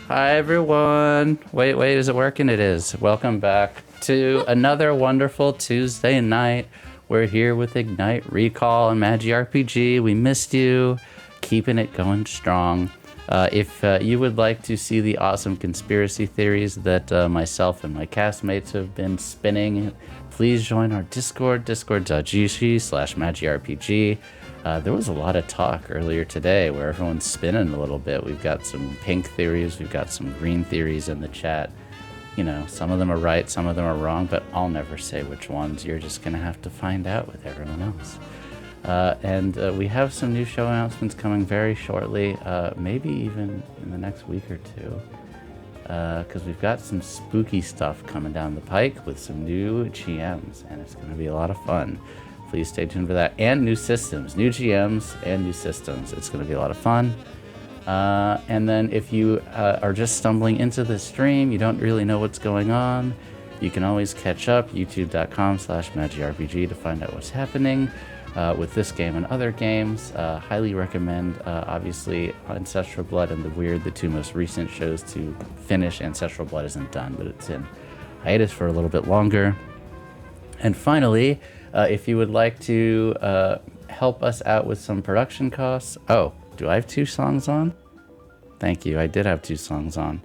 Hi, everyone. Wait, is it working? It is. Welcome back to another wonderful Tuesday night. We're here with Ignite, Recall, and Magi RPG. We missed you. Keeping it going strong. If you would like to see the awesome conspiracy theories that myself and my castmates have been spinning, please join our Discord, discord.gg/MagiRPG. There was a lot of talk earlier today where everyone's spinning a little bit. We've got some pink theories, we've got some green theories in the chat. You know, some of them are right, some of them are wrong, but I'll never say which ones. You're just going to have to find out with everyone else. And we have some new show announcements coming very shortly, maybe even in the next week or two, because we've got some spooky stuff coming down the pike with some new GMs, and it's going to be a lot of fun. Please stay tuned for that. And new systems, new GMs and new systems. It's going to be a lot of fun. And then if you are just stumbling into the stream, you don't really know what's going on, you can always catch up, youtube.com/MagiRPG to find out what's happening with this game and other games. Highly recommend, obviously, Ancestral Blood and The Weird, the two most recent shows to finish. Ancestral Blood isn't done, but it's in hiatus for a little bit longer. And finally, if you would like to help us out with some production costs. Oh, do I have two songs on? Thank you. I did have two songs on.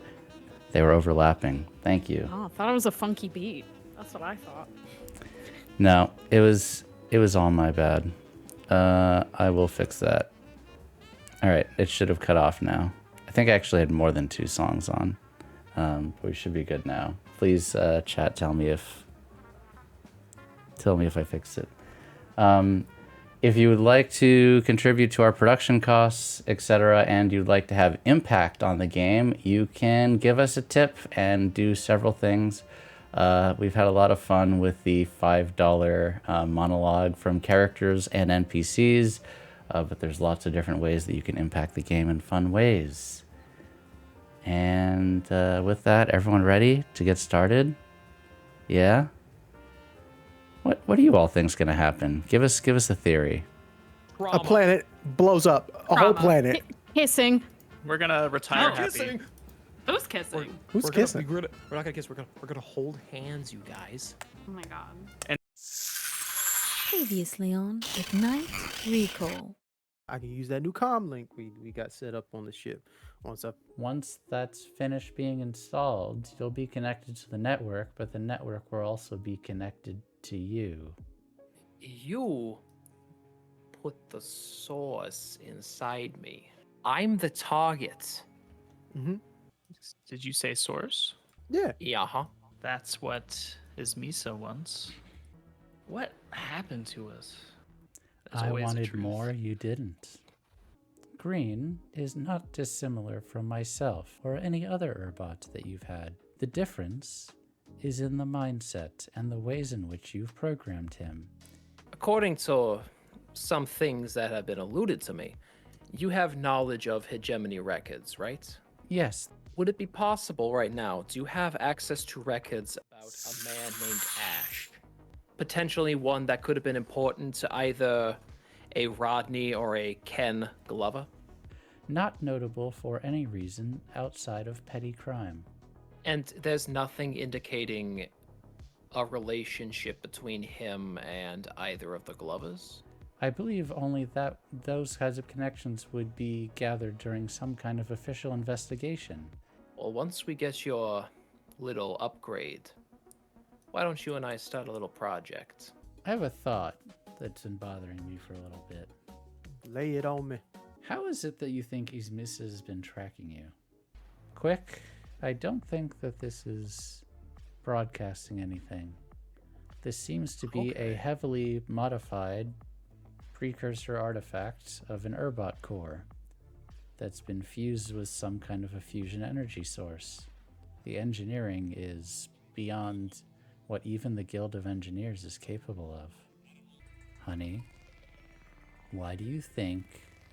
They were overlapping. Thank you. Oh, I thought it was a funky beat. That's what I thought. No, it was all my bad. I will fix that. All right, it should have cut off now. I think I actually had more than two songs on. But we should be good now. Please, chat, tell me if I fixed it. If you would like to contribute to our production costs, etc., and you'd like to have impact on the game, you can give us a tip and do several things. We've had a lot of fun with the $5 monologue from characters and NPCs, but there's lots of different ways that you can impact the game in fun ways. And with that, everyone ready to get started? Yeah? What do you all think's gonna happen? Give us a theory. A planet blows up. A whole planet. Kissing. We're gonna retire happy. Kissing. Who's kissing? Who's kissing? We're not gonna kiss. We're gonna hold hands, you guys. Oh my god. Previously on Ignite Recall. I can use that new comm link we got set up on the ship. Once that's finished being installed, you'll be connected to the network, but the network will also be connected to you. You put the source inside me. I'm the target. Mm-hmm. Did you say source? Yeah. Yeah, huh? That's what his Misa wants. What happened to us? There's I always a wanted truth. more, you didn't. Green is not dissimilar from myself or any other Urbot that you've had. The difference is in the mindset and the ways in which you've programmed him. According to some things that have been alluded to me, you have knowledge of hegemony records, right? Yes, Would it be possible right now to have access to records about a man named Ash? Potentially one that could have been important to either a Rodney or a Ken Glover? not notable for any reason outside of petty crime. And there's nothing indicating a relationship between him and either of the Glovers? I believe only that those kinds of connections would be gathered during some kind of official investigation. Well, once we get your little upgrade, why don't you and I start a little project? I have a thought that's been bothering me for a little bit. Lay it on me. How is it that you think Ismis has been tracking you? Quick, I don't think that this is broadcasting anything. This seems to be a heavily modified precursor artifact of an Urbot core that's been fused with some kind of a fusion energy source. The engineering is beyond what even the Guild of Engineers is capable of. Honey, why do you think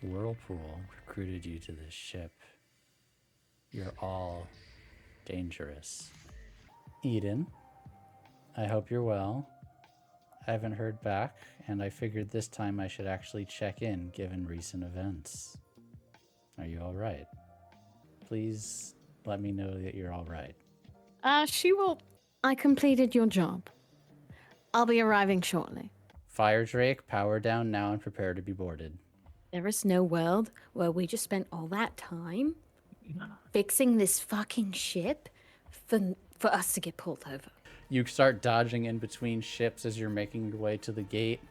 Whirlpool recruited you to this ship? You're all dangerous. Eden, I hope you're well. I haven't heard back, and I figured this time I should actually check in given recent events. Are you all right? Please let me know that you're all right. She will. I completed your job. I'll be arriving shortly. Fire Drake, power down now and prepare to be boarded. There is no world where we just spent all that time fixing this fucking ship for us to get pulled over. You start dodging in between ships as you're making your way to the gate.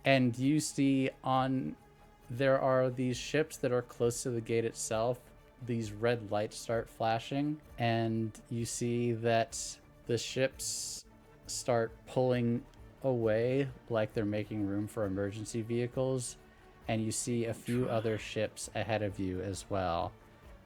And you see there are these ships that are close to the gate itself. These red lights start flashing, and you see that the ships start pulling away like they're making room for emergency vehicles. And you see a few other ships ahead of you as well.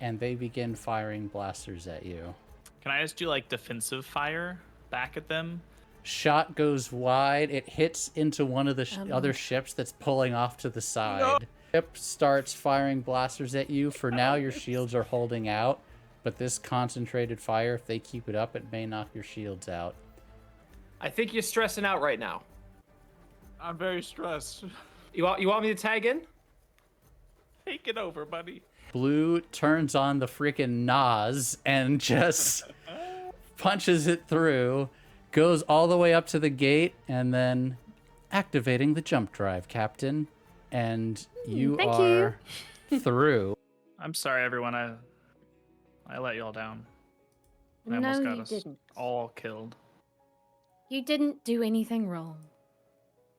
And they begin firing blasters at you. Can I just do like defensive fire back at them? Shot goes wide. It hits into one of the other ships that's pulling off to the side. No. Ship starts firing blasters at you. For now, your shields are holding out, but this concentrated fire, if they keep it up, it may knock your shields out. I think you're stressing out right now. I'm very stressed. You want me to tag in? Take it over, buddy. Blue turns on the freaking Nas and just punches it through, goes all the way up to the gate, and then activating the jump drive, Captain. And you are through. I'm sorry, everyone. I let y'all down. I No, almost got you us didn't. all killed. You didn't do anything wrong.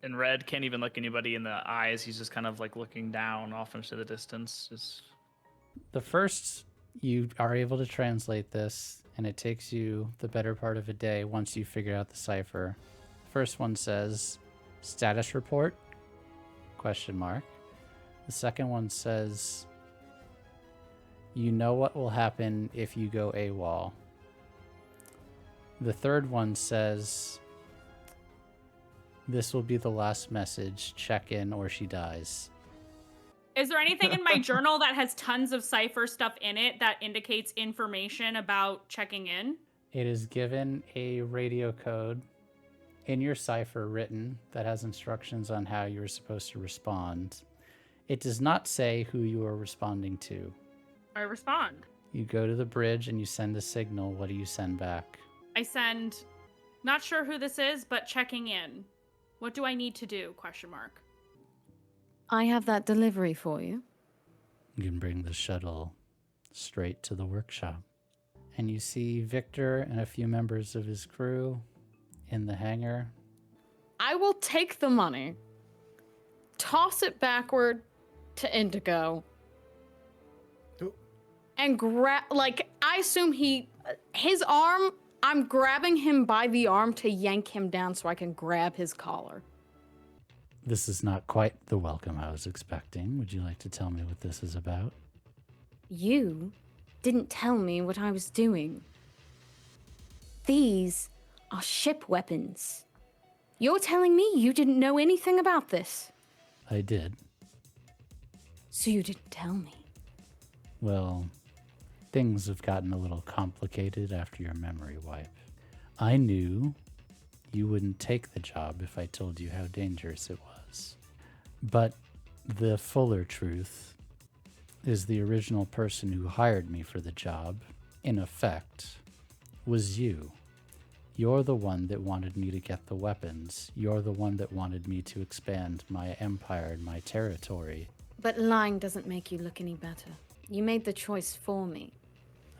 And Red can't even look anybody in the eyes. He's just kind of like looking down off into the distance. Just The first, you are able to translate this, and it takes you the better part of a day once you figure out the cipher. First one says, status report, ? The second one says, you know what will happen if you go AWOL. The third one says, this will be the last message, check in or she dies. Is there anything in my journal that has tons of cipher stuff in it that indicates information about checking in? It is given a radio code in your cipher written that has instructions on how you're supposed to respond. It does not say who you are responding to. I respond. You go to the bridge and you send a signal. What do you send back? I send, not sure who this is, but checking in. What do I need to do? ? I have that delivery for you. You can bring the shuttle straight to the workshop. And you see Victor and a few members of his crew in the hangar. I will take the money, toss it backward to Indigo, and grab, I assume his arm, I'm grabbing him by the arm to yank him down so I can grab his collar. This is not quite the welcome I was expecting. Would you like to tell me what this is about? You didn't tell me what I was doing. These are ship weapons. You're telling me you didn't know anything about this? I did. So you didn't tell me. Well, things have gotten a little complicated after your memory wipe. I knew you wouldn't take the job if I told you how dangerous it was. But the fuller truth is the original person who hired me for the job, in effect, was you. You're the one that wanted me to get the weapons. You're the one that wanted me to expand my empire and my territory. But lying doesn't make you look any better. You made the choice for me.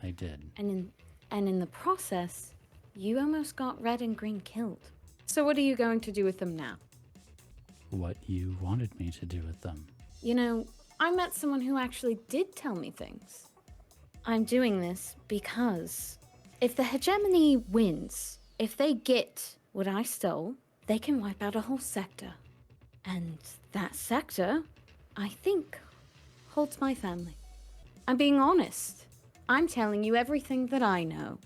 I did. And in the process, you almost got Red and Green killed. So what are you going to do with them now? What you wanted me to do with them. You know, I met someone who actually did tell me things. I'm doing this because if the hegemony wins, if they get what I stole, they can wipe out a whole sector. And that sector, I think, holds my family. I'm being honest. I'm telling you everything that I know.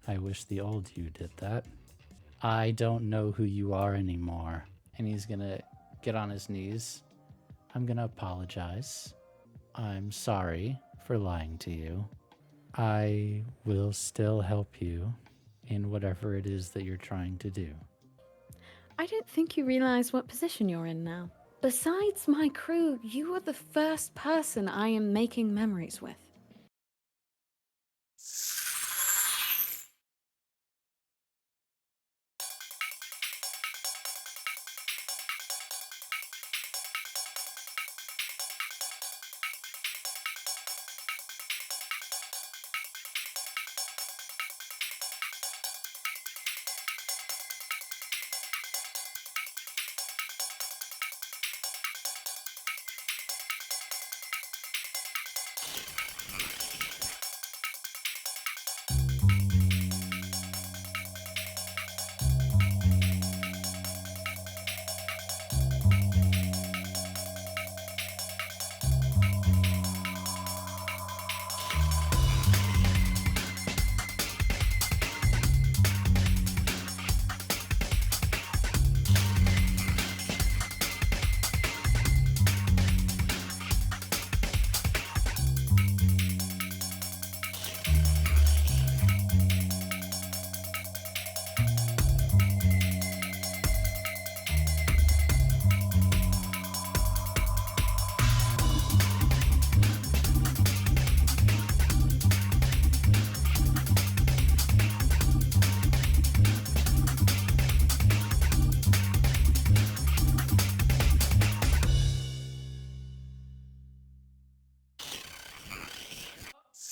I wish the old you did that. I don't know who you are anymore. And he's gonna get on his knees. I'm gonna apologize. I'm sorry for lying to you. I will still help you in whatever it is that you're trying to do. I don't think you realize what position you're in now. Besides my crew, you are the first person I am making memories with.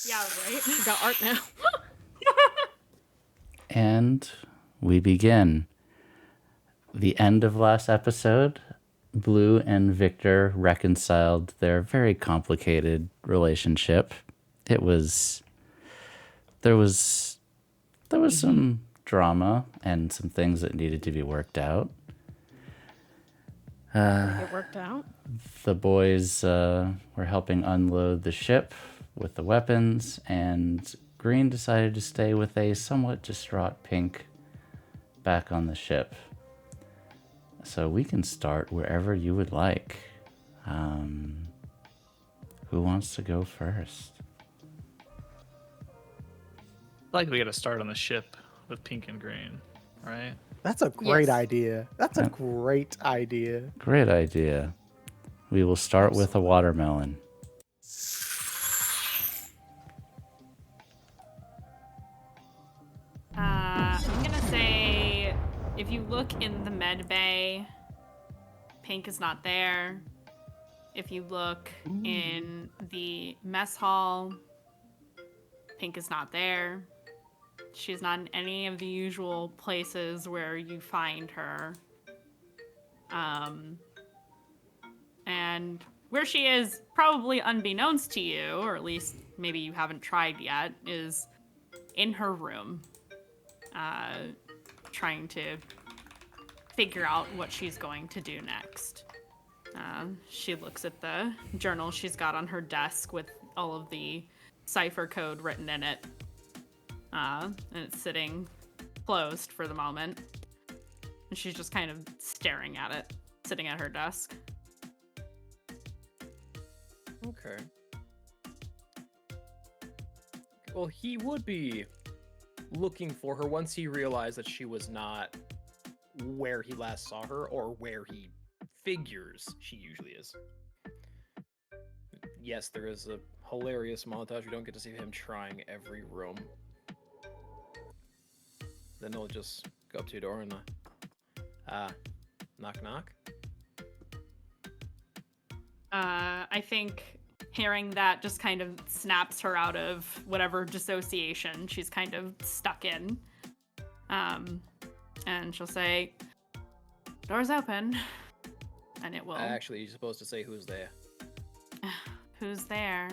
Yeah, right. We got art now. And we begin. The end of last episode, Blue and Victor reconciled their very complicated relationship. There was some drama and some things that needed to be worked out. It worked out. The boys were helping unload the ship with the weapons, and Green decided to stay with a somewhat distraught Pink back on the ship. So we can start wherever you would like. Who wants to go first? Like we got to start on the ship with Pink and Green, right? That's a great Yes. idea. That's a great idea. Great idea. We will start with a watermelon. I'm gonna say if you look in the med bay, Pink is not there. If you look in the mess hall, Pink is not there. She's not in any of the usual places where you find her. And where she is, probably unbeknownst to you, or at least maybe you haven't tried yet, is in her room. Trying to figure out what she's going to do next. She looks at the journal she's got on her desk with all of the cipher code written in it. And it's sitting closed for the moment. And she's just kind of staring at it, sitting at her desk. Okay. Well, he would be looking for her once he realized that she was not where he last saw her or where he figures she usually is. Yes, there is a hilarious montage. We don't get to see him trying every room. Then he'll just go up to your door and knock knock. I think hearing that just kind of snaps her out of whatever dissociation she's kind of stuck in. And she'll say, "Door's open." And it will. Actually, you're supposed to say who's there. Who's there?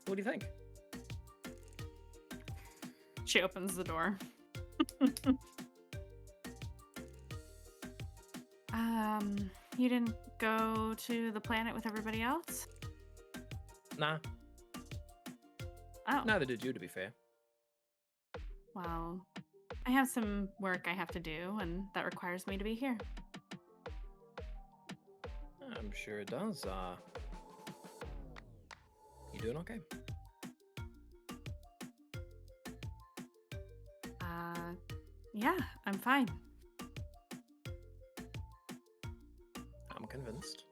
What do you think? She opens the door. You didn't go to the planet with everybody else? Nah, Oh, neither did you, to be fair. well, I have some work I have to do, and that requires me to be here. I'm sure it does. You doing okay? Yeah, I'm fine. I'm convinced.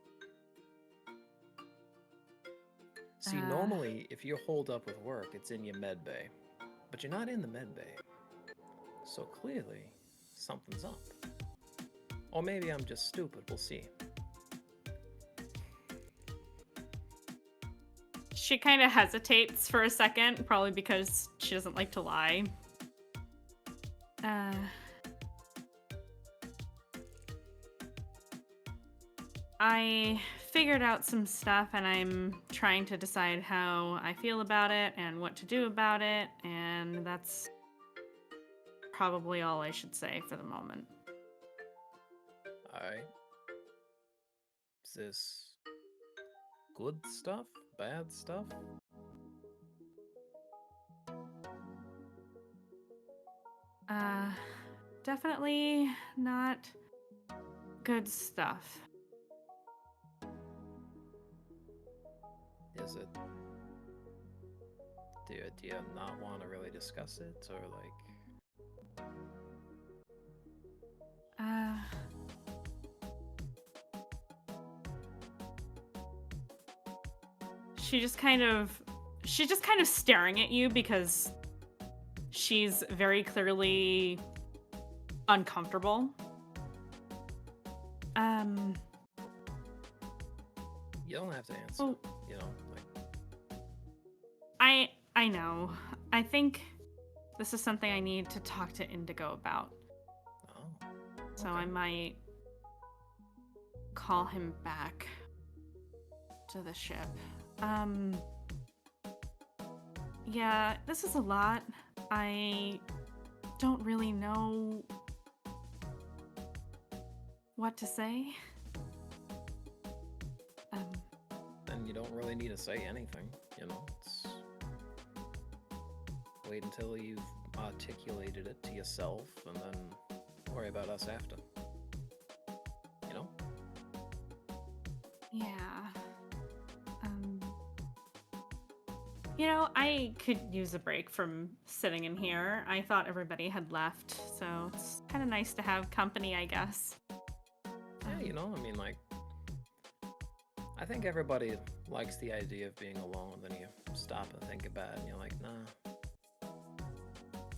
See, Uh. normally, if you're holed up with work, it's in your med bay. But you're not in the med bay. So clearly, something's up. Or maybe I'm just stupid, we'll see. She kind of hesitates for a second, probably because she doesn't like to lie. I figured out some stuff and I'm trying to decide how I feel about it and what to do about it, and that's probably all I should say for the moment. Alright. Is this good stuff? Bad stuff? Definitely not good stuff. Is it? Do you not want to really discuss it, or like? She's just kind of staring at you because she's very clearly uncomfortable. You don't have to answer. Oh. You know, like. I know. I think this is something I need to talk to Indigo about. Oh. So Okay. I might call him back to the ship. Yeah, this is a lot. I don't really know what to say. Then you don't really need to say anything, you know. It's wait until you've articulated it to yourself and then worry about us after. You know? Yeah. You know, I could use a break from sitting in here. I thought everybody had left, so it's kind of nice to have company, I guess. Yeah, you know, I mean, like, I think everybody likes the idea of being alone, then you stop and think about it, and you're like, nah.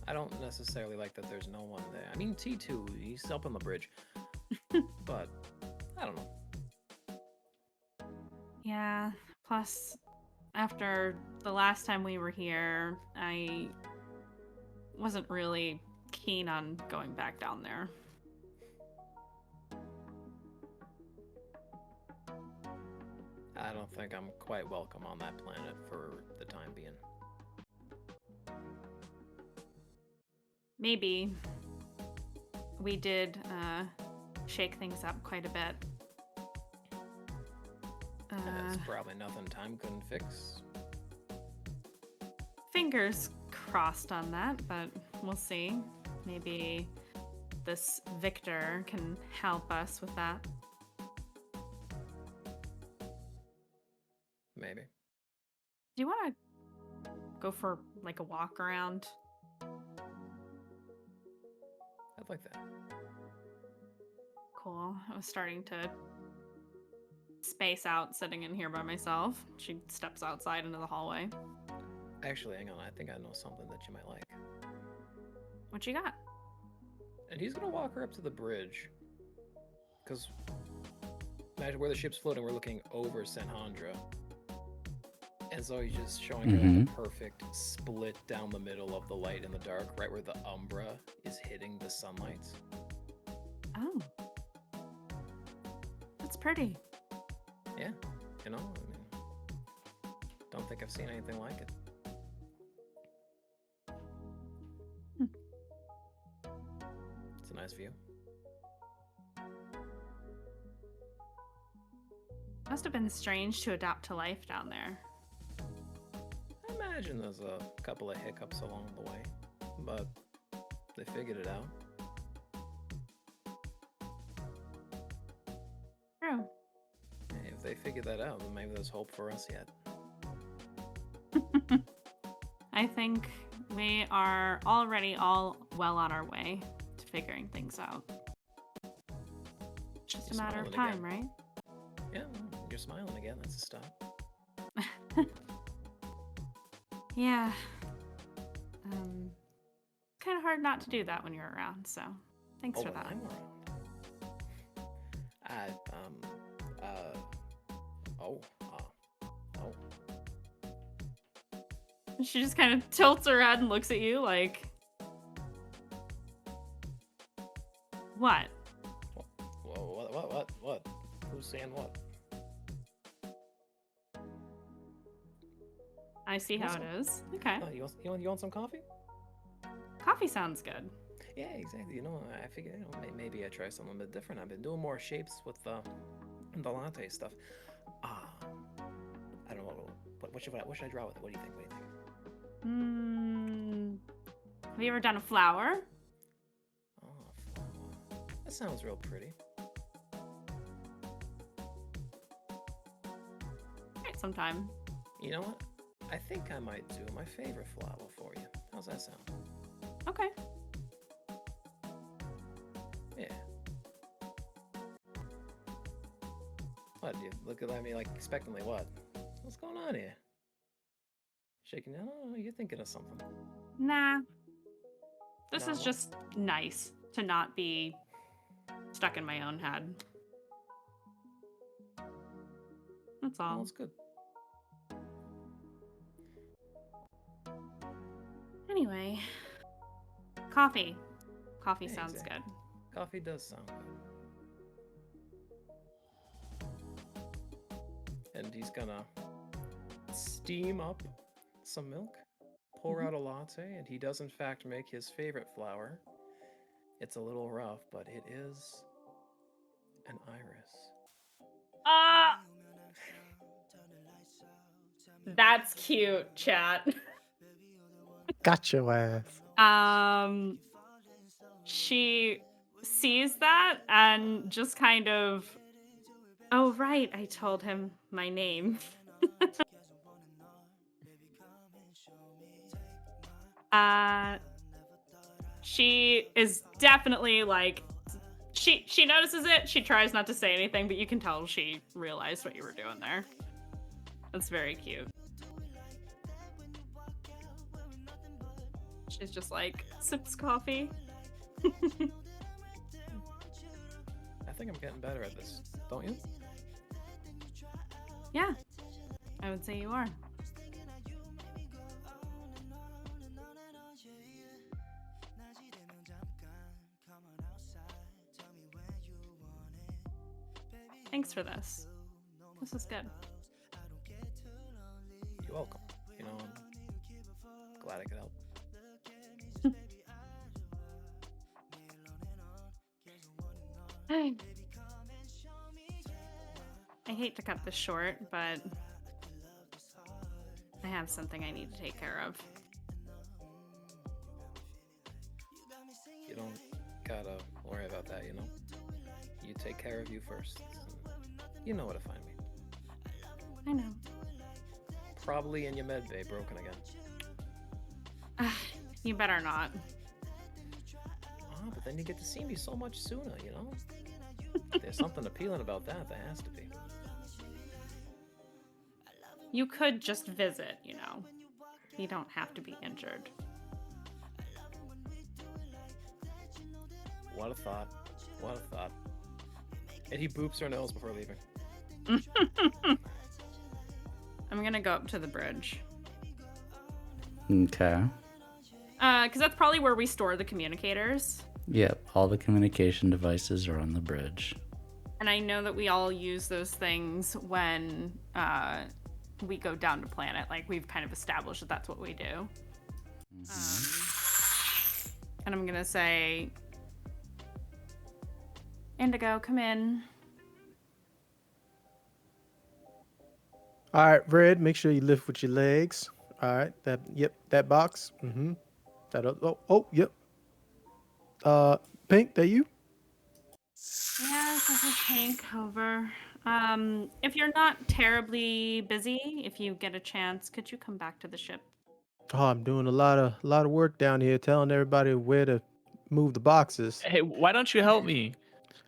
I don't necessarily like that there's no one there. I mean, T2, he's up on the bridge. But, I don't know. Yeah, plus, after the last time we were here, I wasn't really keen on going back down there. I don't think I'm quite welcome on that planet for the time being. Maybe. We did shake things up quite a bit. That's probably nothing time couldn't fix. Fingers crossed on that, but we'll see. Maybe this Victor can help us with that. Maybe. Do you want to go for like a walk around? I'd like that. Cool. I was starting to space out sitting in here by myself. She steps outside into the hallway. Actually, hang on. I think I know something that you might like. What you got? And he's gonna walk her up to the bridge. Because imagine where the ship's floating, we're looking over Sonhandra. And so he's just showing her like, the perfect split down the middle of the light and the dark, right where the umbra is hitting the sunlight. Oh. That's pretty. Yeah, you know, I mean, don't think I've seen anything like it. It's a nice view. Must have been strange to adapt to life down there. I imagine there's a couple of hiccups along the way, but they figured it out. True. Hey, if they figure that out, then maybe there's hope for us yet. I think we are already all well on our way to figuring things out. It's just a You're matter of smiling time, right? Yeah, well, you're smiling again. That's a start. Yeah. Kind of hard not to do that when you're around, so thanks for when that. I'm around. She just kind of tilts her head and looks at you like, what? Whoa, what? Who's saying what? I see how it is. Okay. Oh, you want some coffee? Coffee sounds good. Yeah, exactly. You know, I figured, you know, maybe I try something a bit different. I've been doing more shapes with the latte stuff. I don't know. What should I draw with it? What do you think? Have you ever done a flower? Oh, flower. That sounds real pretty. Right, sometime. You know what? I think I might do my favorite flower for you. How's that sound? Okay. Yeah. What? You look at me like expectantly. What? What's going on here? Shaking your head? Oh, you're thinking of something. Nah. This Nah, is what? just nice to not be stuck in my own head. That's all. Well, it's good. Anyway, coffee. Coffee sounds Amazing. good. Coffee does sound good. And he's gonna steam up some milk, pour out a latte, and he does in fact make his favorite flower. It's a little rough, but it is an iris. That's cute, chat. Got your ass. She sees that and just kind of, oh right, I told him my name. She is definitely like, she notices it. She tries not to say anything, but you can tell she realized what you were doing there. That's very cute. She's just like, sips coffee. I think I'm getting better at this, don't you? Yeah, I would say you are. Thanks for this. This is good. You're welcome. You know, I'm glad I could help. I hate to cut this short, but I have something I need to take care of. You don't gotta worry about that, you know? You take care of you first. You know where to find me. I know. Probably in your med bay, broken again. You better not. Ah, but then you get to see me so much sooner, you know? There's something appealing about that. There has to be. You could just visit, you know. You don't have to be injured. What a thought. What a thought. And he boops her nose before leaving. I'm gonna go up to the bridge. Okay. Because that's probably where we store the communicators. Yep, all the communication devices are on the bridge. And I know that we all use those things when we go down to planet. Like, we've kind of established that that's what we do. And I'm gonna say, Indigo, come in. All right, Red, make sure you lift with your legs. All right, that box. Mm-hmm. Yep. Pink, that you? Yes, this is Pink. Over. If you're not terribly busy, if you get a chance, could you come back to the ship? Oh, I'm doing a lot of work down here, telling everybody where to move the boxes. Hey, why don't you help me?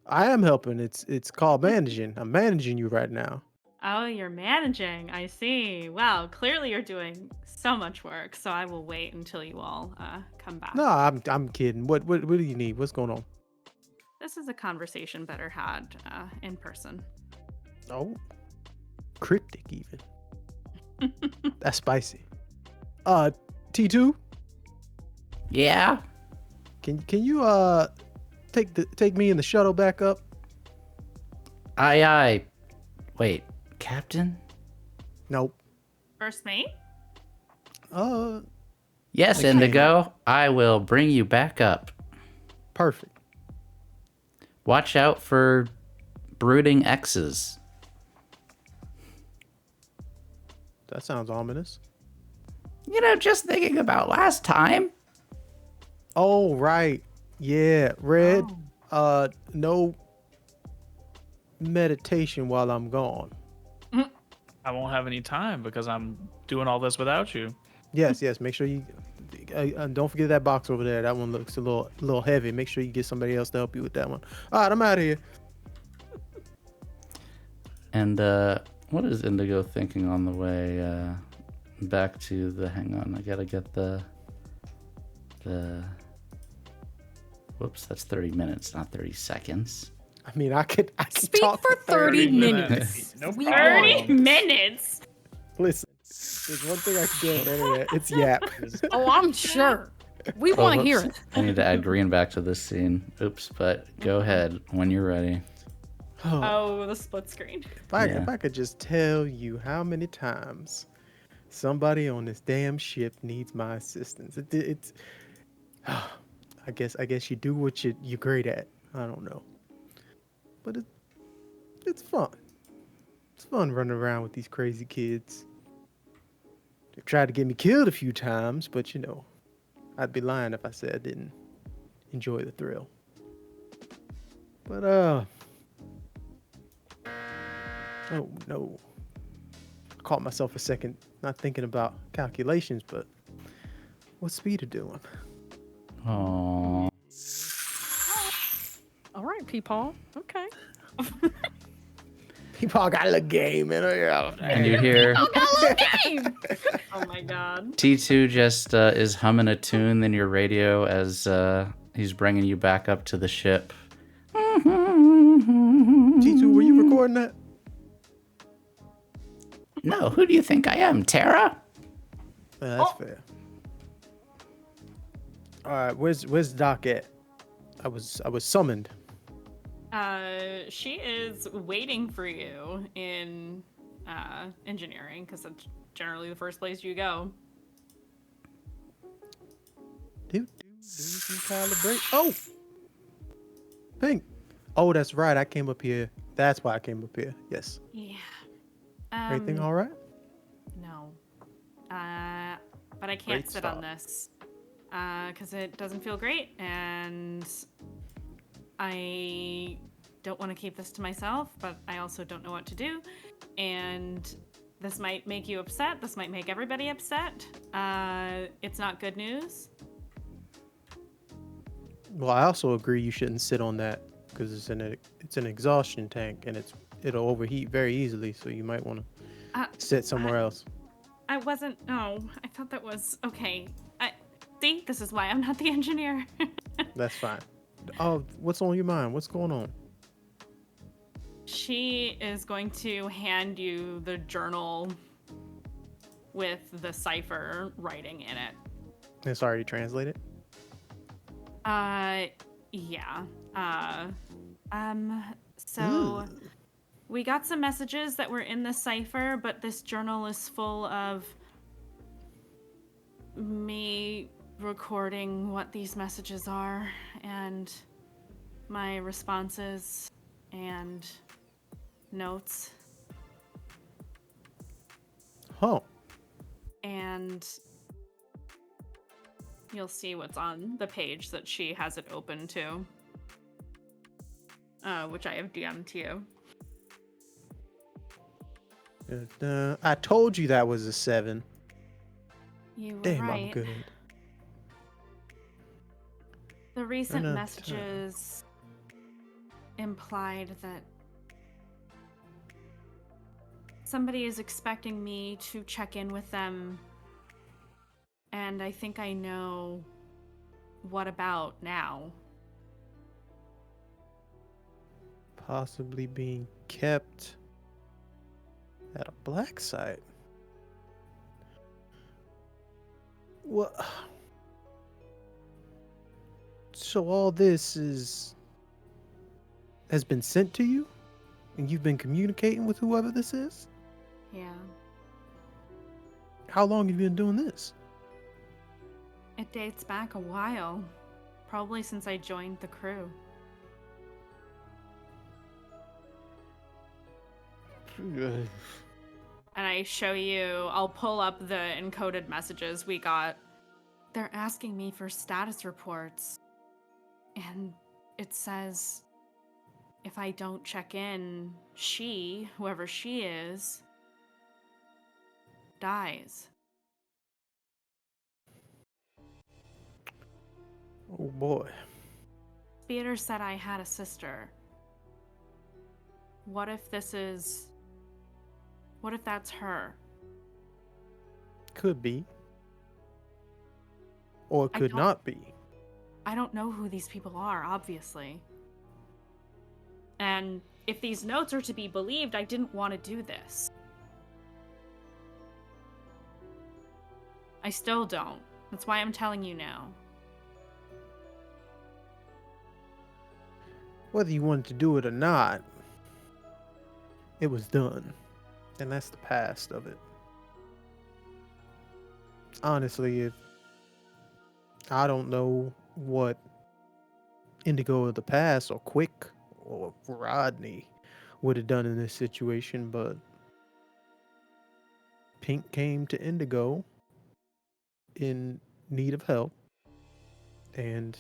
I am helping. It's called managing. I'm managing you right now. Oh, you're managing. I see. Wow, clearly you're doing so much work. So I will wait until you all come back. No, I'm kidding. What do you need? What's going on? This is a conversation better had in person. Oh, cryptic even. That's spicy. T2, Yeah? can you take me and the shuttle back up? Aye, aye. Wait, Captain? Nope. First mate? Yes, Okay. Indigo. I will bring you back up. Perfect. Watch out for brooding X's. That sounds ominous. You know, just thinking about last time. Oh, right. Yeah, Red. No meditation while I'm gone. I won't have any time because I'm doing all this without you. Yes. Make sure you don't forget that box over there. That one looks a little heavy. Make sure you get somebody else to help you with that one. All right, I'm out of here. And what is Indigo thinking on the way back to the... Hang on, I gotta get the... Whoops, that's 30 minutes, not 30 seconds. I mean, I could Speak talk for 30 minutes. No We problem. 30 minutes? Listen, There's one thing I can do on the internet. It's yap. Oh, I'm sure. We Oh, want to hear whoops. it. I need to add green back to this scene. Oops, but go ahead when you're ready. Oh, the split screen. If I could just tell you how many times somebody on this damn ship needs my assistance. It's I guess you do what you're great at. I don't know. But it's fun. It's fun running around with these crazy kids. They tried to get me killed a few times, but you know, I'd be lying if I said I didn't enjoy the thrill. But oh no. I caught myself a second not thinking about calculations, but what's Speeder doing? Oh. All right, Peepaw. Okay. People got a little game in her. And you hear Oh my god. T2 just is humming a tune in your radio as he's bringing you back up to the ship. T2, were you recording that? No, who do you think I am, Tara? That's fair. All right, where's Doc at? I was summoned. She is waiting for you in engineering, because that's generally the first place you go. Do some calibrate. Oh, Pink. Oh, that's right. I came up here. That's why I came up here. Yes. Yeah. Everything all right? No. But I can't Great sit start. on this because it doesn't feel great, and I don't want to keep this to myself, but I also don't know what to do. And this might make you upset. This might make everybody upset. It's not good news. Well, I also agree you shouldn't sit on that because it's an exhaustion tank and it'll overheat very easily. So you might want to sit somewhere else. I wasn't. No, I thought that was okay. See, this is why I'm not the engineer. That's fine. Oh, what's on your mind? What's going on? She is going to hand you the journal with the cipher writing in it. It's already translated. Yeah. So we got some messages that were in the cipher, but this journal is full of me recording what these messages are and my responses and notes. Oh. And you'll see what's on the page that she has it open to, which I have DM'd to you. I told you that was a 7. You were Damn, right. I'm good. The recent Enough messages implied that somebody is expecting me to check in with them, and I think I know what about now. Possibly being kept at a black site. What? So all this has been sent to you, and you've been communicating with whoever this is? Yeah. How long have you been doing this? It dates back a while. Probably since I joined the crew. And I show you, I'll pull up the encoded messages we got. They're asking me for status reports. And it says, if I don't check in, she, whoever she is, dies. Oh boy. Peter said I had a sister. What if that's her? Could be. Or it could not be. I don't know who these people are, obviously. And if these notes are to be believed, I didn't want to do this. I still don't. That's why I'm telling you now. Whether you wanted to do it or not, it was done. And that's the past of it. Honestly, I don't know what Indigo of the past or Quick or Rodney would have done in this situation, but Pink came to Indigo in need of help, and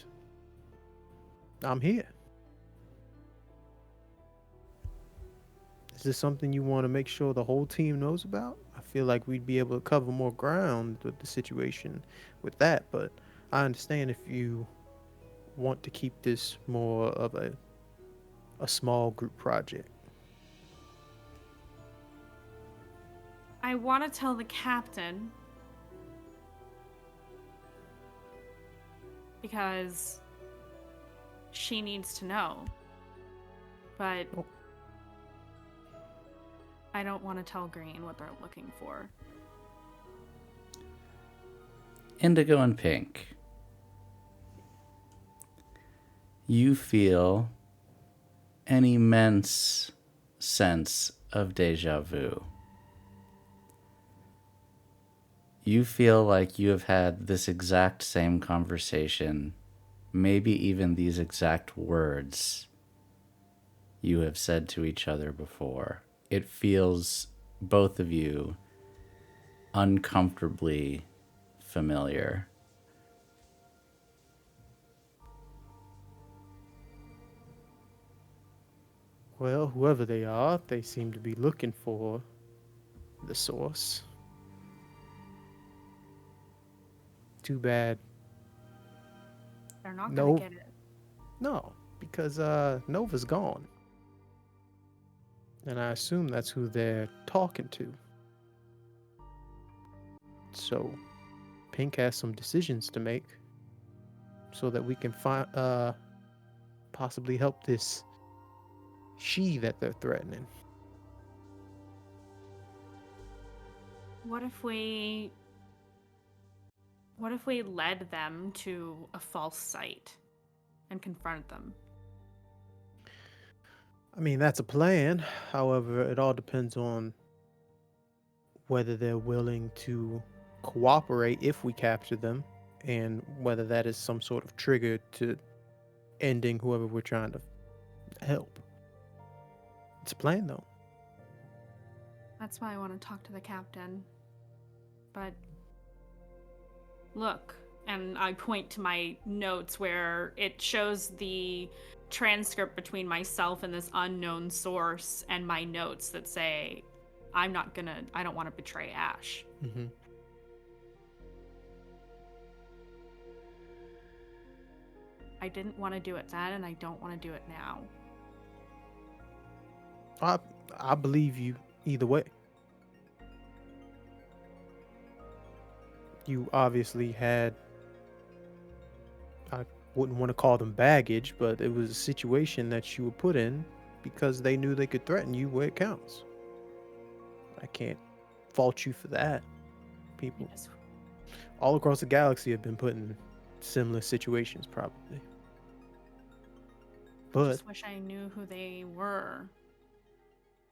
I'm here. Is this something you want to make sure the whole team knows about? I feel like we'd be able to cover more ground with the situation with that, but I understand if you want to keep this more of a small group project. I want to tell the captain because she needs to know. But I don't want to tell Green what they're looking for. Indigo and Pink. You feel an immense sense of deja vu. You feel like you have had this exact same conversation, maybe even these exact words you have said to each other before. It feels, both of you, uncomfortably familiar. Well, whoever they are, they seem to be looking for the source. Too bad. They're not No. going to get it. No, because Nova's gone. And I assume that's who they're talking to. So, Pink has some decisions to make so that we can possibly help this she that they're threatening. What if we led them to a false site and confronted them? I mean, that's a plan. However, it all depends on whether they're willing to cooperate if we capture them, and whether that is some sort of trigger to ending whoever we're trying to help. It's a plan, though. That's why I want to talk to the captain. But look, and I point to my notes where it shows the transcript between myself and this unknown source and my notes that say, I don't want to betray Ash. Mm-hmm. I didn't want to do it then, and I don't want to do it now. I believe you either way. You obviously had, I wouldn't want to call them baggage, but it was a situation that you were put in because they knew they could threaten you where it counts. I can't fault you for that. People Yes. all across the galaxy have been put in similar situations, probably. I But, just wish I knew who they were.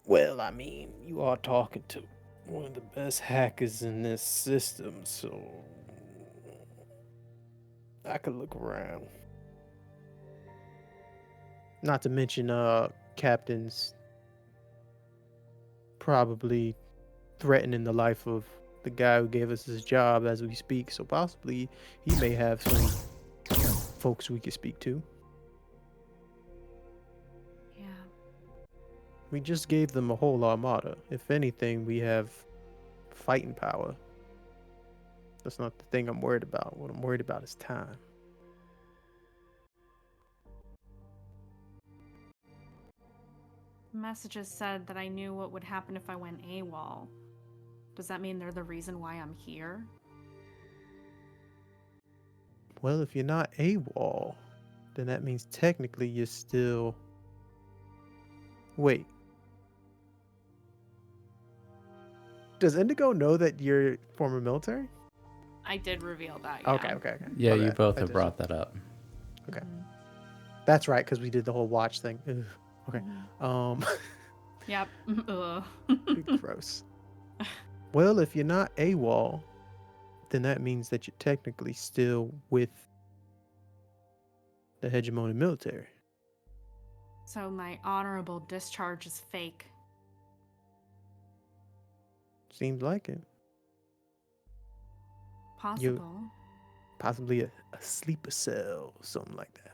well, I mean, you are talking to one of the best hackers in this system, so I could look around. Not to mention, captains probably threatening the life of the guy who gave us his job as we speak, so possibly he may have some folks we could speak to. Yeah. We just gave them a whole armada. If anything, we have fighting power. That's not the thing I'm worried about. What I'm worried about is time. Messages said that I knew what would happen if I went AWOL. Does that mean they're the reason why I'm here? Well, if you're not AWOL, then that means technically you're still... Wait. Does Indigo know that you're former military? I did reveal that. Yeah. Okay. Yeah, My you bad. both I have just- brought that up. Okay. That's right, because we did the whole watch thing. Ugh. Okay. Yep. Ugh. Gross. Well, if you're not AWOL, then that means that you're technically still with the hegemony military. So my honorable discharge is fake. Seems like it. Possible. Possibly a sleeper cell, something like that.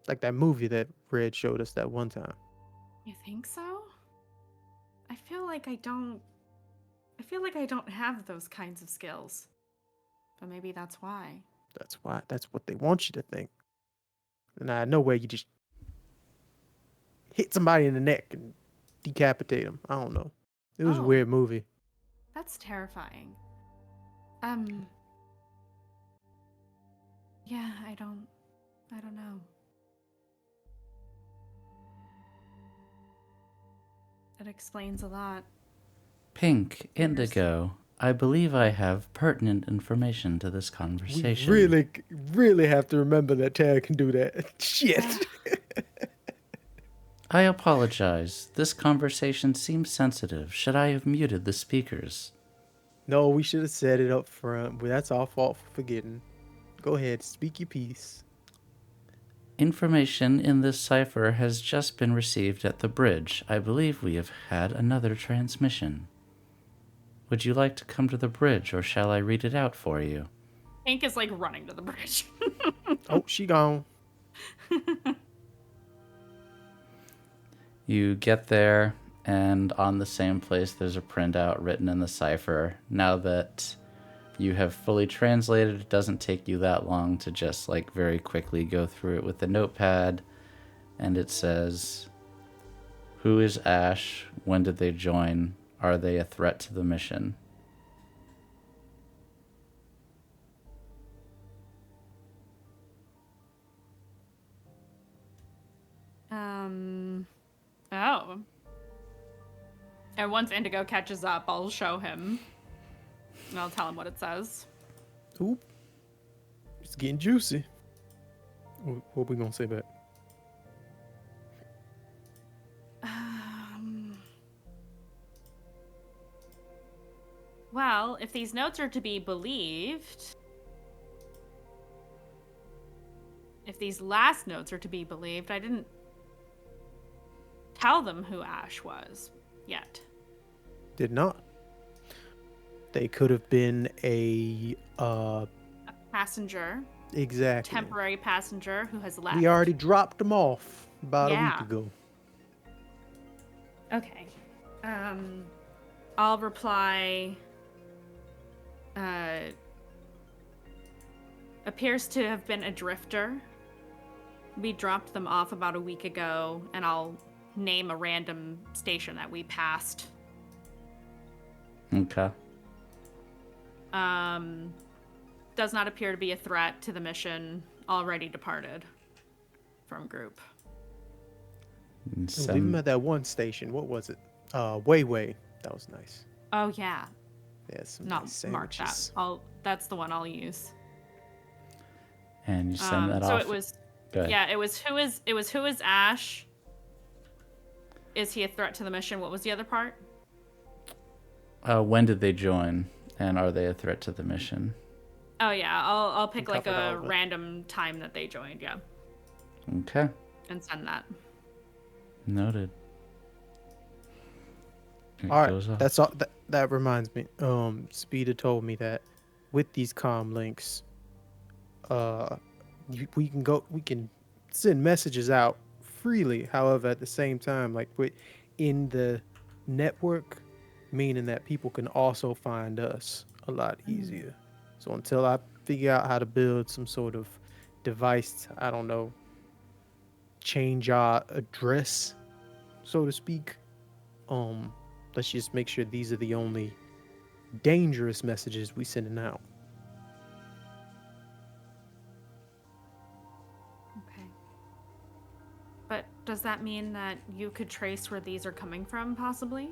Like that movie that Red showed us that one time. You think so? I feel like I don't have those kinds of skills. But maybe that's why. That's why. That's what they want you to think. And I know where you just hit somebody in the neck and decapitate them. I don't know. It was a Oh. weird movie. That's terrifying. Yeah, I don't know. That explains a lot. Pink, Indigo, I believe I have pertinent information to this We conversation. really have to remember that Tara can do that. Shit. I apologize. This conversation seems sensitive. Should I have muted the speakers? No, we should have said it up front, but that's our fault for forgetting. Go ahead, speak your piece. Information in this cipher has just been received at the bridge. I believe we have had another transmission. Would you like to come to the bridge, or shall I read it out for you? Pink is like running to the bridge. Oh, she gone. You get there, and on the same place there's a printout written in the cipher. Now that you have fully translated, it doesn't take you that long to just like very quickly go through it with the notepad. And it says, who is Ash? When did they join? Are they a threat to the mission? Oh. And once Indigo catches up, I'll show him. And I'll tell him what it says. Oop. It's getting juicy. What we gonna say back? Well, if these notes are to be believed... If these last notes are to be believed, I didn't tell them who Ash was yet. Did not. They could have been a Passenger, exactly. temporary passenger who has left. We already dropped them off about a Yeah. week ago. Okay. I'll reply. Appears to have been a drifter. We dropped them off about a week ago, and I'll name a random station that we passed. Okay. Does not appear to be a threat to the mission. Already departed from group. And leave them at that one station. What was it? Way. That was nice. Oh yeah, Yeah, some not nice mark that. sandwiches. That's the one I'll use. And you send that so off. it was. Go ahead. Yeah, it was who is Ash? Is he a threat to the mission? What was the other part? When did they join? And are they a threat to the mission? Oh yeah, I'll pick You like covered all a of it. random time that they joined, yeah, Okay. and send that. Noted. It All goes right, off. that's all. That reminds me. Speeda told me that with these comm links, we can send messages out freely. However, at the same time, like in the network, meaning that people can also find us a lot easier. So until I figure out how to build some sort of device, I don't know, change our address, so to speak. Let's just make sure these are the only dangerous messages we sending out. Okay. But does that mean that you could trace where these are coming from, possibly?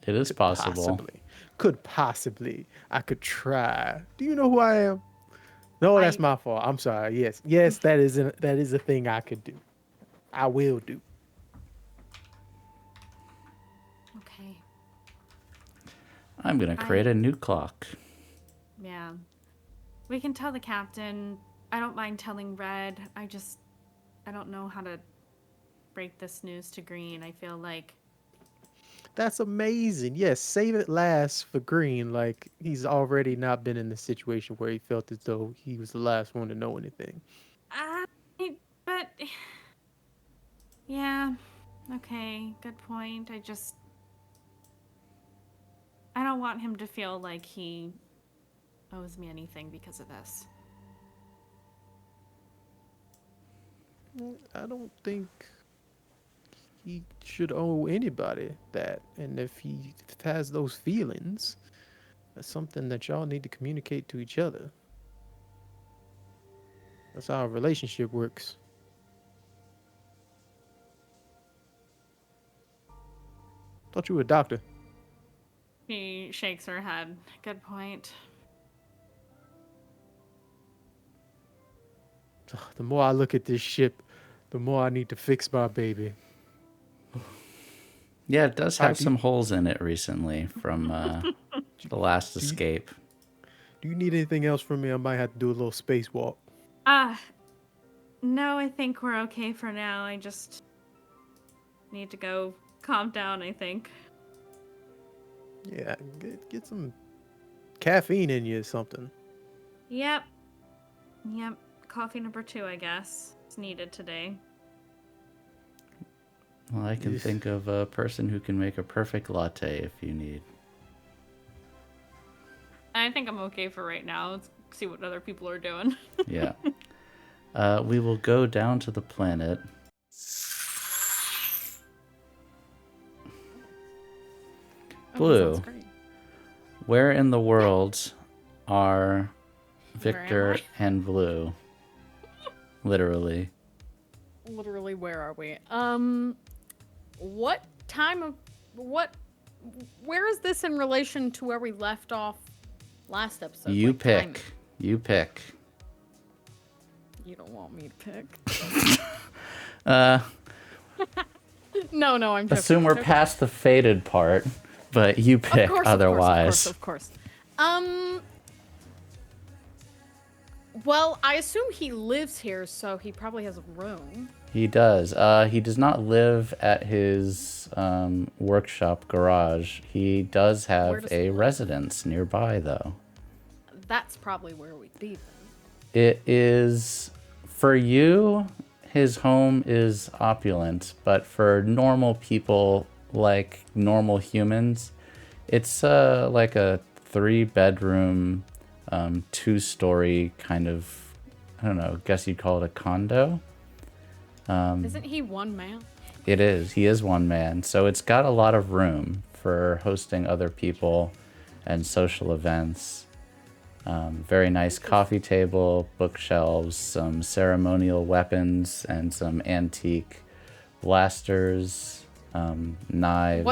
It is possible. Could possibly. I could try. Do you know who I am? No, that's my fault. I'm sorry. Yes, that is a thing I could do. I will do. Okay. I'm gonna create a new clock. Yeah. We can tell the captain. I don't mind telling Red. I don't know how to break this news to Green. I feel like That's amazing. Yes, save it last for Green. Like, he's already not been in the situation where he felt as though he was the last one to know anything. but yeah. Okay, good point. I don't want him to feel like he owes me anything because of this. I don't think he should owe anybody that. And if he has those feelings, that's something that y'all need to communicate to each other. That's how a relationship works. Thought you were a doctor. She shakes her head. Good point. The more I look at this ship, the more I need to fix my baby. Yeah, it does have some holes in it recently from the last escape. Do you need anything else from me? I might have to do a little spacewalk. No, I think we're okay for now. I just need to go calm down, I think. Yeah, get some caffeine in you or something. Yep. Coffee number 2, I guess. It's needed today. Well, I can think of a person who can make a perfect latte if you need. I think I'm okay for right now. Let's see what other people are doing. Yeah. We will go down to the planet. Blue. Where in the world are Victor and Blue? Literally. Literally, where are we? What time of where is this in relation to where we left off last episode? You Like, pick. timing? You pick. You don't want me to pick. Uh, No, I'm joking. assume we're past the faded part, but you pick otherwise. Of course. Well, I assume he lives here, so he probably has a room. He does. He does not live at his workshop garage. He does have a residence nearby, though. That's probably where we'd be then. It is, for you, his home is opulent, but for normal people, like normal humans, it's like a 3-bedroom, 2-story kind of, I don't know, guess you'd call it a condo. Isn't he one man? It is. He is one man. So it's got a lot of room for hosting other people and social events. Very nice coffee table, bookshelves, some ceremonial weapons, and some antique blasters, knives.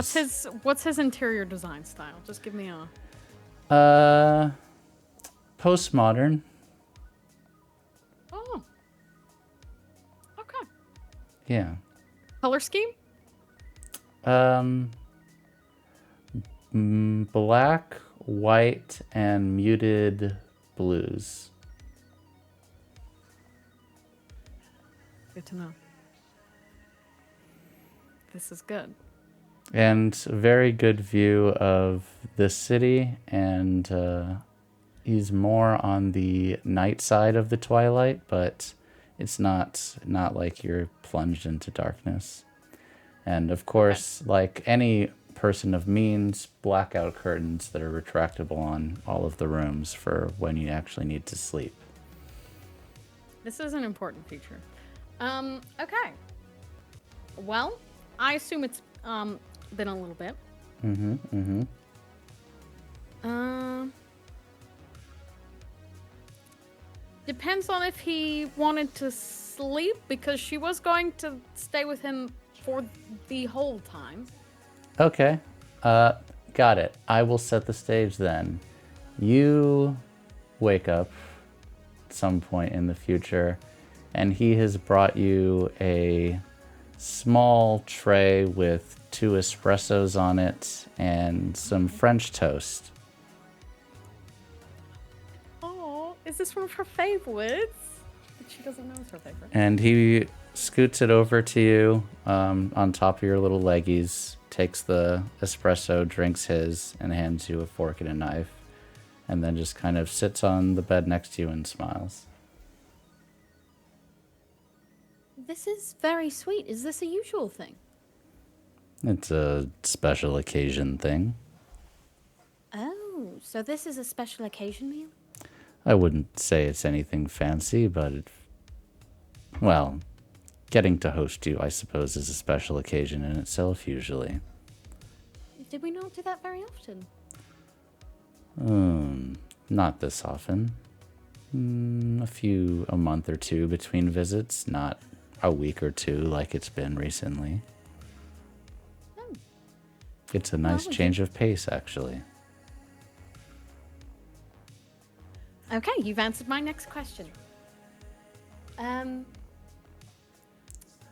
What's his interior design style? Just give me a Postmodern. Oh. Okay. Yeah. Color scheme? Black, white, and muted blues. Good to know. This is good. And a very good view of the city, and he's more on the night side of the twilight, but it's not like you're plunged into darkness. And of course, like any person of means, blackout curtains that are retractable on all of the rooms for when you actually need to sleep. This is an important feature. Okay. Well, I assume it's been a little bit. Depends on if he wanted to sleep, because she was going to stay with him for the whole time. Okay. got it. I will set the stage then. You wake up at some point in the future, and he has brought you a small tray with 2 espressos on it and some French toast. Oh, is this one of her favorites? That she doesn't know is her favorite. And he scoots it over to you on top of your little leggies, takes the espresso, drinks his, and hands you a fork and a knife, and then just kind of sits on the bed next to you and smiles. This is very sweet. Is this a usual thing? It's a special occasion thing. Oh, so this is a special occasion meal? I wouldn't say it's anything fancy, but well, getting to host you, I suppose, is a special occasion in itself, usually. Did we not do that very often? Not this often. A month or two between visits, not a week or two like it's been recently. Oh. It's a nice change of pace, actually. Okay, you've answered my next question.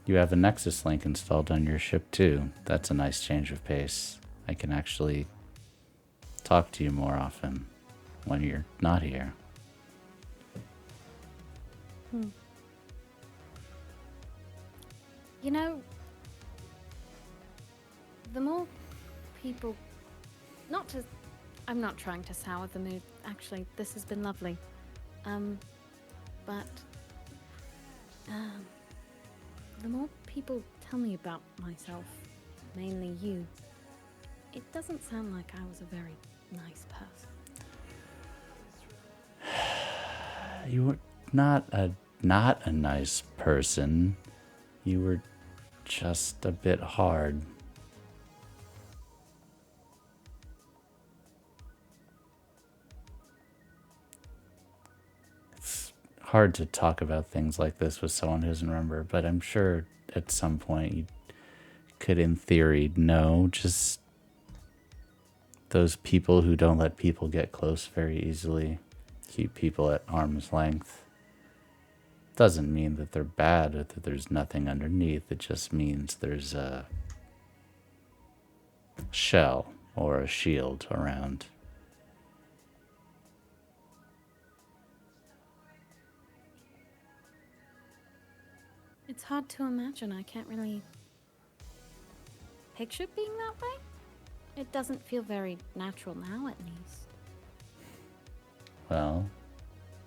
You have a Nexus link installed on your ship, too. That's a nice change of pace. I can actually talk to you more often when you're not here. You know, the more people... I'm not trying to sour the mood. Actually, this has been lovely. But the more people tell me about myself, mainly you, it doesn't sound like I was a very nice person. You were not a nice person. You were just a bit hard. It's hard to talk about things like this with someone who doesn't remember, but I'm sure at some point you could, in theory, know just those people who don't let people get close very easily, keep people at arm's length. Doesn't mean that they're bad or that there's nothing underneath. It just means there's a shell or a shield around. It's hard to imagine. I can't really picture it being that way. It doesn't feel very natural now, at least. Well,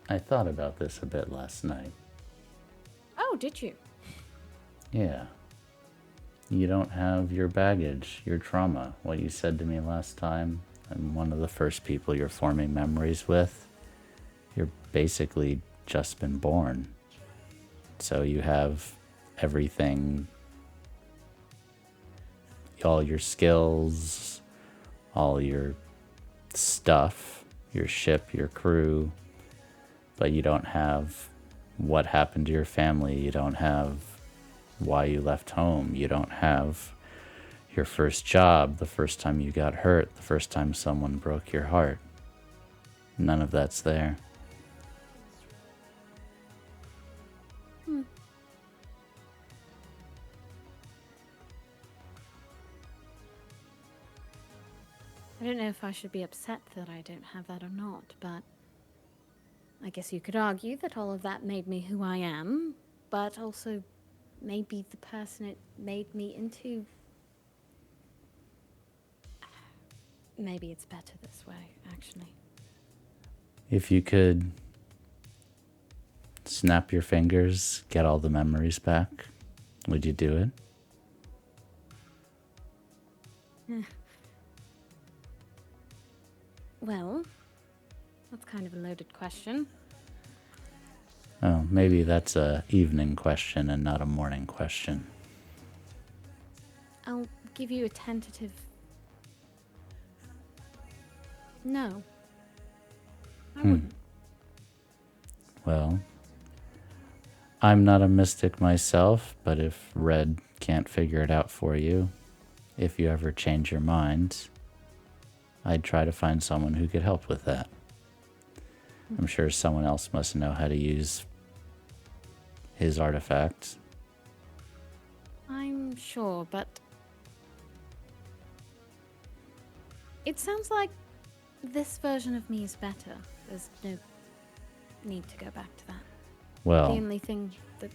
I thought about this a bit last night. Oh, did you? Yeah. You don't have your baggage, your trauma, what you said to me last time. I'm one of the first people you're forming memories with. You're basically just been born. So you have everything, all your skills, all your stuff, your ship, your crew, but you don't have what happened to your family. You don't have why you left home. You don't have your first job, the first time you got hurt, the first time someone broke your heart. None of that's there. I don't know if I should be upset that I don't have that or not, but I guess you could argue that all of that made me who I am, but also maybe the person it made me into. Maybe it's better this way, actually. If you could snap your fingers, get all the memories back, would you do it? Well, that's kind of a loaded question. Oh, maybe that's a evening question and not a morning question. I'll give you a tentative... No. I wouldn't. Well, I'm not a mystic myself, but if Red can't figure it out for you, if you ever change your mind, I'd try to find someone who could help with that. I'm sure someone else must know how to use his artifacts. I'm sure, but it sounds like this version of me is better. There's no need to go back to that. The Well, only thing that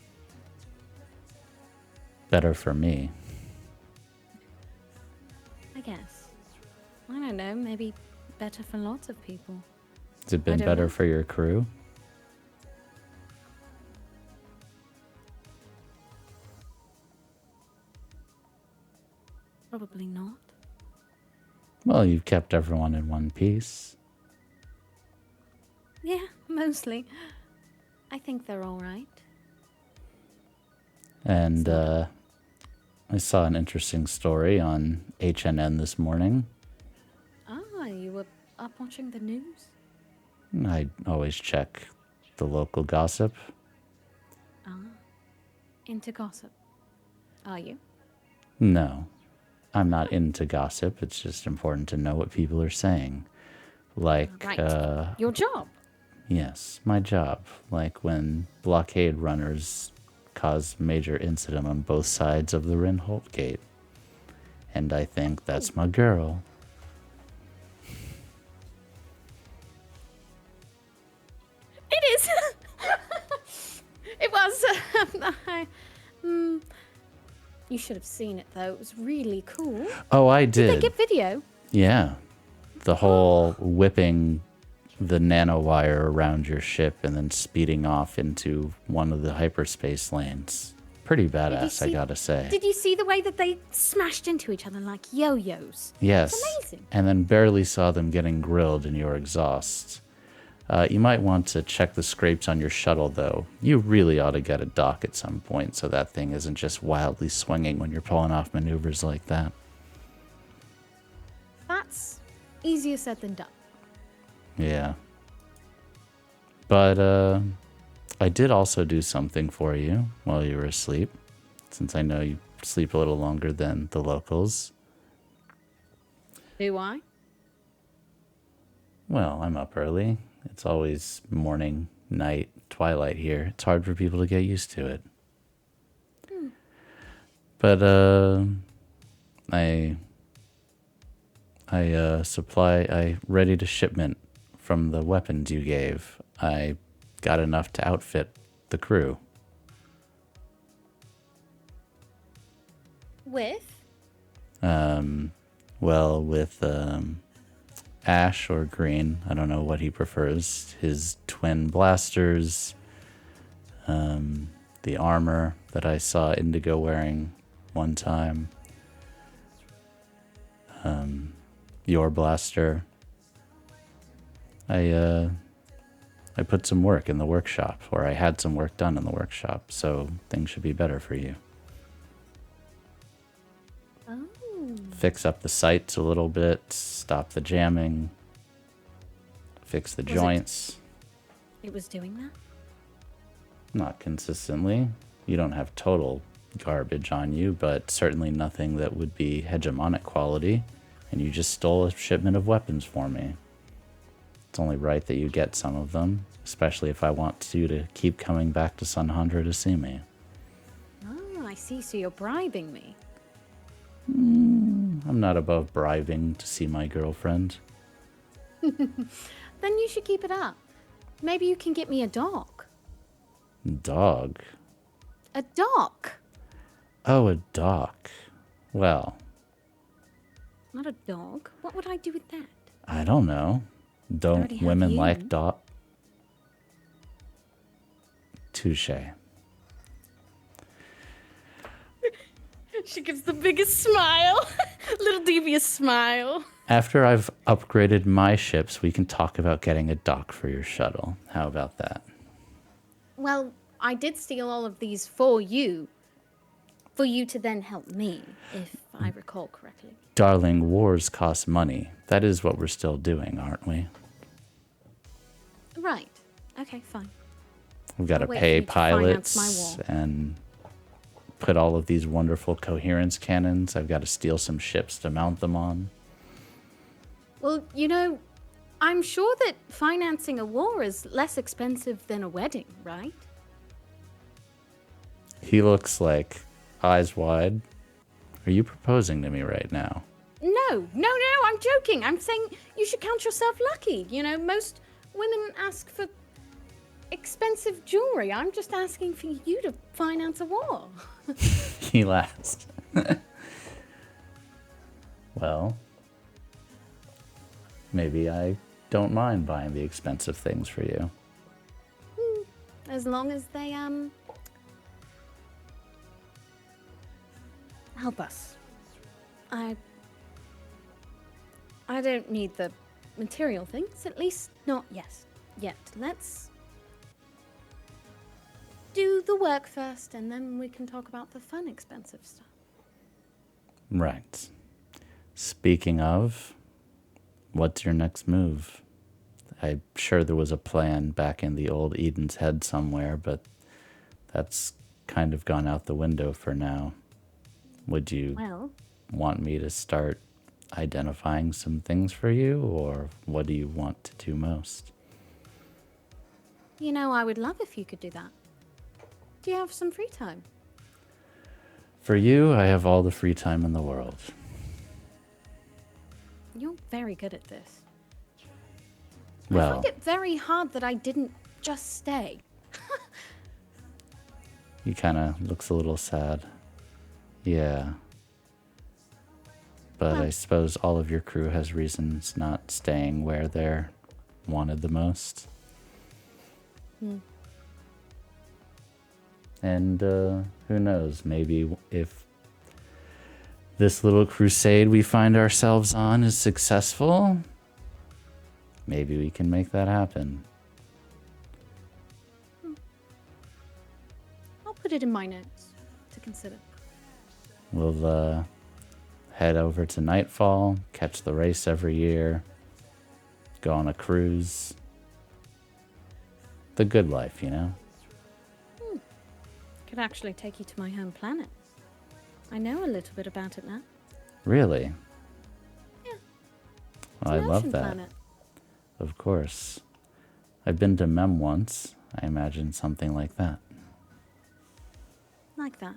better for me. I guess, I don't know, maybe better for lots of people. Has it been don't better know. for your crew? Probably not. Well, you've kept everyone in one piece. Yeah, mostly. I think they're all right. And I saw an interesting story on HNN this morning. Ah, you were up watching the news? I always check the local gossip. Ah, into gossip. Are you? No, I'm not into gossip. It's just important to know what people are saying. Like, Right. Your job. yes, my job. Like when blockade runners cause major incident on both sides of the Rinholt Gate. And I think that's my girl. It is. It was. You should have seen it though. It was really cool. Oh, I Did they did. get video? Yeah. The whole whipping the nanowire around your ship and then speeding off into one of the hyperspace lanes. Pretty badass, I see- gotta say. Did you see the way that they smashed into each other like yo-yos? Yes. It's amazing. And then barely saw them getting grilled in your exhaust. You might want to check the scrapes on your shuttle, though. You really ought to get a dock at some point so that thing isn't just wildly swinging when you're pulling off maneuvers like that. That's easier said than done. Yeah. But I did also do something for you while you were asleep, since I know you sleep a little longer than the locals. Do I? Well, I'm up early. It's always morning, night, twilight here. It's hard for people to get used to it. But I readied a shipment from the weapons you gave. I got enough to outfit the crew. With? Well, with Ash or Green, I don't know what he prefers. His twin blasters, the armor that I saw Indigo wearing one time, your blaster. I put some work in the workshop, or I had some work done in the workshop, so things should be better for you. Oh. Fix up the sights a little bit, stop the jamming, fix the Was it- joints. It was doing that? Not consistently. You don't have total garbage on you, but certainly nothing that would be hegemonic quality. And you just stole a shipment of weapons for me. It's only right that you get some of them, especially if I want you to keep coming back to Sonhandra to see me. Oh, I see. So you're bribing me. I'm not above bribing to see my girlfriend. Then you should keep it up. Maybe you can get me a dog. Dog? A dog? Oh, a dock. Well, Not a dog. What would I do with that? I don't know. already Don't have women you. like dog? Touche. She gives the biggest smile. Little devious smile. After I've upgraded my ships, we can talk about getting a dock for your shuttle. How about that? Well, I did steal all of these for you. For you to then help me, if I recall correctly. Darling, wars cost money. That is what we're still doing, aren't we? Right. Okay, fine. We've got to I'll wait for pay you to finance my pilots war. and put all of these wonderful coherence cannons. I've got to steal some ships to mount them on. Well, I'm sure that financing a war is less expensive than a wedding, right? He looks like eyes wide. Are you proposing to me right now? No, I'm joking. I'm saying you should count yourself lucky. Most women ask for expensive jewelry. I'm just asking for you to finance a war. He laughs. Well, maybe I don't mind buying the expensive things for you. As long as they, help us. I don't need the material things, at least not yet. Let's do the work first, and then we can talk about the fun, expensive stuff. Right. Speaking of, what's your next move? I'm sure there was a plan back in the old Eden's head somewhere, but that's kind of gone out the window for now. Would you want me to start identifying some things for you, or what do you want to do most? I would love if you could do that. Do you have some free time? For you, I have all the free time in the world. You're very good at this. I Well, find it very hard that I didn't just stay. he kind of looks a little sad. Yeah. But I suppose all of your crew has reasons not staying where they're wanted the most. And who knows, maybe if this little crusade we find ourselves on is successful, maybe we can make that happen. I'll put it in my notes to consider. We'll head over to Nightfall, catch the race every year, go on a cruise. The good life, Could actually take you to my home planet. I know a little bit about it now. Really? Yeah. Well, I It's an love ocean that. planet. Of course. I've been to Mem once. I imagine something like that. Like that.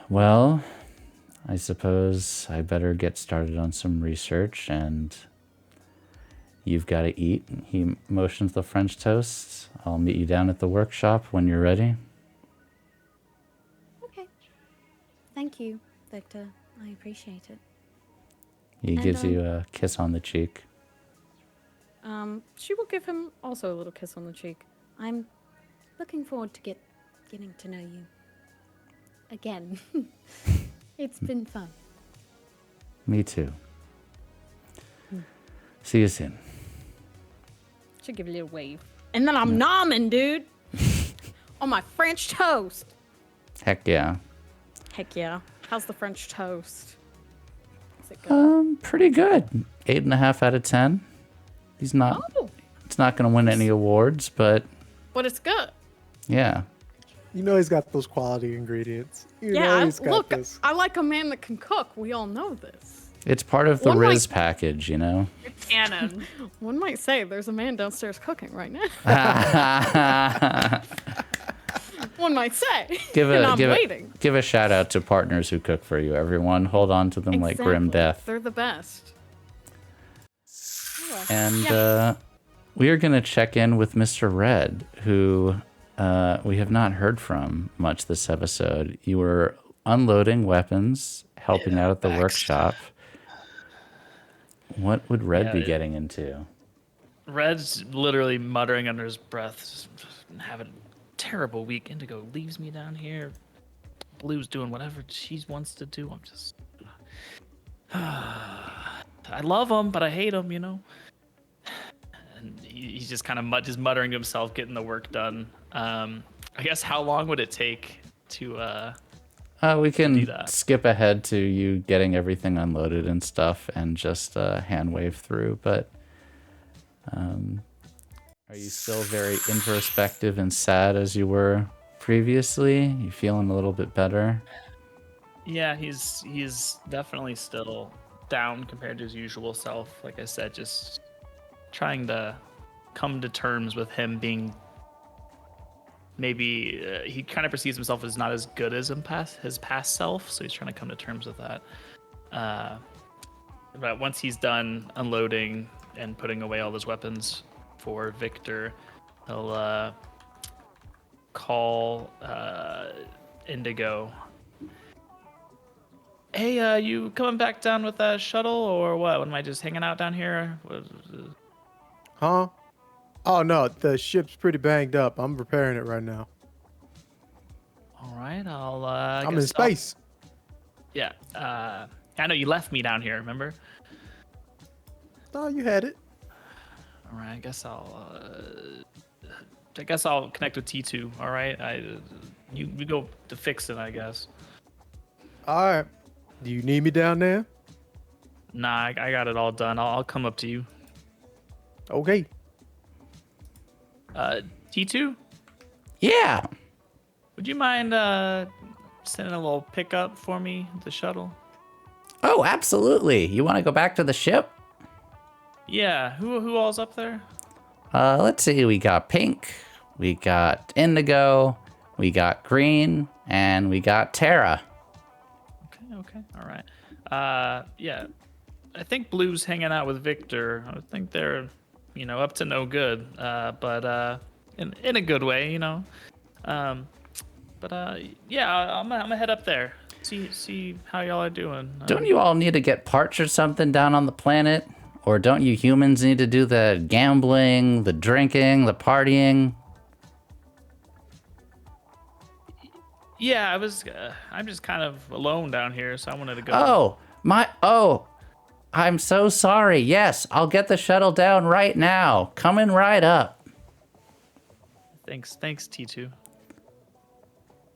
Well, I suppose I better get started on some research, and you've got to eat. He motions the French toast. I'll meet you down at the workshop when you're ready. Okay. Thank you, Victor. I appreciate it. He gives you a kiss on the cheek. She will give him also a little kiss on the cheek. I'm looking forward to getting to know you. Again. It's been fun. Me too. See you soon. She'll give you a little wave. And then I'm nomming, dude. On my French toast. Heck yeah. Heck yeah. How's the French toast? Is it good? Pretty good. 8.5 out of 10. He's not. Oh. It's not going to win any awards, but But it's good. yeah. He's got those quality ingredients. Yeah, He's got look, this. I like a man that can cook. We all know this. It's part of the One Riz might- package, It's canon. One might say there's a man downstairs cooking right now. One might say. Give and a I'm waiting. give a shout out to partners who cook for you. Everyone, hold on to them like grim Exactly. death. They're the best. And we are going to check in with Mr. Red, who we have not heard from much this episode. You were unloading weapons, helping out at the workshop. What would Red be getting into? Red's literally muttering under his breath, just having a terrible week. Indigo leaves me down here. Blue's doing whatever she wants to do. I'm just... I love him, but I hate him, And he's just kind of just muttering to himself, getting the work done. I guess how long would it take to... We do can that. skip ahead to you getting everything unloaded and stuff and just hand wave through. But are you still very introspective and sad as you were previously? You feeling a little bit better? Yeah, he's definitely still down compared to his usual self. Like I said, just trying to come to terms with him being maybe he kind of perceives himself as not as good as his past self, so he's trying to come to terms with that. But once he's done unloading and putting away all those weapons for Victor, he'll call Indigo. Hey, you coming back down with that shuttle or what? Am I just hanging out down here? Huh? Oh no, the ship's pretty banged up. I'm repairing it right now. All right, I'll. I'm in space. Yeah. I know you left me down here. Remember? Oh, you had it. All right. I guess I'll connect with T2. All right. You go to fix it. I guess. All right. Do you need me down there? Nah, I got it all done. I'll come up to you. Okay. T2, Yeah. would you mind sending a little pickup for me, the shuttle? Oh, absolutely. You want to go back to the ship? Yeah. Who all's up there? Let's see. We got Pink, we got Indigo, we got Green, and we got Terra. Okay. All right. Yeah. I think Blue's hanging out with Victor. I think they're, up to no good. But in a good way, yeah. I'm gonna head up there. See how y'all are doing. Don't you all need to get parts or something down on the planet? Or don't you humans need to do the gambling, the drinking, the partying? Yeah, I'm just kind of alone down here, so I wanted to go. I'm so sorry. Yes, I'll get the shuttle down right now. Coming right up. Thanks, T2.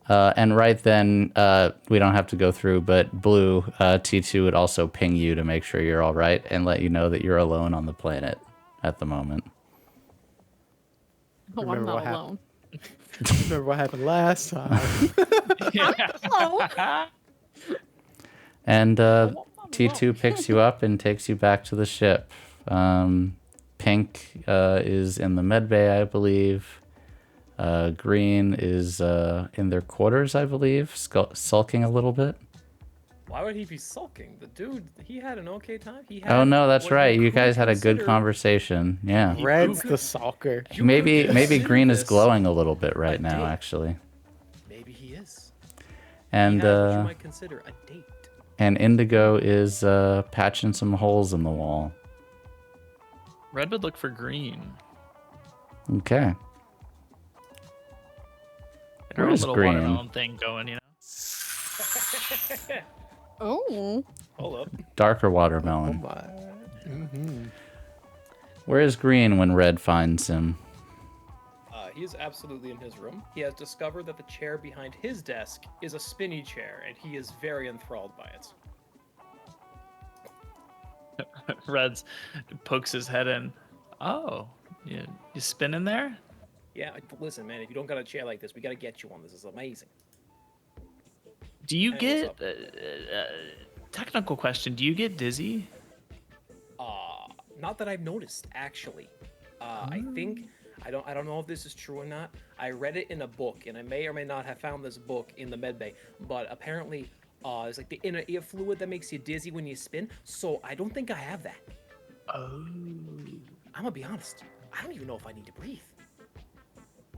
And right then, we don't have to go through, but Blue, T2 would also ping you to make sure you're all right and let you know that you're alone on the planet at the moment. Oh, I'm Remember not what alone. Remember what happened last time? And T2 picks you up and takes you back to the ship. Pink is in the med bay, I believe. Green is in their quarters, I believe, sulking a little bit. Why would he be sulking? The dude, he had an okay time. Oh no, that's right. You guys had a good conversation. Yeah. Red's the sulker. Maybe Green is this. glowing a little bit right A now, date. actually. Maybe he is. And He has what you might consider a date. and Indigo is patching some holes in the wall. Red would look for Green. Okay. Her Where own is little Green? watermelon thing going, Oh. Hold up. Darker Oh watermelon. my. Mm-hmm. Where is Green when Red finds him? He is absolutely in his room. He has discovered that the chair behind his desk is a spinny chair, and he is very enthralled by it. Red's pokes his head in. Oh, you spin in there? Yeah, listen, man, if you don't got a chair like this, we gotta get you one. This is amazing. Do you Hey, what's get technical question? Do you get dizzy? Not that I've noticed, actually. I think I don't know if this is true or not. I read it in a book, and I may or may not have found this book in the medbay. But apparently, it's like the inner ear fluid that makes you dizzy when you spin. So I don't think I have that. Oh, I'm gonna be honest. I don't even know if I need to breathe.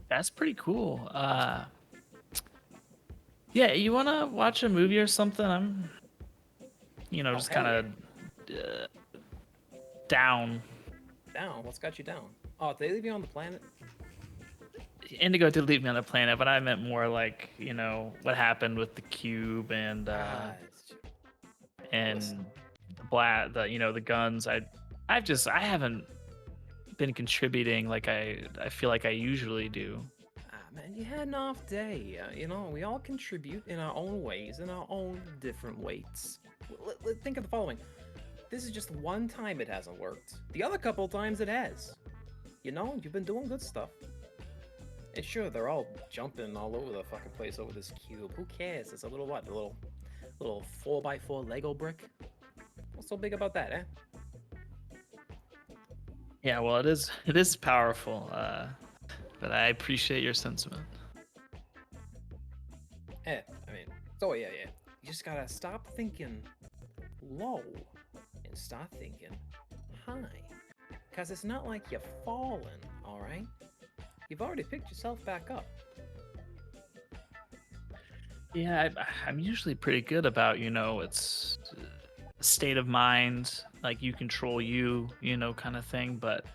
that's pretty cool. Yeah, you wanna watch a movie or something? I'm, just hell kind of down. Down? What's got you down? Oh, did they leave you on the planet? Indigo did leave me on the planet, but I meant more like, what happened with the cube and Listen. the guns. I haven't been contributing like I feel like I usually do. Man, you had an off day. We all contribute in our own ways, in our own different weights. Think of the following. This is just one time it hasn't worked. The other couple times it has. You've been doing good stuff. And sure, they're all jumping all over the fucking place over this cube. Who cares? It's a little Little 4x4 Lego brick. What's so big about that, eh? Yeah, well, it is powerful, but I appreciate your sentiment. I mean, so yeah. You just gotta stop thinking low and start thinking high. Because it's not like you're falling, alright? You've already picked yourself back up. Yeah, I'm usually pretty good about, it's state of mind, like you control you, kind of thing. But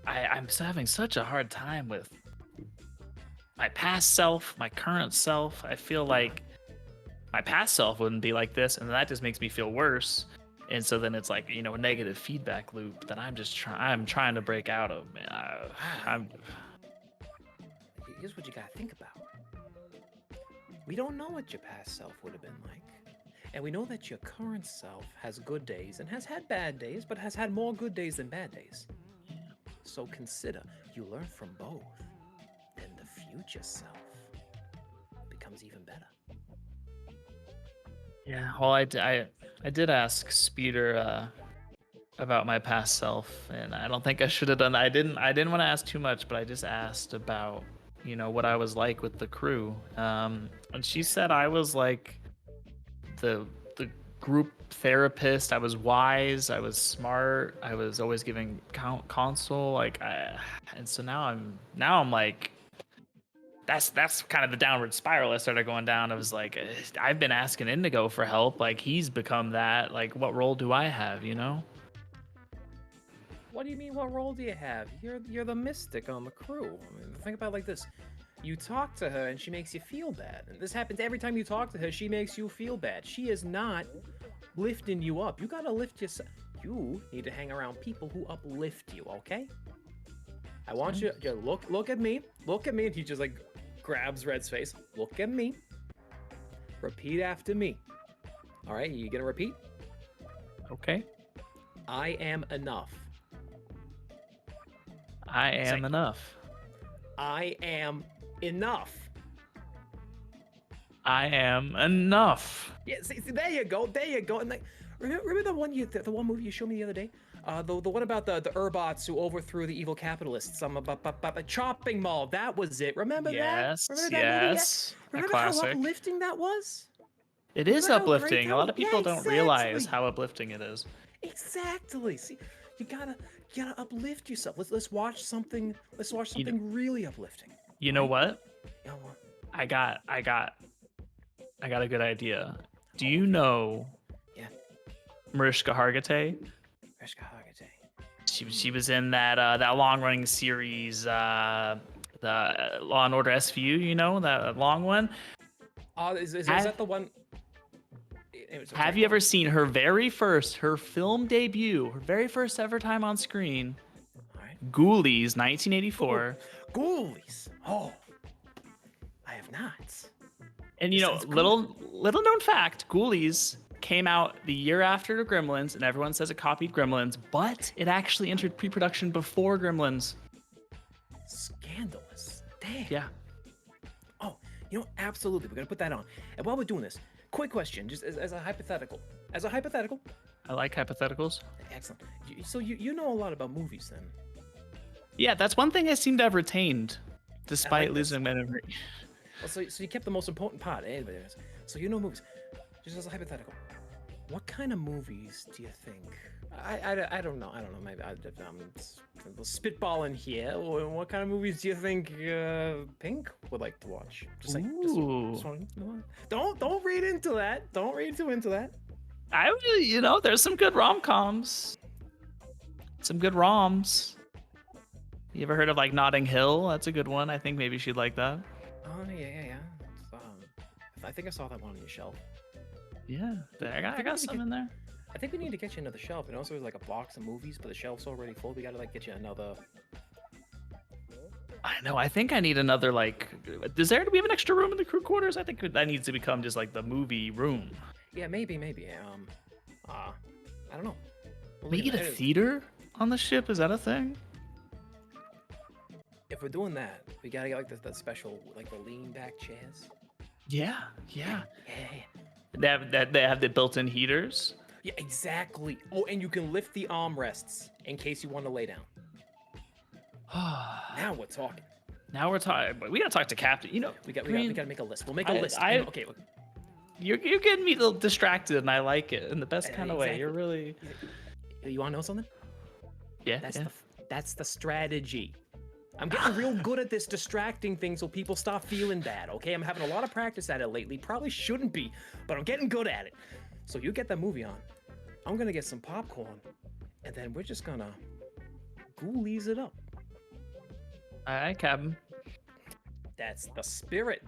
I'm having such a hard time with my past self, my current self. I feel like my past self wouldn't be like this, and that just makes me feel worse. And so then it's like, a negative feedback loop that I'm trying to break out of, man. Here's what you gotta think about. We don't know what your past self would have been like. And we know that your current self has good days and has had bad days, but has had more good days than bad days. So consider you learn from both, then the future self becomes even better. Yeah, well, I did ask Speeder about my past self, and I don't think I should have done that. I didn't want to ask too much, but I just asked about, what I was like with the crew. And she said I was like the group therapist. I was wise, I was smart, I was always giving counsel, and so now I'm like, that's kind of the downward spiral I started going down. I was like, I've been asking Indigo for help, like he's become that, like what role do I have, What do you mean, what role do you have? You're the mystic on the crew. I mean, think about it like this. You talk to her and she makes you feel bad. And this happens every time you talk to her, she makes you feel bad. She is not lifting you up. You gotta lift yourself. You need to hang around people who uplift you, okay? I want you to look at me. Look at me. And he just like grabs Red's face. Look at me. Repeat after me. All right, you gonna repeat? Okay. I am enough. I am enough. I am enough. I am enough. Yeah, see, there you go. And like, remember the one movie you showed me the other day? The one about the Urbots who overthrew the evil capitalists. A chopping mall. That was it. Remember that? Remember that movie? Remember how uplifting that was? It is uplifting. A lot of people don't exactly. realize how uplifting it is. Exactly. See, you gotta uplift yourself. Let's watch something. Let's watch something really uplifting. You know what? You know what? I got a good idea. Do you know? Yeah. Mariska Hargitay? Mariska Hargitay. She was in that long running series, the Law and Order SVU. That long one. Is that the one? Have you ever seen her film debut, her very first ever time on screen? All right. Ghoulies, 1984. Ghoulies. Oh, I have not. And little known fact, Ghoulies came out the year after Gremlins, and everyone says it copied Gremlins, but it actually entered pre-production before Gremlins. Scandalous. Damn. Yeah. Oh, absolutely. We're gonna put that on. And while we're doing this, quick question, just as a hypothetical. I like hypotheticals. Excellent. So you know a lot about movies then? Yeah, that's one thing I seem to have retained, despite losing my memory. Well, so you kept the most important part, eh? So you know movies. Just as a hypothetical, what kind of movies do you think? I don't know. Maybe I'm spitballing here. What kind of movies do you think Pink would like to watch? Just don't read into that. Don't read too into that. I really, there's some good rom-coms. Some good roms. You ever heard of like Notting Hill? That's a good one. I think maybe she'd like that. Oh yeah. I think I saw that one on your shelf. Yeah, I got some in there. I think we need to get you another shelf. And also, there's like a box of movies, but the shelf's already full. We gotta get you another. I know. I think I need another. Do we have an extra room in the crew quarters? I think that needs to become just like the movie room. Yeah, maybe. I don't know. Make it a theater on the ship. Is that a thing? If we're doing that, we gotta get the special the lean back chairs. Yeah. Yeah. They have the built-in heaters. Yeah, exactly. Oh, and you can lift the armrests in case you want to lay down. Now we're talking. Now we're talking. We gotta talk to Captain. You know, We got to make a list. We'll make a list. I- Okay. Look. you're getting me a little distracted, and I like it in the best kind of way. Exactly. You're really. You want to know something? Yeah. That's the strategy. I'm getting real good at this distracting thing so people stop feeling bad, okay? I'm having a lot of practice at it lately. Probably shouldn't be, but I'm getting good at it. So you get that movie on. I'm gonna get some popcorn, and then we're just gonna ghoulies it up. All right, Captain. That's the spirit.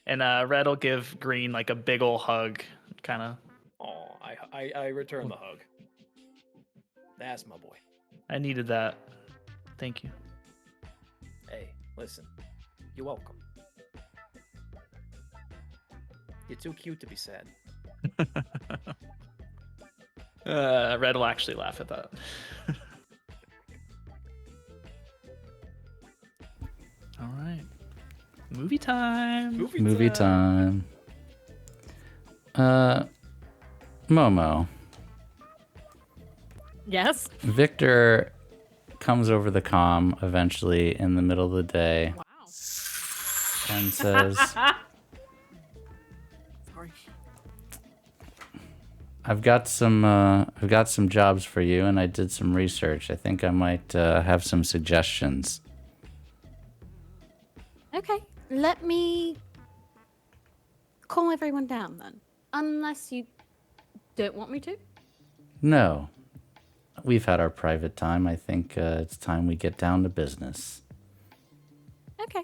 And Red will give Green like a big ol' hug, kind of. Oh, I return the hug. That's my boy. I needed that. Thank you. Hey, listen. You're welcome. You're too cute to be sad. Red will actually laugh at that. All right. Movie time. Movie time. Momo. Yes. Victor comes over the comm eventually in the middle of the day Wow. and says, Sorry. I've got some jobs for you, and I did some research. I think I might have some suggestions. Okay, let me calm everyone down then. Unless you don't want me to. No. We've had our private time. I think it's time we get down to business. Okay.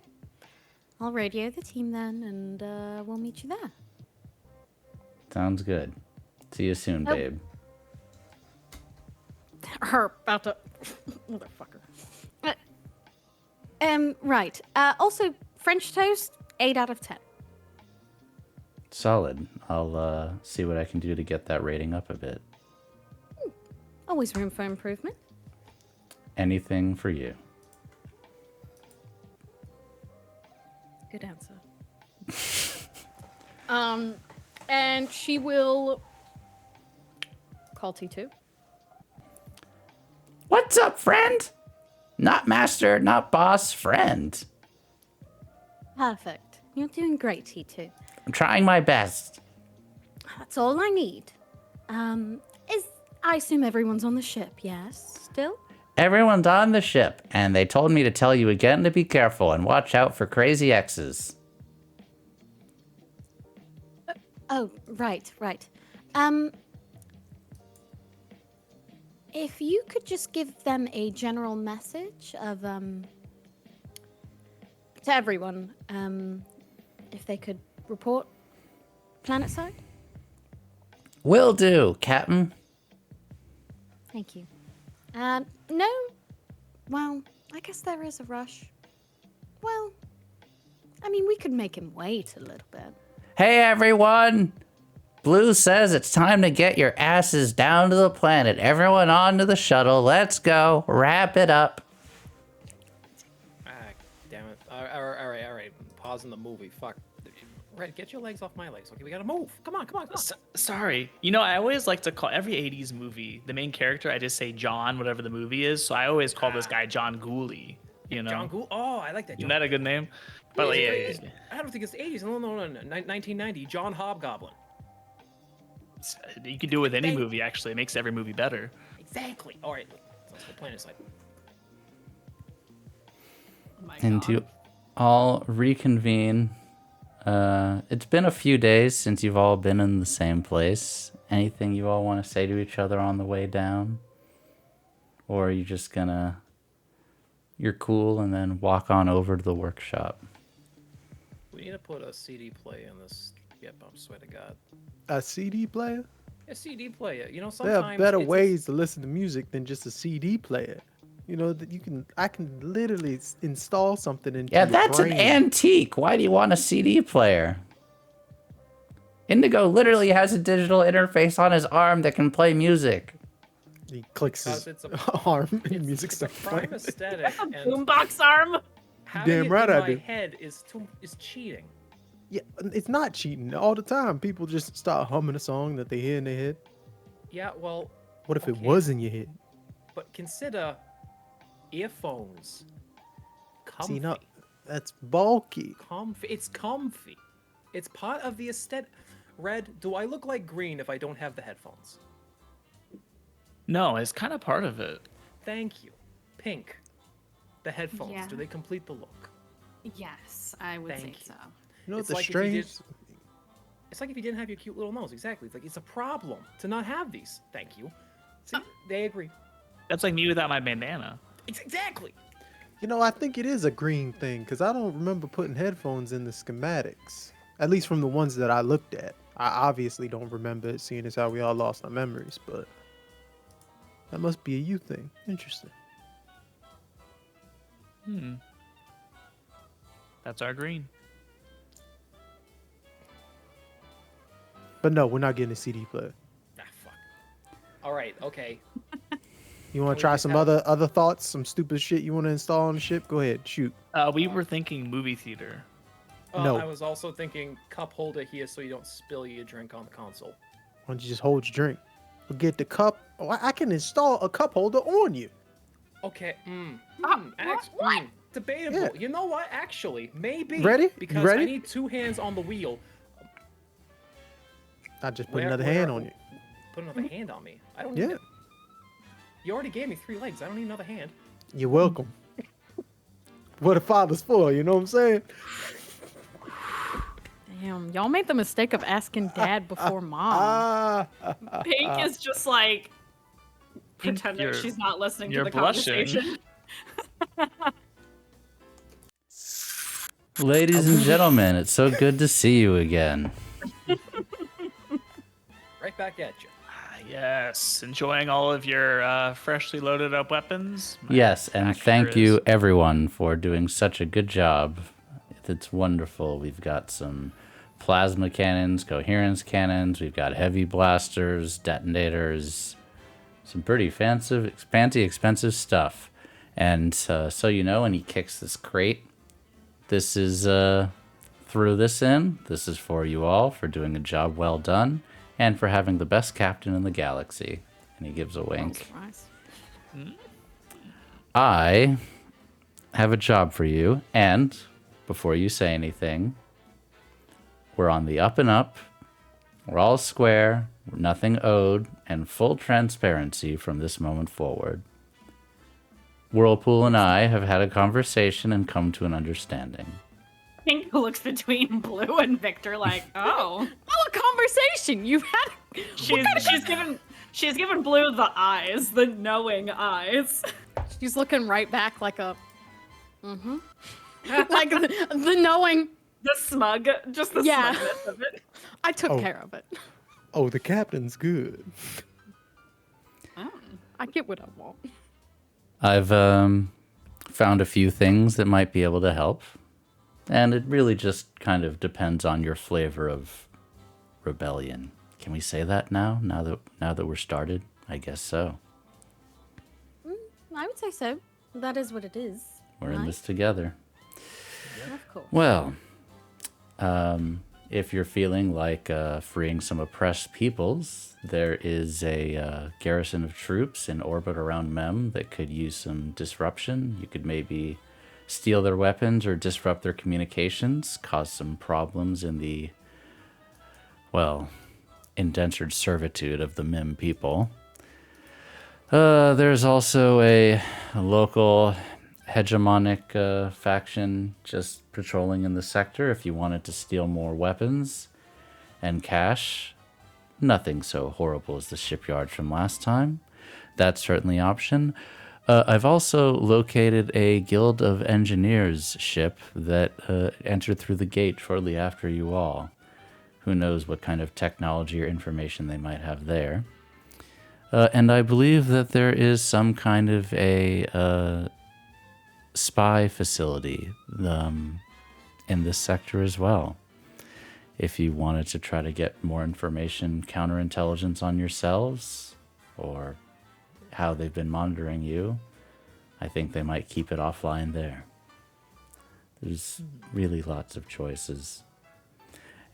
I'll radio the team then, and we'll meet you there. Sounds good. See you soon, Oh. babe. Her about to. Motherfucker. Right. Also, French toast, 8 out of 10. Solid. I'll see what I can do to get that rating up a bit. Always room for improvement. Anything for you. Good answer. And she will call T2. What's up, friend? Not master, not boss, friend. Perfect. You're doing great, T2. I'm trying my best. That's all I need. I assume everyone's on the ship, yes? Still? Everyone's on the ship, and they told me to tell you again to be careful and watch out for crazy X's. Oh, right. If you could just give them a general message of, to everyone, if they could report planetside? Will do, Captain. Thank you. No. Well, I guess there is a rush. Well, I mean, we could make him wait a little bit. Hey, everyone! Blue says it's time to get your asses down to the planet. Everyone onto the shuttle. Let's go. Wrap it up. Ah, damn it. All right. Pausing the movie. Fuck. Red, get your legs off my legs. Okay, we gotta move. Come on. Sorry. You know, I always like to call every 80s movie, the main character, I just say John, whatever the movie is. So I always call this guy John Gooley. You know? John Gould. Oh, I like that. Isn't that a good name? But like, yeah. I don't think it's the 80s. No. 1990. John Hobgoblin. You can do it with any movie, actually. It makes every movie better. Exactly. All right. Let's go planet side. Oh my And God. to all reconvene. It's been a few days since you've all been in the same place. Anything you all want to say to each other on the way down? Or are you just gonna... You're cool and then walk on over to the workshop? We need to put a CD player in this. Yep, I swear to God. A CD player? A CD player. You know, There sometimes are better it's ways to listen to music than just a CD player. You know that I can literally install something into Yeah, your that's brain. an antique. Why do you want a CD player? Indigo literally has a digital interface on his arm that can play music. He clicks Because his it's a- arm and music it's a starts prime playing. aesthetic, and Boombox arm. having Damn it right in I my do. head is cheating. Yeah, it's not cheating. All the time, people just start humming a song that they hear in their head. Yeah, well, What if it okay, was in your head? but consider earphones. Comfy. See, no, that's bulky. Comfy. It's comfy. It's part of the aesthetic. Red, do I look like green if I don't have the headphones? No, it's kind of part of it. Thank you. Pink. The headphones. Yeah. Do they complete the look? Yes, I would Thank say you. so. You know what It's the like if you did- strange? It's like if you didn't have your cute little nose. Exactly. It's like it's a problem to not have these. Thank you. See, they agree. That's like me without my bandana. Exactly. You know, I think it is a green thing because I don't remember putting headphones in the schematics. At least from the ones that I looked at. I obviously don't remember it, seeing as how we all lost our memories, but that must be a you thing. Interesting. That's our green. But no, we're not getting a CD player. Ah, fuck. All right. Okay. You want Can we to try just some have- other thoughts, some stupid shit you want to install on the ship? Go ahead, shoot. We were thinking movie theater. No. I was also thinking cup holder here so you don't spill your drink on the console. Why don't you just hold your drink? We'll get the cup. Oh, I can install a cup holder on you. Okay. What? Debatable. Yeah. You know what? Actually, maybe. Ready? You Because ready? I need 2 hands on the wheel. I just put Where- another where- hand on you. Put another hand on me. I don't need Yeah. it. You already gave me 3 legs. I don't need another hand. You're welcome. What a father's for, you know what I'm saying? Damn, y'all made the mistake of asking dad before mom. Pink is just like pretending you're- she's not listening to you're the blushing. conversation. Ladies and gentlemen, it's so good to see you again. Right back at you. Yes, enjoying all of your freshly loaded up weapons. My Yes, and back thank here you is- everyone for doing such a good job. It's wonderful. We've got some plasma cannons, coherence cannons, we've got heavy blasters, detonators, some pretty fancy, expensive stuff. And so you know, when he kicks this crate, this is threw this in. This is for you all for doing a job well done and for having the best captain in the galaxy. And he gives a wink. Surprise. I have a job for you, and before you say anything, we're on the up and up. We're all square, nothing owed, and full transparency from this moment forward. Whirlpool and I have had a conversation and come to an understanding. Pink looks between Blue and Victor like, oh. Oh, a conversation. You've had. She's given Blue the eyes, the knowing eyes. She's looking right back like a. Like the knowing. The smug, just the Yeah. smugness of it. I took Oh. care of it. Oh, the captain's good. I get what I want. I've found a few things that might be able to help, and it really just kind of depends on your flavor of rebellion. Can we say that now? Now that we're started, I guess so. I would say so. That is what it is. We're in right? this together. Of course. Well, if you're feeling like freeing some oppressed peoples, there is a garrison of troops in orbit around Mem that could use some disruption. You could maybe steal their weapons or disrupt their communications, cause some problems in the, well, indentured servitude of the Mem people. There's also a local hegemonic faction just patrolling in the sector if you wanted to steal more weapons and cash. Nothing so horrible as the shipyard from last time. That's certainly an option. I've also located a guild of engineers ship that entered through the gate shortly after you all. Who knows what kind of technology or information they might have there. And I believe that there is some kind of a spy facility in this sector as well. If you wanted to try to get more information, counterintelligence on yourselves, or how they've been monitoring you, I think they might keep it offline there. There's really lots of choices.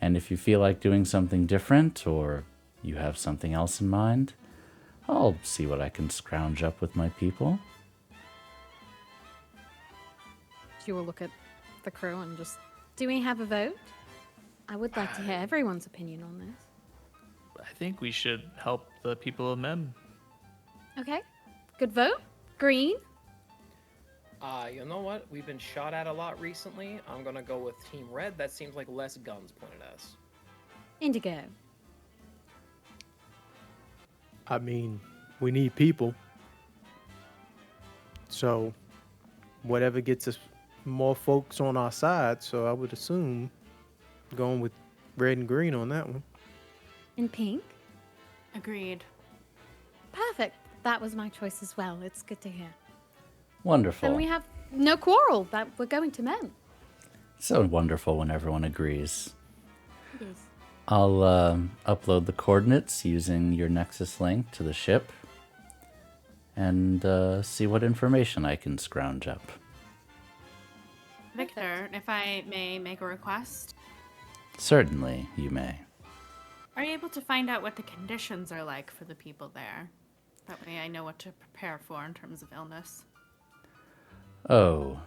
And if you feel like doing something different, or you have something else in mind, I'll see what I can scrounge up with my people. She will look at the crew and just. Do we have a vote? I would like to hear everyone's opinion on this. I think we should help the people of Mem. Okay. Good vote. Green. You know what? We've been shot at a lot recently. I'm gonna go with Team Red. That seems like less guns pointed at us. Indigo. I mean, we need people. So, whatever gets us more folks on our side. So I would assume going with red and green on that one. And pink. Agreed. Perfect. That was my choice as well. It's good to hear. Wonderful. And we have no quarrel that we're going to Mem. So wonderful when everyone agrees. It is. I'll upload the coordinates using your Nexus link to the ship and see what information I can scrounge up. Victor, if I may make a request, Certainly, you may. are you able to find out what the conditions are like for the people there? That way I know what to prepare for in terms of illness. Oh.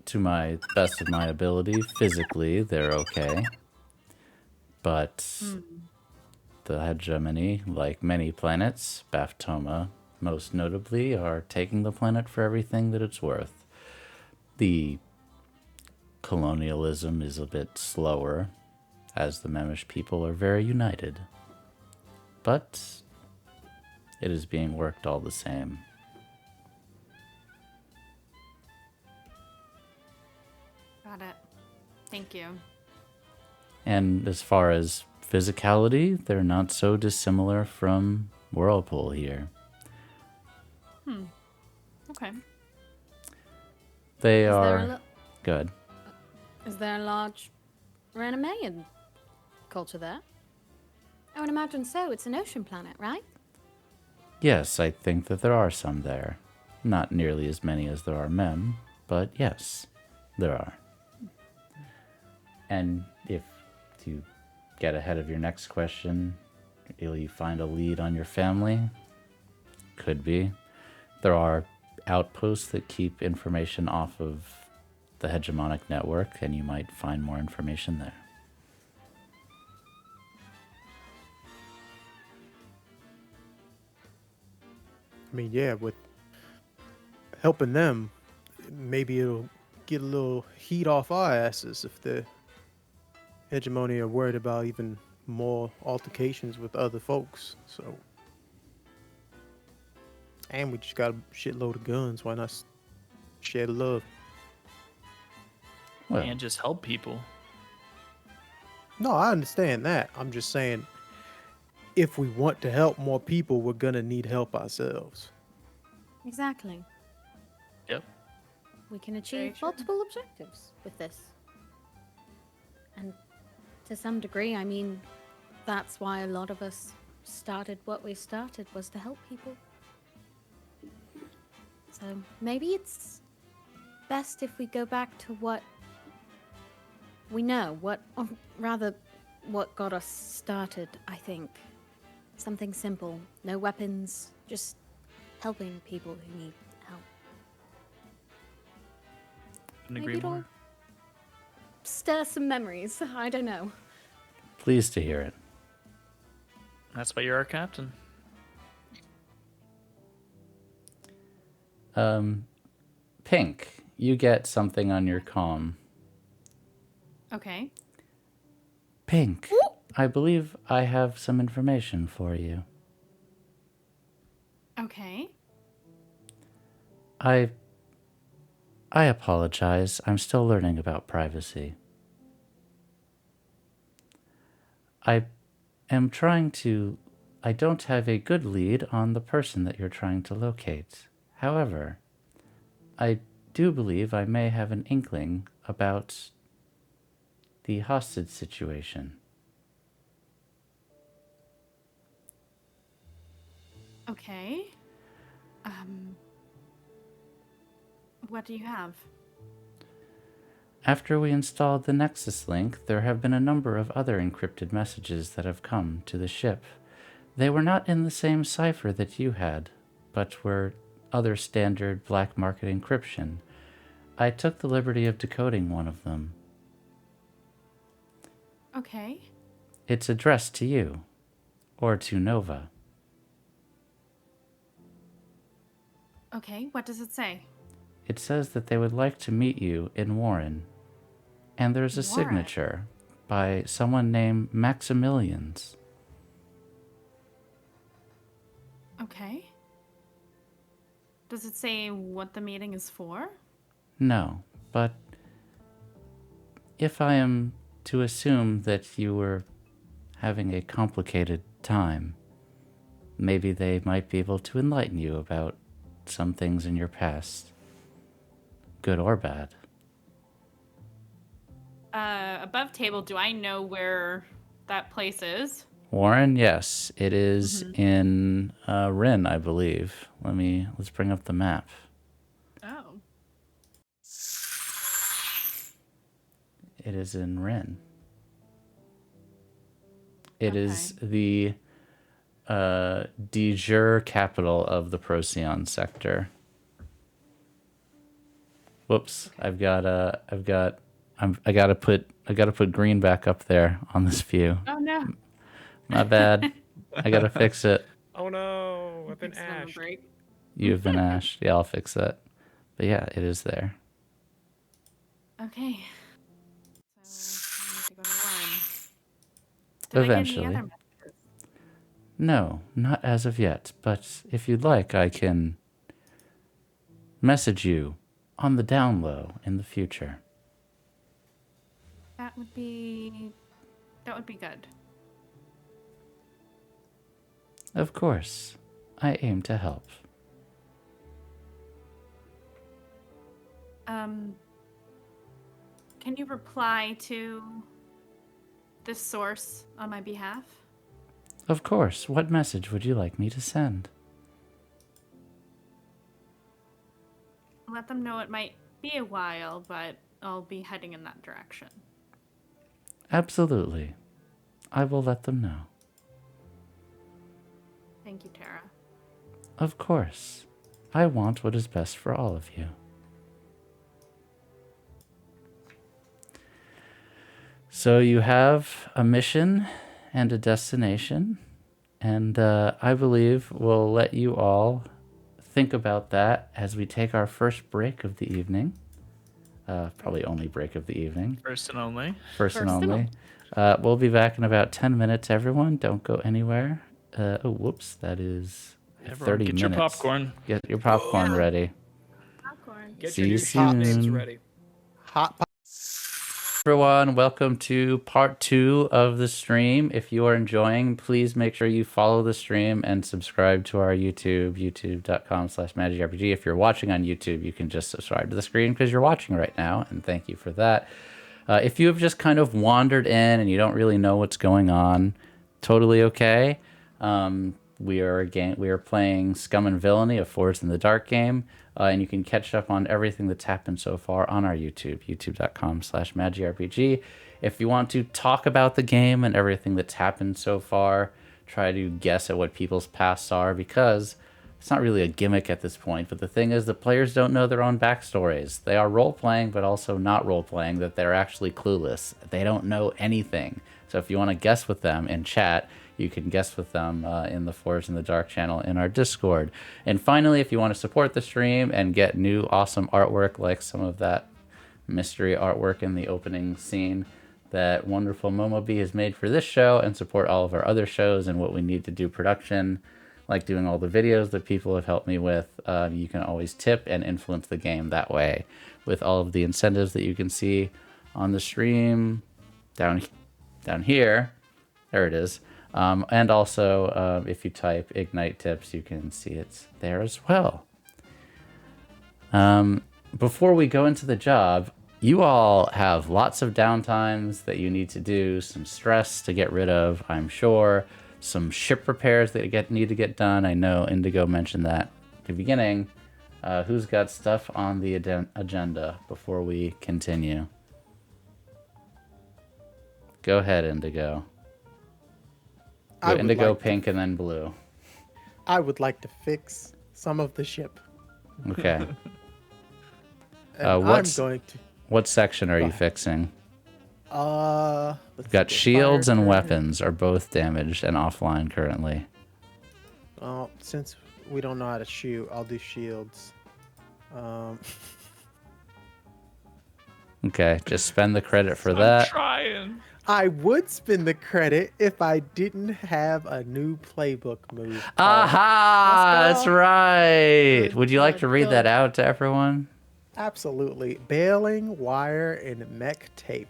To my best of my ability, physically, they're okay. But the hegemony, like many planets, Baftoma most notably, are taking the planet for everything that it's worth. The colonialism is a bit slower, as the Memish people are very united. But it is being worked all the same. Got it. Thank you. And as far as physicality, they're not so dissimilar from Whirlpool here. Okay. They Is there are a good. Is there a large Ranamayan culture there? I would imagine so. It's an ocean planet, right? Yes, I think that there are some there. Not nearly as many as there are Mem, but yes, there are. And if to get ahead of your next question, will you find a lead on your family? Could be. There are outposts that keep information off of the hegemonic network, and you might find more information there. I mean, yeah, with helping them, maybe it'll get a little heat off our asses if the hegemony are worried about even more altercations with other folks. So, and we just got a shitload of guns. Why not share the love? Well, And just help people. No, I understand that. I'm just saying, if we want to help more people, we're gonna need help ourselves. Exactly. Yep. We can Very achieve true. multiple objectives with this. And to some degree, I mean, that's why a lot of us started what we started, was to help people. So maybe it's best if we go back to what we know, or rather, what got us started, I think. Something simple, no weapons, just helping people who need help. Couldn't Maybe agree it'll more. stir some memories. I don't know. pleased to hear it. That's why you're our captain. Pink, you get something on your comm. Okay. Pink, I believe I have some information for you. Okay. I apologize. I'm still learning about privacy. I don't have a good lead on the person that you're trying to locate. However, I do believe I may have an inkling about the hostage situation. Okay. What do you have? After we installed the Nexus link, there have been a number of other encrypted messages that have come to the ship. They were not in the same cipher that you had, but were other standard black market encryption. I took the liberty of decoding one of them. Okay. It's addressed to you, or to Nova. Okay, what does it say? It says that they would like to meet you in Warren. And there's a Warren? signature by someone named Maximilians. Okay. Does it say what the meeting is for? No, but if I am to assume that you were having a complicated time, maybe they might be able to enlighten you about some things in your past, good or bad. Above table, do I know where that place is? Warren, yes, it is in Rin, I believe. Let's bring up the map. Oh. It is in Rin. It is the de jure capital of the Procyon sector. Whoops! I gotta put green back up there on this view. Oh no. My bad. I gotta fix it. Oh no, I've been It's summer ashed. break. You have been ashed. Yeah, I'll fix that. But yeah, it is there. Okay. So I need to go to Warren. Did I get Eventually. any other messages? No, not as of yet. But if you'd like, I can message you on the down low in the future. That would be good. Of course. I aim to help. Can you reply to this source on my behalf? Of course. What message would you like me to send? Let them know it might be a while, but I'll be heading in that direction. Absolutely. I will let them know. Thank you, Tara. Of course. I want what is best for all of you. So you have a mission and a destination, and I believe we'll let you all think about that as we take our first break of the evening. Probably only break of the evening. First and only. First and First and only. We'll be back in about 10 minutes, everyone. Don't go anywhere. Oh, whoops. That is Everyone, 30 get minutes. your popcorn. Get your popcorn ready. Popcorn. Get See your you new shop names soon. ready. Hot pot. Everyone, welcome to part 2 of the stream. If you are enjoying, please make sure you follow the stream and subscribe to our YouTube, youtube.com/magicrpg. If you're watching on YouTube, you can just subscribe to the screen because you're watching right now, and thank you for that. If you have just kind of wandered in and you don't really know what's going on, totally okay. We are playing Scum and Villainy, a Forged in the Dark game, and you can catch up on everything that's happened so far on our YouTube, youtube.com/magicrpg. If you want to talk about the game and everything that's happened so far, try to guess at what people's pasts are, because it's not really a gimmick at this point, but the thing is the players don't know their own backstories. They are role-playing, but also not role-playing, that they're actually clueless. They don't know anything. So if you want to guess with them in chat, you can guess with them in the Forged in the Dark channel in our Discord. And finally, if you want to support the stream and get new awesome artwork like some of that mystery artwork in the opening scene that wonderful Momobee has made for this show, and support all of our other shows and what we need to do production, like doing all the videos that people have helped me with, you can always tip and influence the game that way with all of the incentives that you can see on the stream down here. There it is. And also, if you type Ignite Tips, you can see it's there as well. Before we go into the job, you all have lots of downtimes that you need to do, some stress to get rid of, I'm sure, some ship repairs that need to get done. I know Indigo mentioned that at the beginning. Who's got stuff on the agenda before we continue? Go ahead, Indigo. I Go would Indigo, like to- pink, and then blue. I would like to fix some of the ship. Okay. And I'm what's- going to. What section are Go you ahead. fixing? Let's We've got get shields fire and curtain. weapons are both damaged and offline currently. Since we don't know how to shoot, I'll do shields. Okay, just spend the credit for I'm that. trying. I would spend the credit if I didn't have a new playbook move. Aha! Let's That's go. right. Good, Would you like good, to read that good. out to everyone? Absolutely. Baling, wire, and mech tape.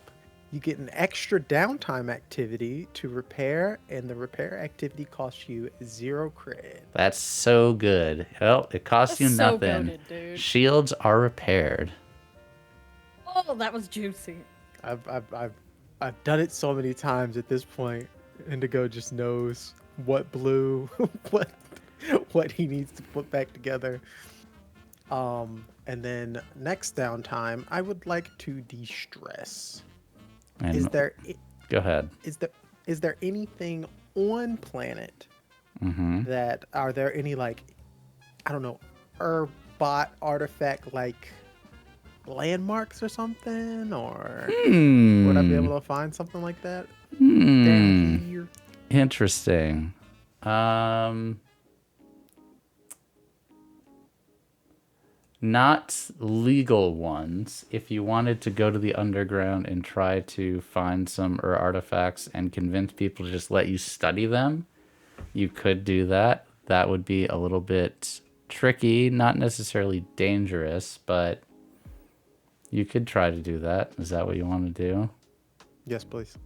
You get an extra downtime activity to repair, and the repair activity costs you 0 cred. That's so good. Well, it costs you That's so nothing. goated, dude. Shields are repaired. Oh, that was juicy. I've done it so many times at this point. Indigo just knows what blue, what he needs to put back together. And then next downtime, I would like to de-stress. And Is there go ahead. is there anything on planet Mm-hmm. that are there any like I don't know herbot artifact like landmarks or something, or would I be able to find something like that down here? Interesting. Not legal ones. If you wanted to go to the underground and try to find some artifacts and convince people to just let you study them, you could do that. That would be a little bit tricky, not necessarily dangerous, but you could try to do that. Is that what you want to do? Yes, please.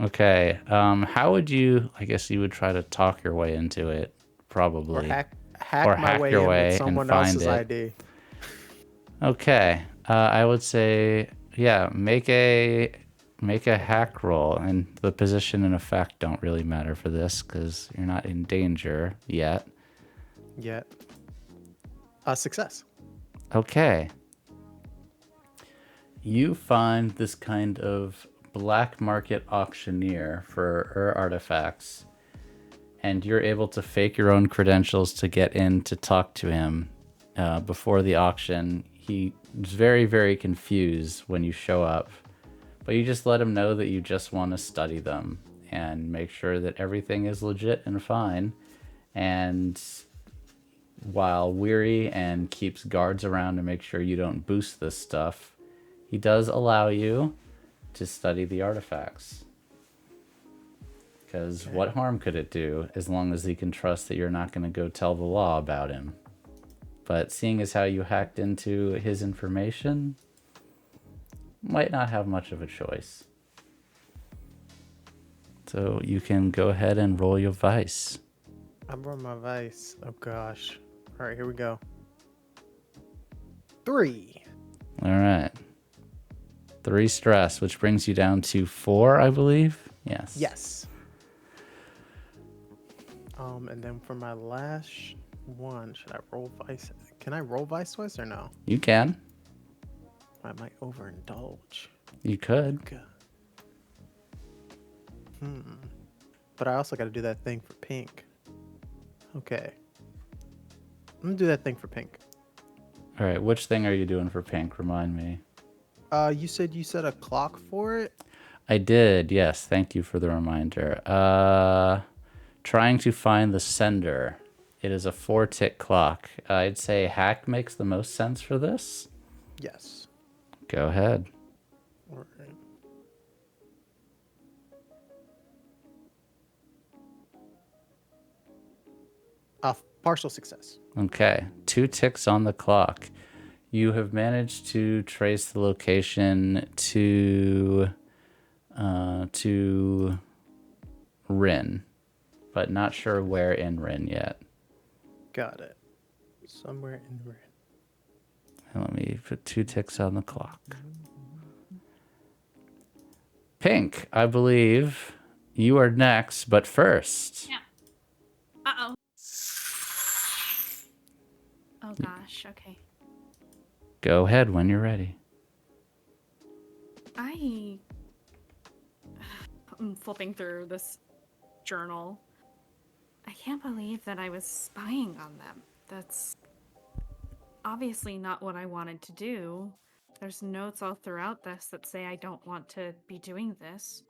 Okay. How would you? I guess you would try to talk your way into it, probably. Or hack Or my hack way your in way with and someone find else's it. ID. Okay. I would say, yeah, make a hack roll, and the position and effect don't really matter for this because you're not in danger yet. Yet. Success. Okay. You find this kind of black market auctioneer for artifacts, and you're able to fake your own credentials to get in to talk to him before the auction. He is very, very confused when you show up, but you just let him know that you just want to study them and make sure that everything is legit and fine. And while weary and keeps guards around to make sure you don't boost this stuff, he does allow you to study the artifacts. Because what harm could it do, as long as he can trust that you're not going to go tell the law about him? But seeing as how you hacked into his information, might not have much of a choice. So you can go ahead and roll your vice. I'm rolling my vice. Oh gosh. All right, here we go. 3. All right. 3 stress, which brings you down to 4, I believe. Yes. Yes. And then for my last one, should I roll vice? Can I roll vice twice or no? You can. I might overindulge. You could. God. But I also got to do that thing for pink. Okay. I'm gonna do that thing for pink. All right. Which thing are you doing for pink? Remind me. You said you set a clock for it. I did. Yes. Thank you for the reminder. Trying to find the sender. It is a 4-tick clock. I'd say hack makes the most sense for this. Yes. Go ahead. All right. Partial success. Okay. 2 ticks on the clock. You have managed to trace the location to Rin, but not sure where in Rin yet. Got it. Somewhere in red. And let me put 2 ticks on the clock. Pink, I believe you are next, but first. Yeah. Uh-oh. Oh gosh, okay. Go ahead when you're ready. I'm flipping through this journal. I can't believe that I was spying on them. That's obviously not what I wanted to do. There's notes all throughout this that say I don't want to be doing this.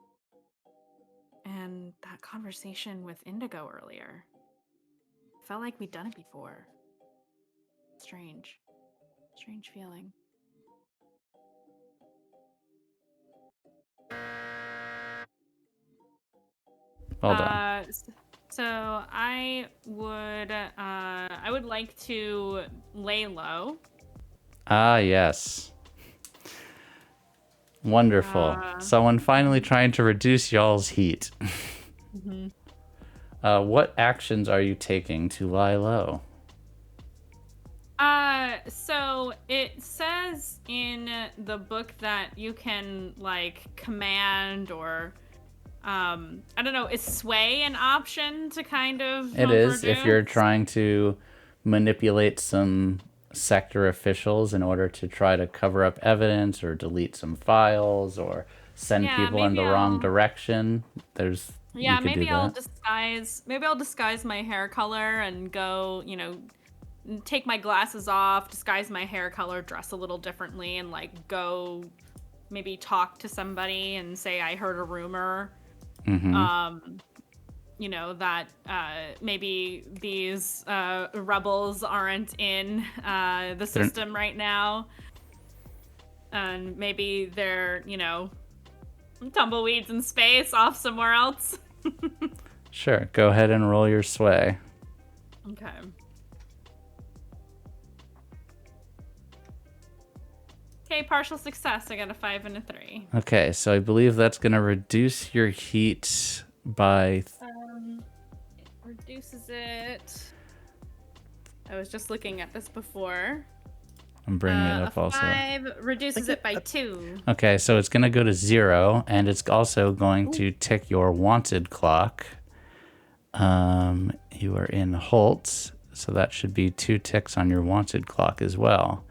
And that conversation with Indigo earlier. Felt like we'd done it before. Strange. Strange feeling. Well done. So I would like to lay low. Ah, yes. Wonderful. Someone finally trying to reduce y'all's heat. What actions are you taking to lie low? So it says in the book that you can like command or I don't know, is sway an option to kind of It is if you're reduce? trying to manipulate some sector officials in order to try to cover up evidence or delete some files or send Yeah, people in the maybe wrong I'll- direction. Yeah, you could maybe do I'll that. disguise my hair color and go, take my glasses off, disguise my hair color, dress a little differently, and like go maybe talk to somebody and say I heard a rumor. That maybe these rebels aren't in the system right now. And maybe they're, tumbleweeds in space off somewhere else. Sure, go ahead and roll your sway. Okay. Okay, partial success. I got a 5 and a 3. Okay, so I believe that's going to reduce your heat by... It reduces it. I was just looking at this before. I'm bringing it up also. 5 reduces it by 2. Okay, so it's going to go to 0, and it's also going to tick your wanted clock. You are in Holt, so that should be 2 ticks on your wanted clock as well,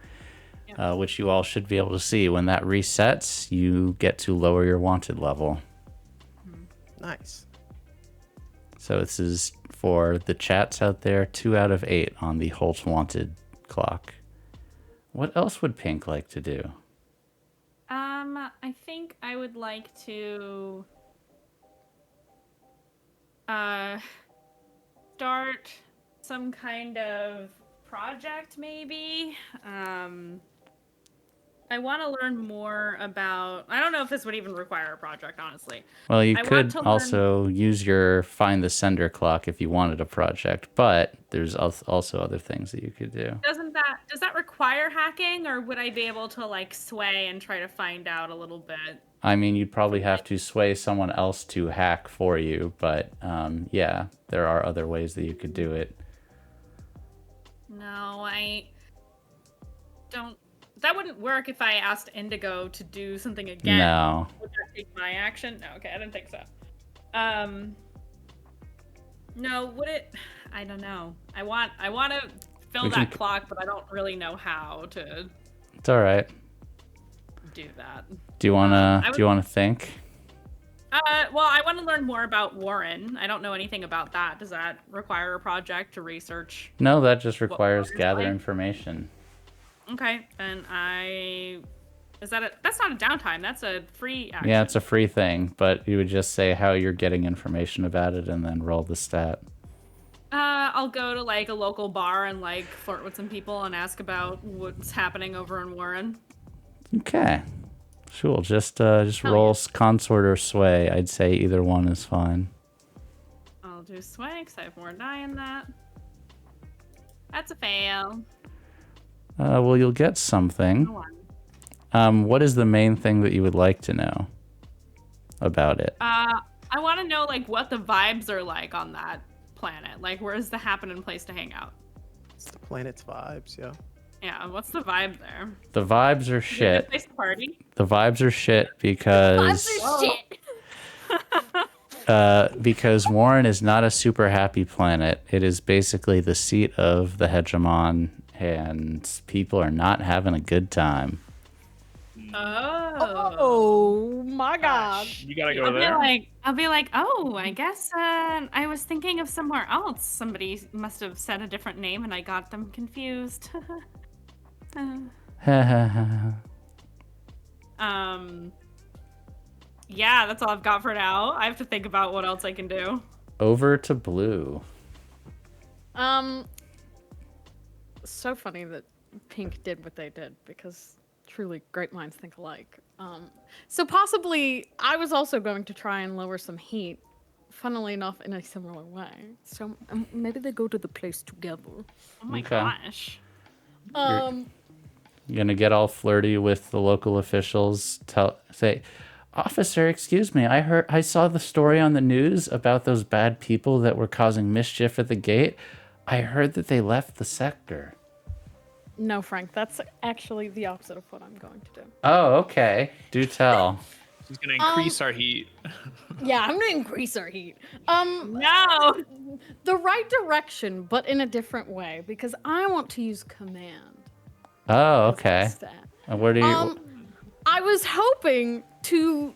which you all should be able to see. When that resets, you get to lower your wanted level. Nice. So this is for the chats out there, 2 out of 8 on the Holt wanted clock. What else would Pink like to do? I think I would like to start some kind of project, maybe. I want to learn more about. I don't know if this would even require a project, honestly. Well, you I want could to learn- also use your Find the Sender clock if you wanted a project, but there's also other things that you could do. Does that require hacking, or would I be able to like sway and try to find out a little bit? I mean, you'd probably have to sway someone else to hack for you, but yeah, there are other ways that you could do it. No, I don't. That wouldn't work if I asked Indigo to do something again. No. Would that take my action? No, okay, I didn't think so. No, would it? I don't know. I want to fill that clock, but I don't really know how to It's all right. do that. Do you wanna think? Well, I want to learn more about Warren. I don't know anything about that. Does that require a project to research? No, that just requires Warren's gather like? information. Okay, then that's not a downtime. That's a free action. Yeah, it's a free thing, but you would just say how you're getting information about it and then roll the stat. I'll go to like a local bar and like flirt with some people and ask about what's happening over in Warren. Okay. Sure, just roll consort or sway. I'd say either one is fine. I'll do sway because I have more die in that. That's a fail. Well, you'll get something. Go on. What is the main thing that you would like to know about it? I want to know like what the vibes are like on that planet. Like, where's the happening place to hang out? It's the planet's vibes, yeah. Yeah, what's the vibe there? The vibes are Is it a shit. place to party? The vibes are shit because because Warren is not a super happy planet. It is basically the seat of the hegemon, and people are not having a good time. Oh my god. You gotta go there. I'll be like, oh, I guess I was thinking of somewhere else. Somebody must have said a different name and I got them confused. Yeah, that's all I've got for now. I have to think about what else I can do. Over to Blue. So funny that Pink did what they did because truly great minds think alike. So possibly I was also going to try and lower some heat, funnily enough, in a similar way. So maybe they go to the place together. Oh my Okay. gosh. You're gonna get all flirty with the local officials. Say, officer, excuse me. I saw the story on the news about those bad people that were causing mischief at the gate. I heard that they left the sector. No, Frank, that's actually the opposite of what I'm going to do. Oh, okay. Do tell. She's gonna increase our heat. Yeah, I'm gonna increase our heat. No! The right direction, but in a different way, because I want to use command. Oh, as my okay. stat. And where do you? I was hoping to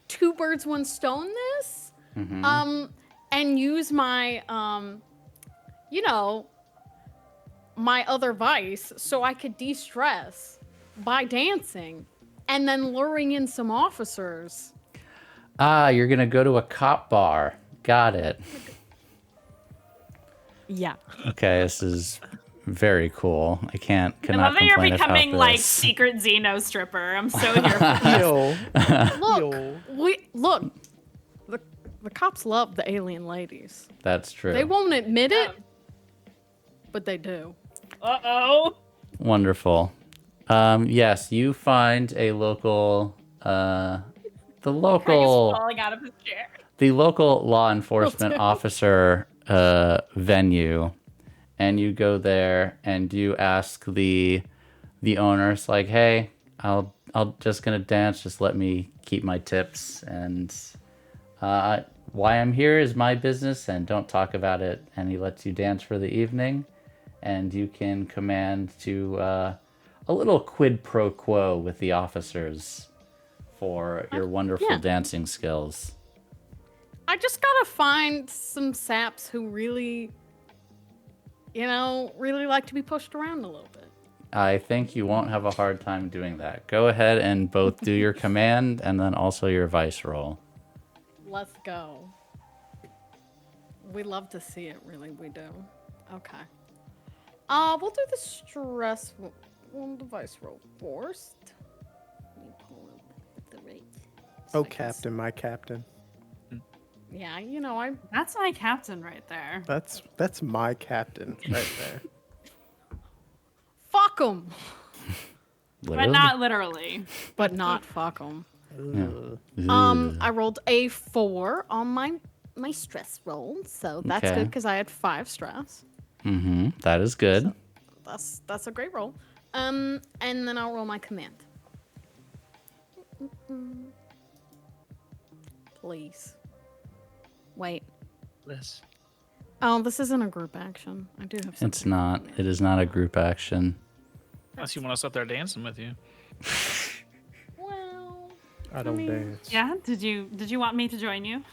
two birds, one stone this, and use my, my other vice so I could de-stress by dancing and then luring in some officers. You're gonna go to a cop bar. Got it. Yeah. Okay, this is very cool. I I cannot love that you're complain becoming about like this. secret Xeno stripper. I'm so here for this. Yo. Look, the cops love the alien ladies. That's true. They won't admit it, but they do. Uh-oh. Wonderful. Yes, you find a local, the Craig is local falling out of his chair. law enforcement officer venue, and you go there and you ask the owners like, hey, I'll just gonna dance. Just let me keep my tips, and why I'm here is my business, and don't talk about it. And he lets you dance for the evening. And you can command to a little quid pro quo with the officers for your wonderful dancing skills. I just gotta find some saps who really, really like to be pushed around a little bit. I think you won't have a hard time doing that. Go ahead and both do your command and then also your vice roll. Let's go. We love to see it, really, we do. Okay. We'll do the stress device roll first. Let me pull up the rate. Oh, Captain, my captain. Yeah, That's my captain right there. That's my captain right there. fuck them, But not literally. but not fuck them. Ugh. I rolled a 4 on my stress roll, so that's Okay. good because I had 5 stress. Mm-hmm. That is good. That's a great roll. And then I'll roll my command. Please. Wait. This. Oh, this isn't a group action. I do have something. It's not. It is not a group action. Unless you want us up there dancing with you. Well, I don't dance. Yeah? Did you want me to join you?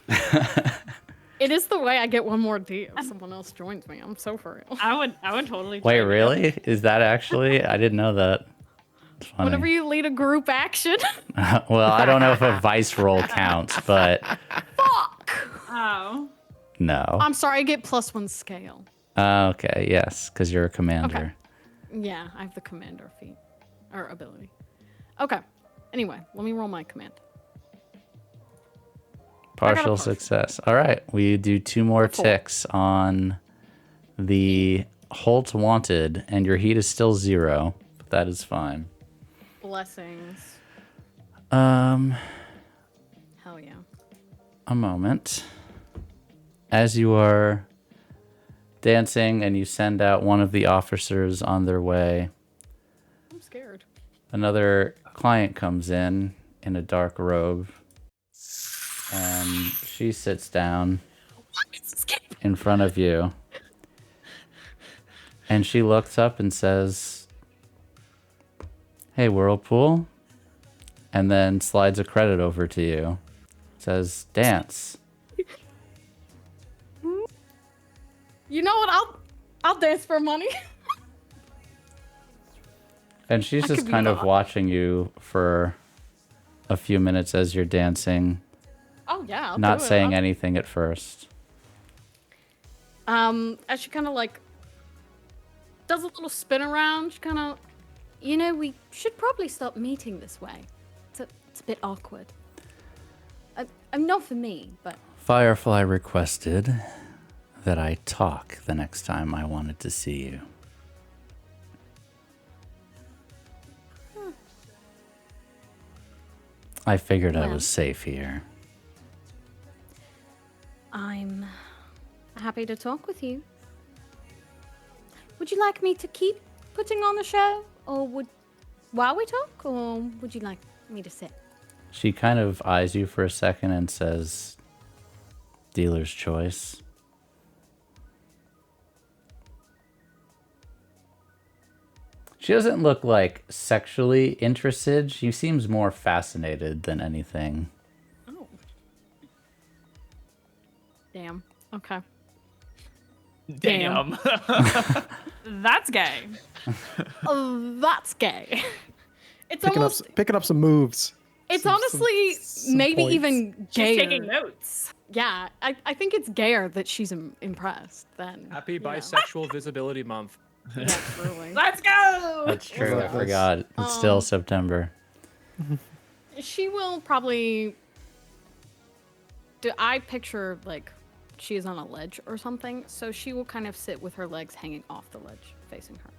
it is the way I get one more D if someone else joins me. I'm so for real. I would totally Wait, join you. really? Is that actually? I didn't know that. It's funny. Whenever you lead a group action. Well, I don't know if a vice roll counts, but Fuck! Oh. no. I'm sorry, I get +1 scale. Okay, yes, because you're a commander. Yeah, I have the commander feat. Or ability. Okay. Anyway, let me roll my command. Partial success. All right, we do 2 more ticks on the Holt Wanted, and your heat is still 0, but that is fine. Blessings. Hell yeah. A moment. As you are dancing and you send out one of the officers on their way, I'm scared. another client comes in a dark robe, and she sits down in front of you, and she looks up and says, "Hey, Whirlpool, and then slides a credit over to you. Says, dance. You know what? I'll dance for money. And she's I just could be kind of not. watching you for a few minutes as you're dancing, Oh yeah, I'll not do it. saying anything at first. As she kind of like does a little spin around, she kind of, We should probably stop meeting this way. It's a bit awkward. I'm not for me, but Firefly requested that I talk the next time I wanted to see you. I figured I Well. was safe here. I'm happy to talk with you. Would you like me to keep putting on the show, while we talk, or would you like me to sit? She kind of eyes you for a second and says, dealer's choice. She doesn't look like sexually interested. She seems more fascinated than anything. oh, damn. Okay. Damn. That's gay. Oh, that's gay. It's Picking almost. up some moves. It's some- honestly some maybe points. even She's gayer. taking notes. Yeah, I think it's gayer that she's impressed than. Happy you know. Bisexual Visibility Month. Yeah, truly. Let's go. That's true. I Nice. forgot. It's still September. She will probably. Do I picture like she is on a ledge or something? So she will kind of sit with her legs hanging off the ledge, facing her.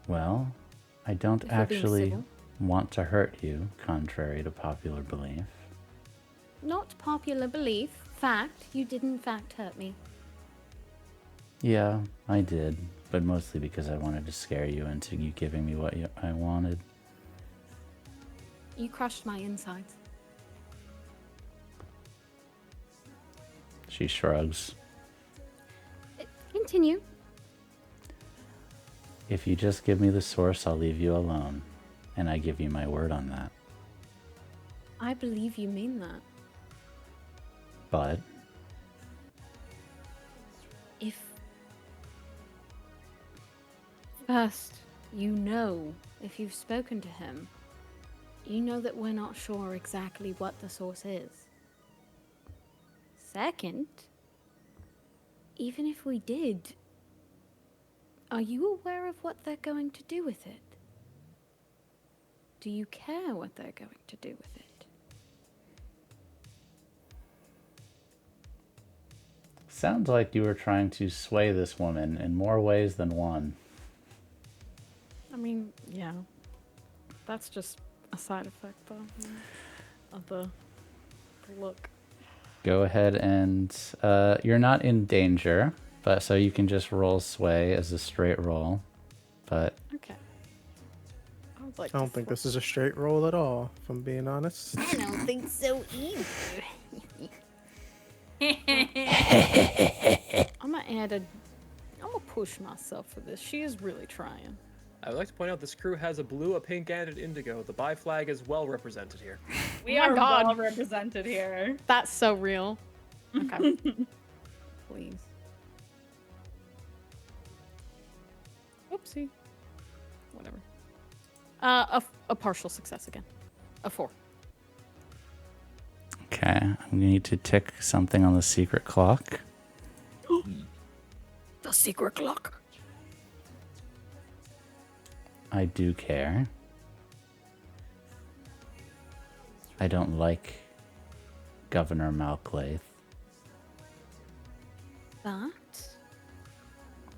Well, I don't If we're being actually civil. want to hurt you, contrary to popular belief. not popular belief. Fact, you did in fact hurt me. Yeah, I did, but mostly because I wanted to scare you into you giving me what I wanted. You crushed my insides. She shrugs. Continue. If you just give me the source, I'll leave you alone. And I give you my word on that. I believe you mean that. But If first, if you've spoken to him, you know that we're not sure exactly what the source is. Second, even if we did, are you aware of what they're going to do with it? Do you care what they're going to do with it? sounds like you were trying to sway this woman in more ways than one. I mean, yeah. That's just a side effect, though, of the look. Go ahead and you're not in danger, but so you can just roll sway as a straight roll. But Okay. I would like I don't think this is a straight roll at all, if I'm being honest. I don't think so either. I'm gonna push myself for this. She is really trying. I would like to point out this crew has a blue, a pink, and an indigo. The bi flag is well represented here. We Oh my are God. well represented here. That's so real. Okay. Please. Oopsie. Whatever. A partial success again. A 4. okay, I'm gonna need to tick something on the secret clock. The secret clock. I do care. I don't like Governor Malclaith,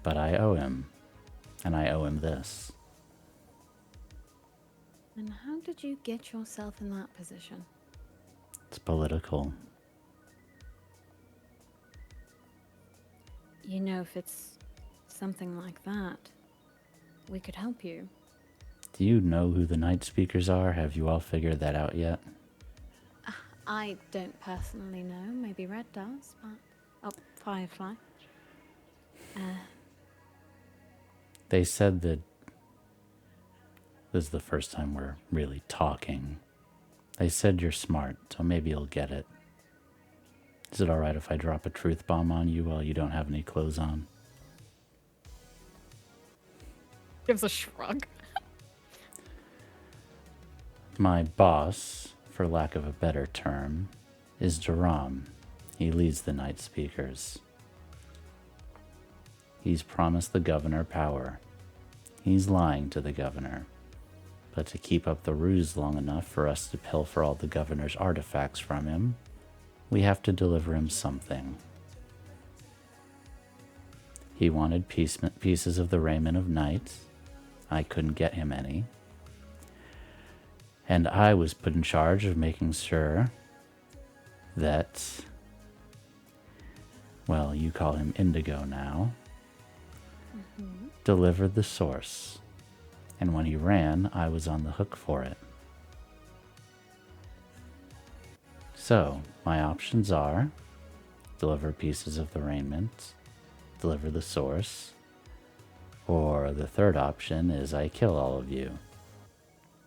but I owe him. And I owe him this. And how did you get yourself in that position? It's political. You know, if it's something like that, we could help you. Do you know who the night speakers are? Have you all figured that out yet? I don't personally know. Maybe Red does, but... Oh, Firefly. They said that This is the first time we're really talking. I said you're smart, so maybe you'll get it. Is it alright if I drop a truth bomb on you while you don't have any clothes on? Gives a shrug. My boss, for lack of a better term, is Duram. He leads the Night Speakers. He's promised the governor power. He's lying to the governor. But to keep up the ruse long enough for us to pilfer all the governor's artifacts from him, we have to deliver him something. He wanted pieces of the raiment of night. I couldn't get him any. And I was put in charge of making sure that, well, you call him Indigo now, delivered the source. And when he ran, I was on the hook for it. So, my options are deliver pieces of the raiment, deliver the source, or the third option is I kill all of you.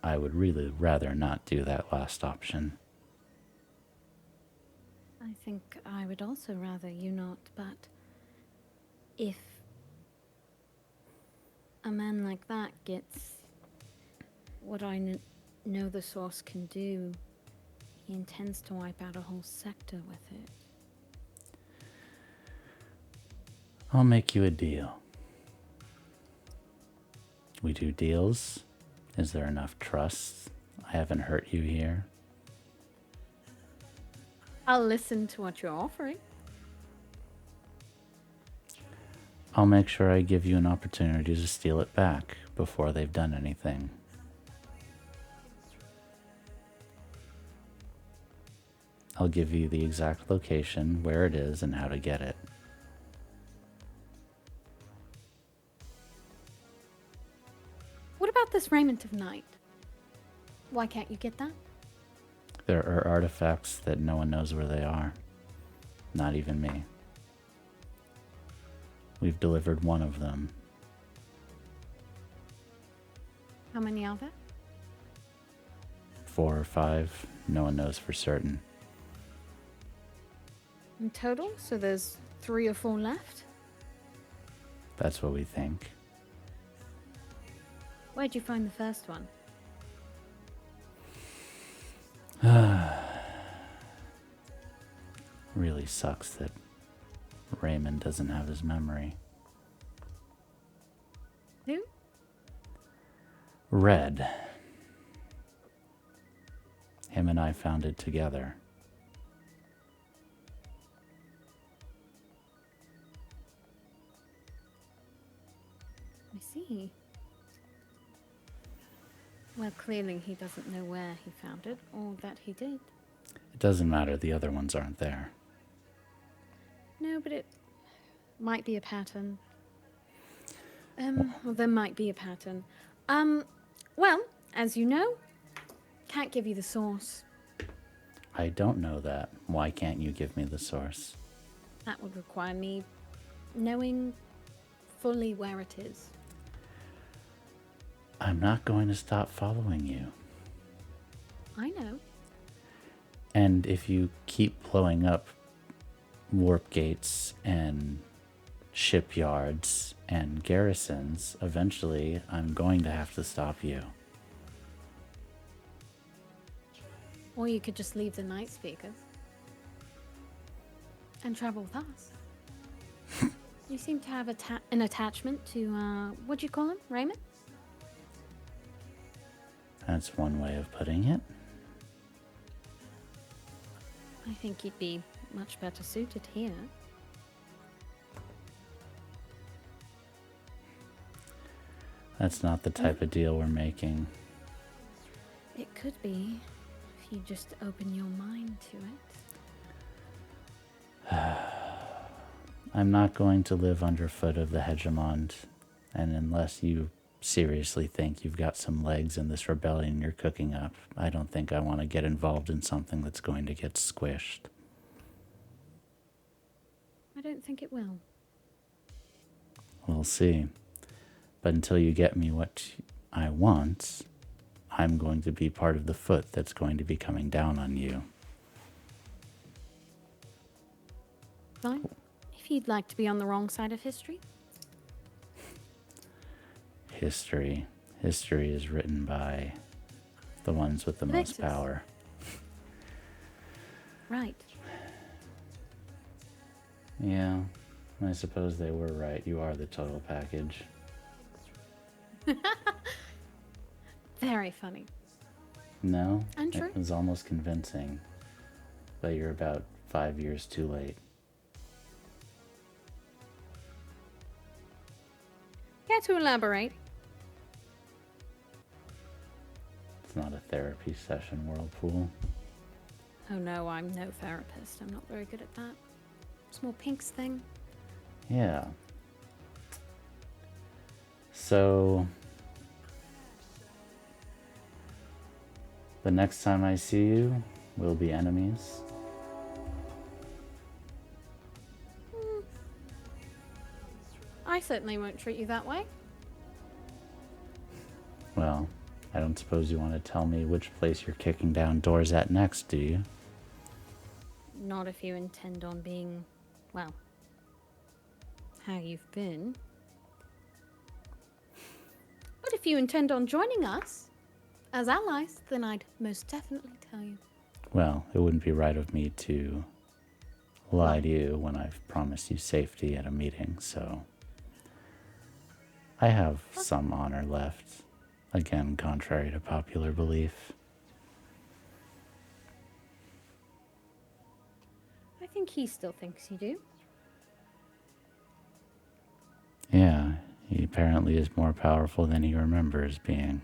I would really rather not do that last option. I think I would also rather you not, but if a man like that gets what I know the source can do, he intends to wipe out a whole sector with it. I'll make you a deal. We do deals. Is there enough trust? I haven't hurt you here. I'll listen to what you're offering. I'll make sure I give you an opportunity to steal it back before they've done anything. I'll give you the exact location, where it is, and how to get it. What about this raiment of night? Why can't you get that? There are artifacts that no one knows where they are. Not even me. We've delivered one of them. How many are there? 4 or 5, no one knows for certain. In total? So there's 3 or 4 left? That's what we think. Where'd you find the first one? Really sucks that Raymond doesn't have his memory. Who? Red. Him and I found it together. I see. Well, clearly he doesn't know where he found it, or that he did. It doesn't matter, the other ones aren't there. No, but it might be a pattern. Well, there might be a pattern. Well, as you know, can't give you the source. I don't know that. Why can't you give me the source? That would require me knowing fully where it is. I'm not going to stop following you. I know. And if you keep blowing up warp gates and shipyards and garrisons, eventually I'm going to have to stop you. Or you could just leave the Night Speakers and travel with us. You seem to have an attachment to, what do you call him? Raymond? That's one way of putting it. I think you'd be much better suited here. That's not the type of deal we're making. It could be, if you just open your mind to it. I'm not going to live underfoot of the hegemon, and unless you seriously think you've got some legs in this rebellion you're cooking up, I don't think I want to get involved in something that's going to get squished. I don't think it will. We'll see. But until you get me what I want, I'm going to be part of the foot that's going to be coming down on you. Fine. If you'd like to be on the wrong side of history. History. History is written by the ones with the most Victors. power. Right. Yeah, I suppose they were right. You are the total package. Very funny. No? And true. It was almost convincing. But you're about 5 years too late. Care to elaborate? It's not a therapy session, Whirlpool. Oh no, I'm no therapist. I'm not very good at that. It's more Pink's thing. Yeah. So... the next time I see you, we'll be enemies. I certainly won't treat you that way. Well, I don't suppose you want to tell me which place you're kicking down doors at next, do you? Not if you intend on being, well, how you've been. But if you intend on joining us as allies, then I'd most definitely tell you. Well, it wouldn't be right of me to lie to you when I've promised you safety at a meeting, so... I have some honor left. Again, contrary to popular belief. I think he still thinks you do. Yeah, he apparently is more powerful than he remembers being.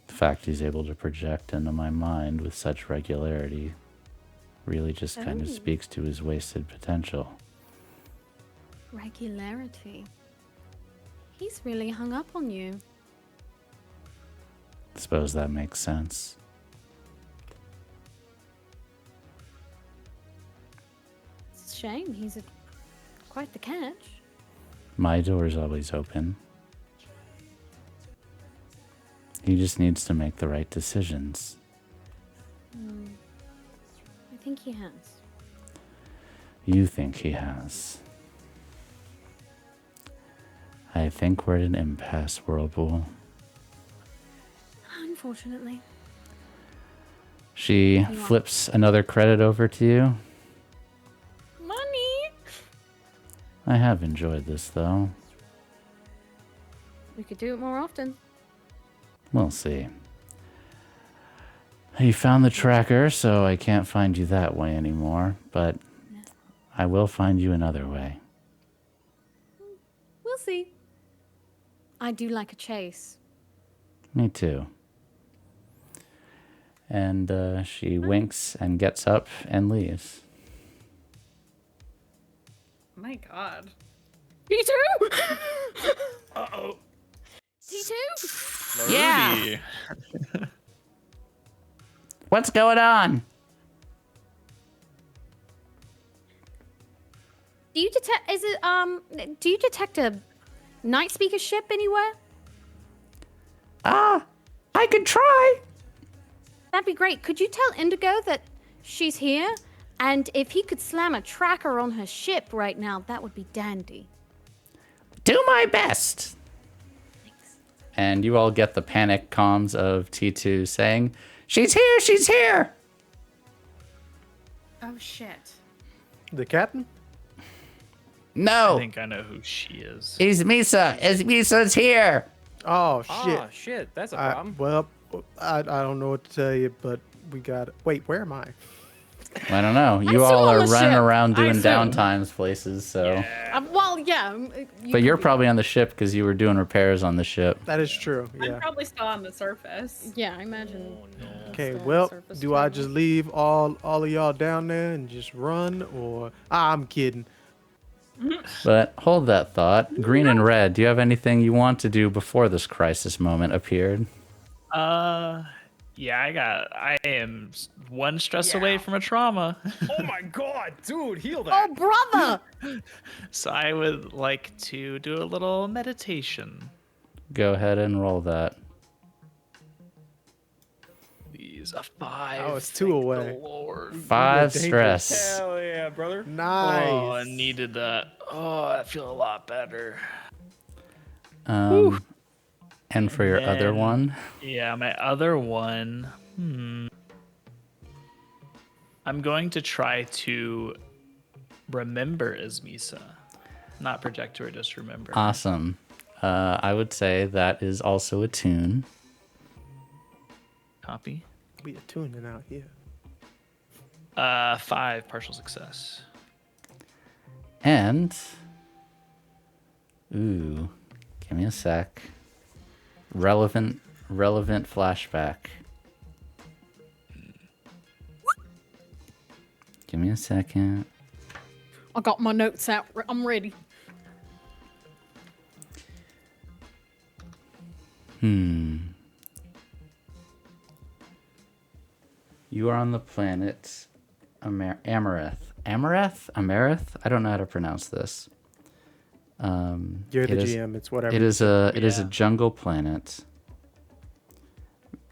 The fact he's able to project into my mind with such regularity really just kind of Oh. speaks to his wasted potential. Regularity. He's really hung up on you. Suppose that makes sense. It's a shame. He's quite the catch. My door's always open. He just needs to make the right decisions. I think he has. You think he has. I think we're at an impasse, Whirlpool. Unfortunately. She want- flips another credit over to you. Money! I have enjoyed this, though. We could do it more often. We'll see. You found the tracker, so I can't find you that way anymore, but I will find you another way. We'll see. I do like a chase. Me too. And she winks and gets up and leaves. My God. T2! Uh-oh. T2? Yeah. What's going on? Do you detect a night speaker ship anywhere? I could try. That'd be great. Could you tell Indigo that she's here? And if he could slam a tracker on her ship right now, that would be dandy. Do my best. And you all get the panic comms of T2 saying, "She's here, she's here!" Oh shit. The captain? I No, think I know who she is. it's Misa. Misa's here. Oh, shit. Ah, shit. That's a problem. Well, I don't know what to tell you, but we got it. Wait, where am I? I don't know. You still all on are the running ship. around I doing assume. downtimes places, so. Well, yeah. But you're probably on the ship because you were doing repairs on the ship. That is true. I'm Yeah. probably still on the surface. Yeah, I imagine. Okay. still on the Well, surface do I traveling. just leave all of y'all down there and just run, or I'm kidding? But hold that thought. Green and Red, do you have anything you want to do before this crisis moment appeared? Yeah, I am one stress away from a trauma. Oh my god, dude, heal that. Oh, brother! So I would like to do a little meditation. Go ahead and roll that. Jeez, a 5. Oh, it's 2 thank away. The Lord. 5 dangerous. stress. Hell yeah, brother. Nice. Oh, I needed that. Oh, I feel a lot better. And for your other then- one, Yeah, my other one. I'm going to try to remember Ismisa. Not project her, just remember. awesome. I would say that is also a tune. Copy. We are tuning out here. 5 partial success. And ooh, give me a sec. Relevant flashback. Give me a second. I got my notes out. I'm ready. You are on the planet Amareth. Amareth? Amareth? I don't know how to pronounce this. You're the GM. It's whatever. It is a Yeah. jungle planet.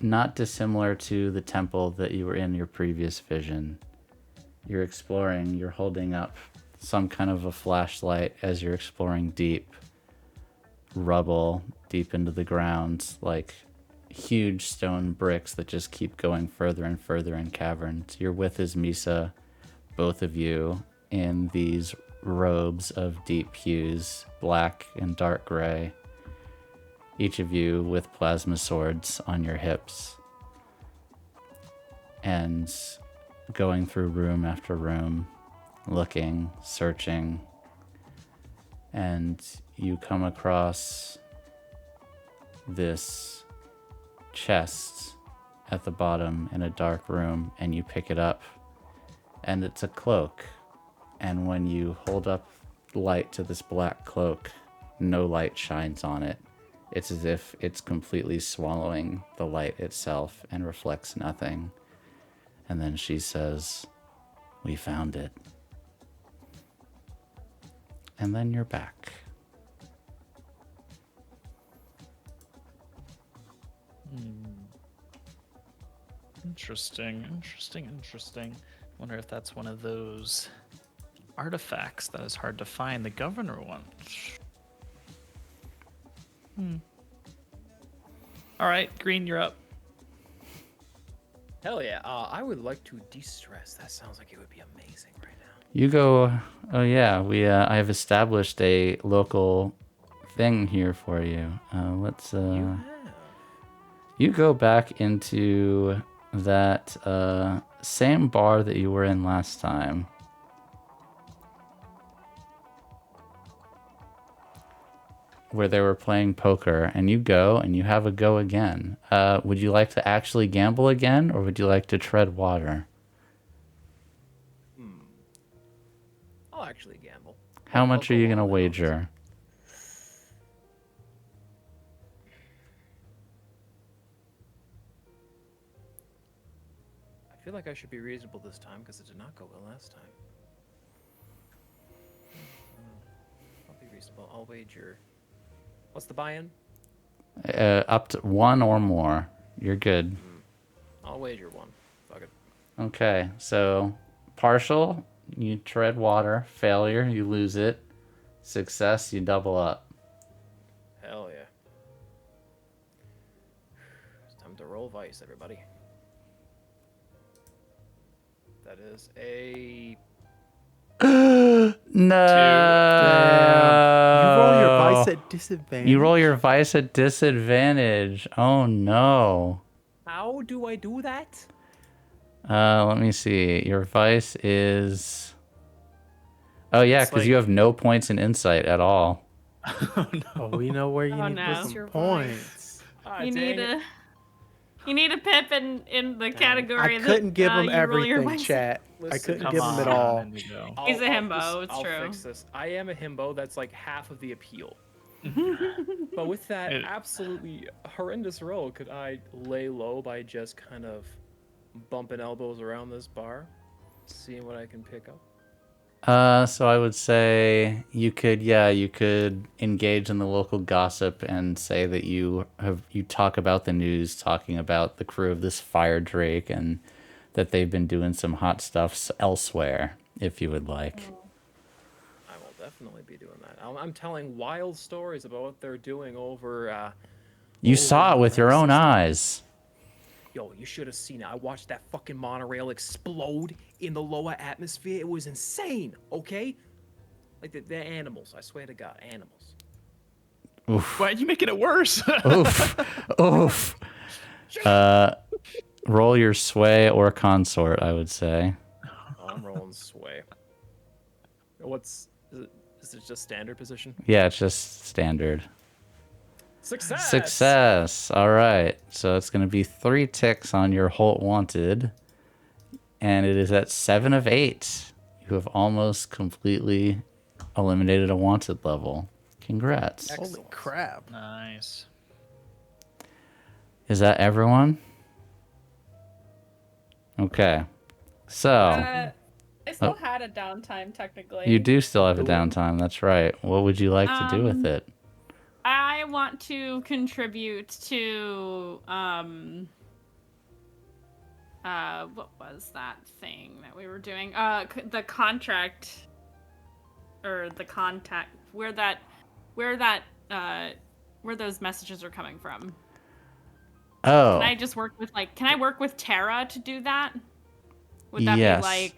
Not dissimilar to the temple that you were in your previous vision. You're exploring, you're holding up some kind of a flashlight as you're exploring deep rubble, deep into the ground, like huge stone bricks that just keep going further and further in caverns. You're with Ismisa, both of you, in these robes of deep hues, black and dark gray. Each of you with plasma swords on your hips. And going through room after room, looking, searching. And you come across this chest at the bottom in a dark room, and you pick it up. And it's a cloak. And when you hold up light to this black cloak, no light shines on it. It's as if it's completely swallowing the light itself and reflects nothing. And then she says, "We found it." And then you're back. Interesting. Wonder if that's one of those artifacts that is hard to find. The governor one. All right, Green, you're up. Hell yeah. I would like to de-stress. That sounds like it would be amazing right now. You go. Oh yeah, I have established a local thing here for you. Let's. You go back into that same bar that you were in last time. Where they were playing poker, and you go and you have a go again. Would you like to actually gamble again, or would you like to tread water? I'll actually gamble. How I'll much go are you all gonna in on this. wager? I feel like I should be reasonable this time because it did not go well last time. I'll be reasonable. I'll wager. What's the buy-in? Up to 1 or more. You're good. I'll wager 1. Fuck it. Okay, so partial, you tread water. Failure, you lose it. Success, you double up. Hell yeah. It's time to roll Vice, everybody. That is a... No. You roll your vice at disadvantage. You roll your vice at disadvantage. Oh no. How do I do that? Let me see. Your vice is. Oh yeah, It's because like- you have no points in insight at all. Oh, we know where you Oh, need to no. put some Your points. You need a pip in the category. I couldn't give him you roll your everything, vice. chat. I Listen, couldn't Come give him it all. on, Indigo. He's a himbo, it's I'll true. fix this. I am a himbo. That's like half of the appeal. But with that It- absolutely horrendous roll, could I lay low by just kind of bumping elbows around this bar, seeing what I can pick up? So I would say you could engage in the local gossip and say that you talk about the news, talking about the crew of this fire drake and that they've been doing some hot stuff elsewhere, if you would like. I will definitely be doing that. I'm telling wild stories about what they're doing over. You saw it with your own eyes. Yo, you should have seen it. I watched that fucking monorail explode in the lower atmosphere. It was insane, okay? Like, they're animals. I swear to God, animals. Oof. Why are you making it worse? Oof. Oof. Roll your sway or consort, I would say. Oh, I'm rolling sway. Is it just standard position? Yeah, it's just standard. Success! Success. All right. So it's going to be 3 ticks on your Holt Wanted. And it is at 7 of 8. You have almost completely eliminated a wanted level. Congrats. Excellent. Holy crap. Nice. Is that everyone? Okay. So I still had a downtime technically. you do still have a downtime. That's right. What would you like to do with it? I want to contribute to what was that thing that we were doing? The contract or the contact where those messages are coming from. Oh. Can I just work with can I work with Tara to do that? Would that Yes. be like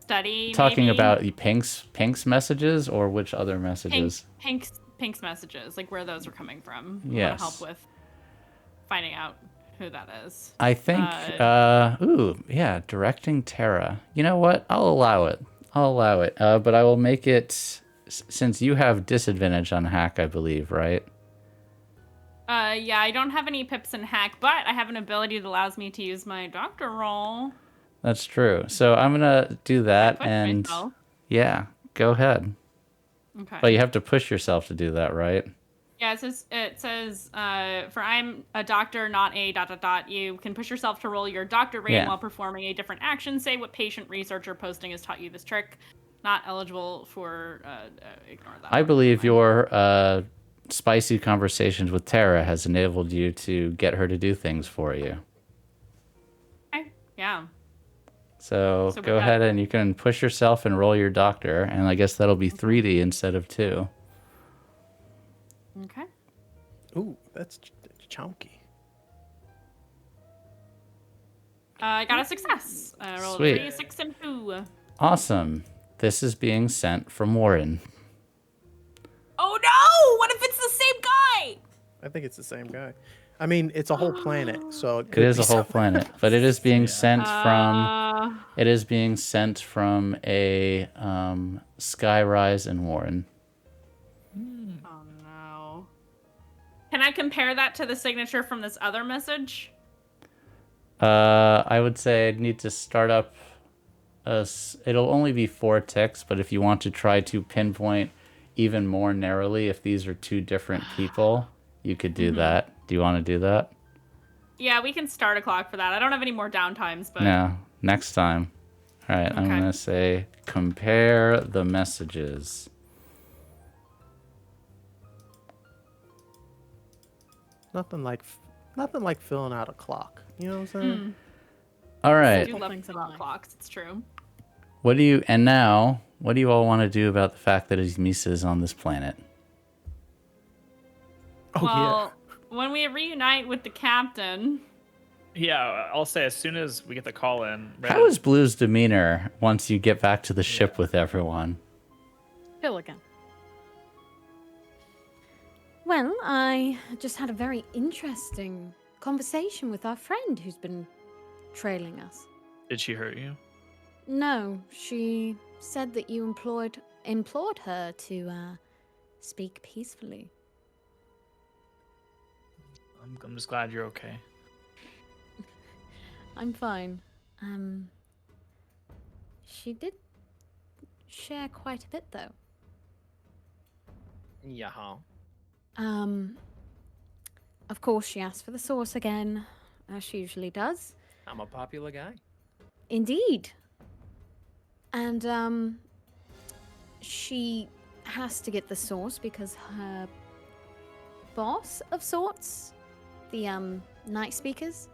study? Talking maybe? about Pink's messages or which other messages? Pink's messages, like where those are coming from. Yes. I want to help with finding out who that is. I think, directing Tara. You know what? I'll allow it. But I will make it, since you have disadvantage on hack, I believe, right? Yeah, I don't have any pips in hack, but I have an ability that allows me to use my doctor roll. That's true. So I'm going to do that, Push and myself. yeah, go ahead. Okay. But you have to push yourself to do that, right? Yeah, it says, for I'm a doctor, not a ... You can push yourself to roll your doctor rating while performing a different action. Say what patient, researcher, posting has taught you this trick. Not eligible for, ignore that. I believe your spicy conversations with Tara has enabled you to get her to do things for you. Okay, yeah. So So go with ahead that- and you can push yourself and roll your doctor, and I guess that'll be 3D instead of 2. Okay. Ooh, that's chunky. I got a success. I rolled Sweet. 3, 6, and 2. Awesome. This is being sent from Warren. Oh no! What if it's the same guy? I think it's the same guy. I mean, it's a whole planet, so It is a whole planet, but it is being sent from. It is being sent from a Skyrise in Warren. Oh no. Can I compare that to the signature from this other message? I would say I'd need to start up. It'll only be 4 ticks, but if you want to try to pinpoint even more narrowly, if these are 2 different people, you could do that. Do you want to do that? Yeah, we can start a clock for that. I don't have any more downtimes, but No, next time. All right, I'm Okay. going to say compare the messages. nothing like filling out a clock. You know what I'm saying? All I right. do love things about clocks. It's true. What do you all want to do about the fact that Misa is on this planet? Oh Well, when we reunite with the captain, Yeah, I'll say as soon as we get the call in. How is Blue's demeanor once you get back to the ship with everyone? Chill again. Well, I just had a very interesting conversation with our friend who's been trailing us. Did she hurt you? No, she said that you implored her to speak peacefully. I'm just glad you're okay. I'm fine. She did share quite a bit, though. Yeah. Huh? Of course, she asked for the source again, as she usually does. I'm a popular guy. Indeed. And, she has to get the source because her boss of sorts, the night speakers,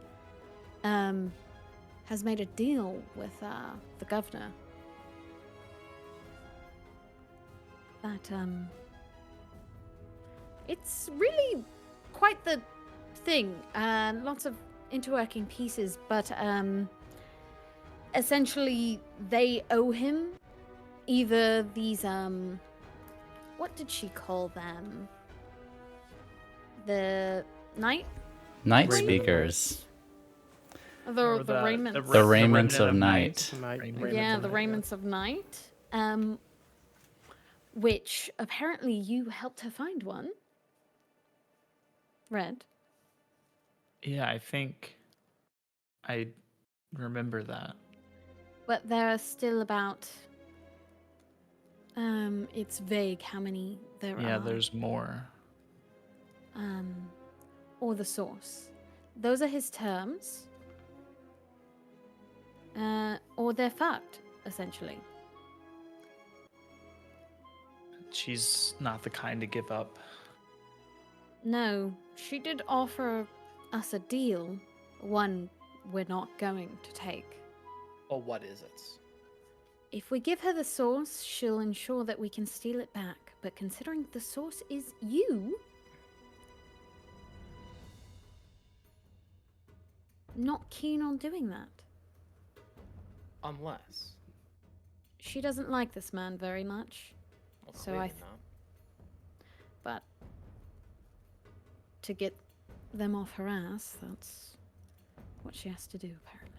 has made a deal with the governor that it's really quite the thing. Lots of interworking pieces, but essentially they owe him either these what did she call them? The night Night Raymond speakers. The raiments. The raiments of night. Yeah, the raiments of night. Which apparently you helped her find one. Red. Yeah, I think I remember that. But there are still about it's vague how many there are. Yeah, there's more. Or the source. Those are his terms. Or they're fucked, essentially. She's not the kind to give up. No, she did offer us a deal, one we're not going to take. Or what is it? If we give her the source, she'll ensure that we can steal it back. But considering the source is you, not keen on doing that. Unless. She doesn't like this man very much. Well, So clearly I not. But to get them off her ass, that's what she has to do, apparently.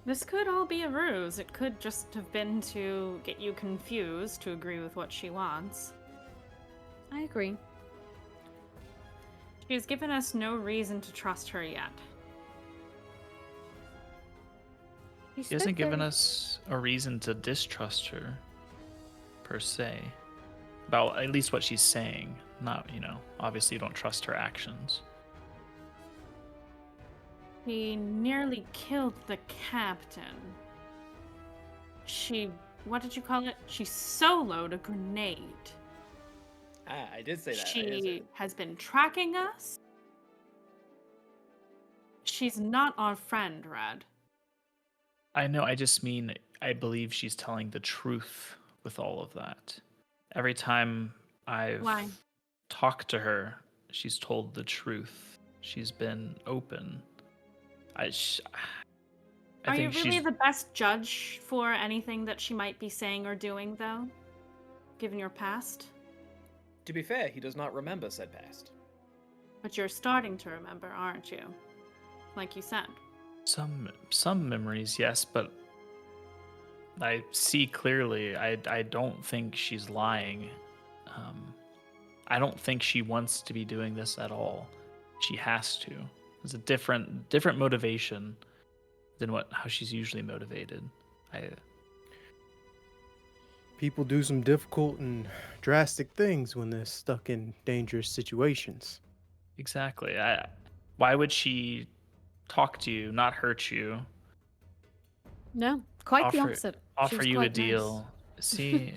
This could all be a ruse. It could just have been to get you confused to agree with what she wants. I agree. She's given us no reason to trust her yet. He hasn't given us a reason to distrust her, per se. About at least what she's saying. Not, obviously you don't trust her actions. He nearly killed the captain. What did you call it? She soloed a grenade. I did say that. She has been tracking us. She's not our friend, Red. I know, I just mean, I believe she's telling the truth with all of that. Every time I've Why? talked to her, she's told the truth. She's been open. I Are you think really she's... the best judge for anything that she might be saying or doing, though? Given your past? To be fair, he does not remember said past. But you're starting to remember, aren't you? Like you said. Some memories, yes, but I see clearly. I don't think she's lying. I don't think she wants to be doing this at all. She has to. It's a different motivation than how she's usually motivated. People do some difficult and drastic things when they're stuck in dangerous situations. Exactly. Why would she talk to you, not hurt you? No, quite the opposite. She Offer was you a quite nice. deal. See,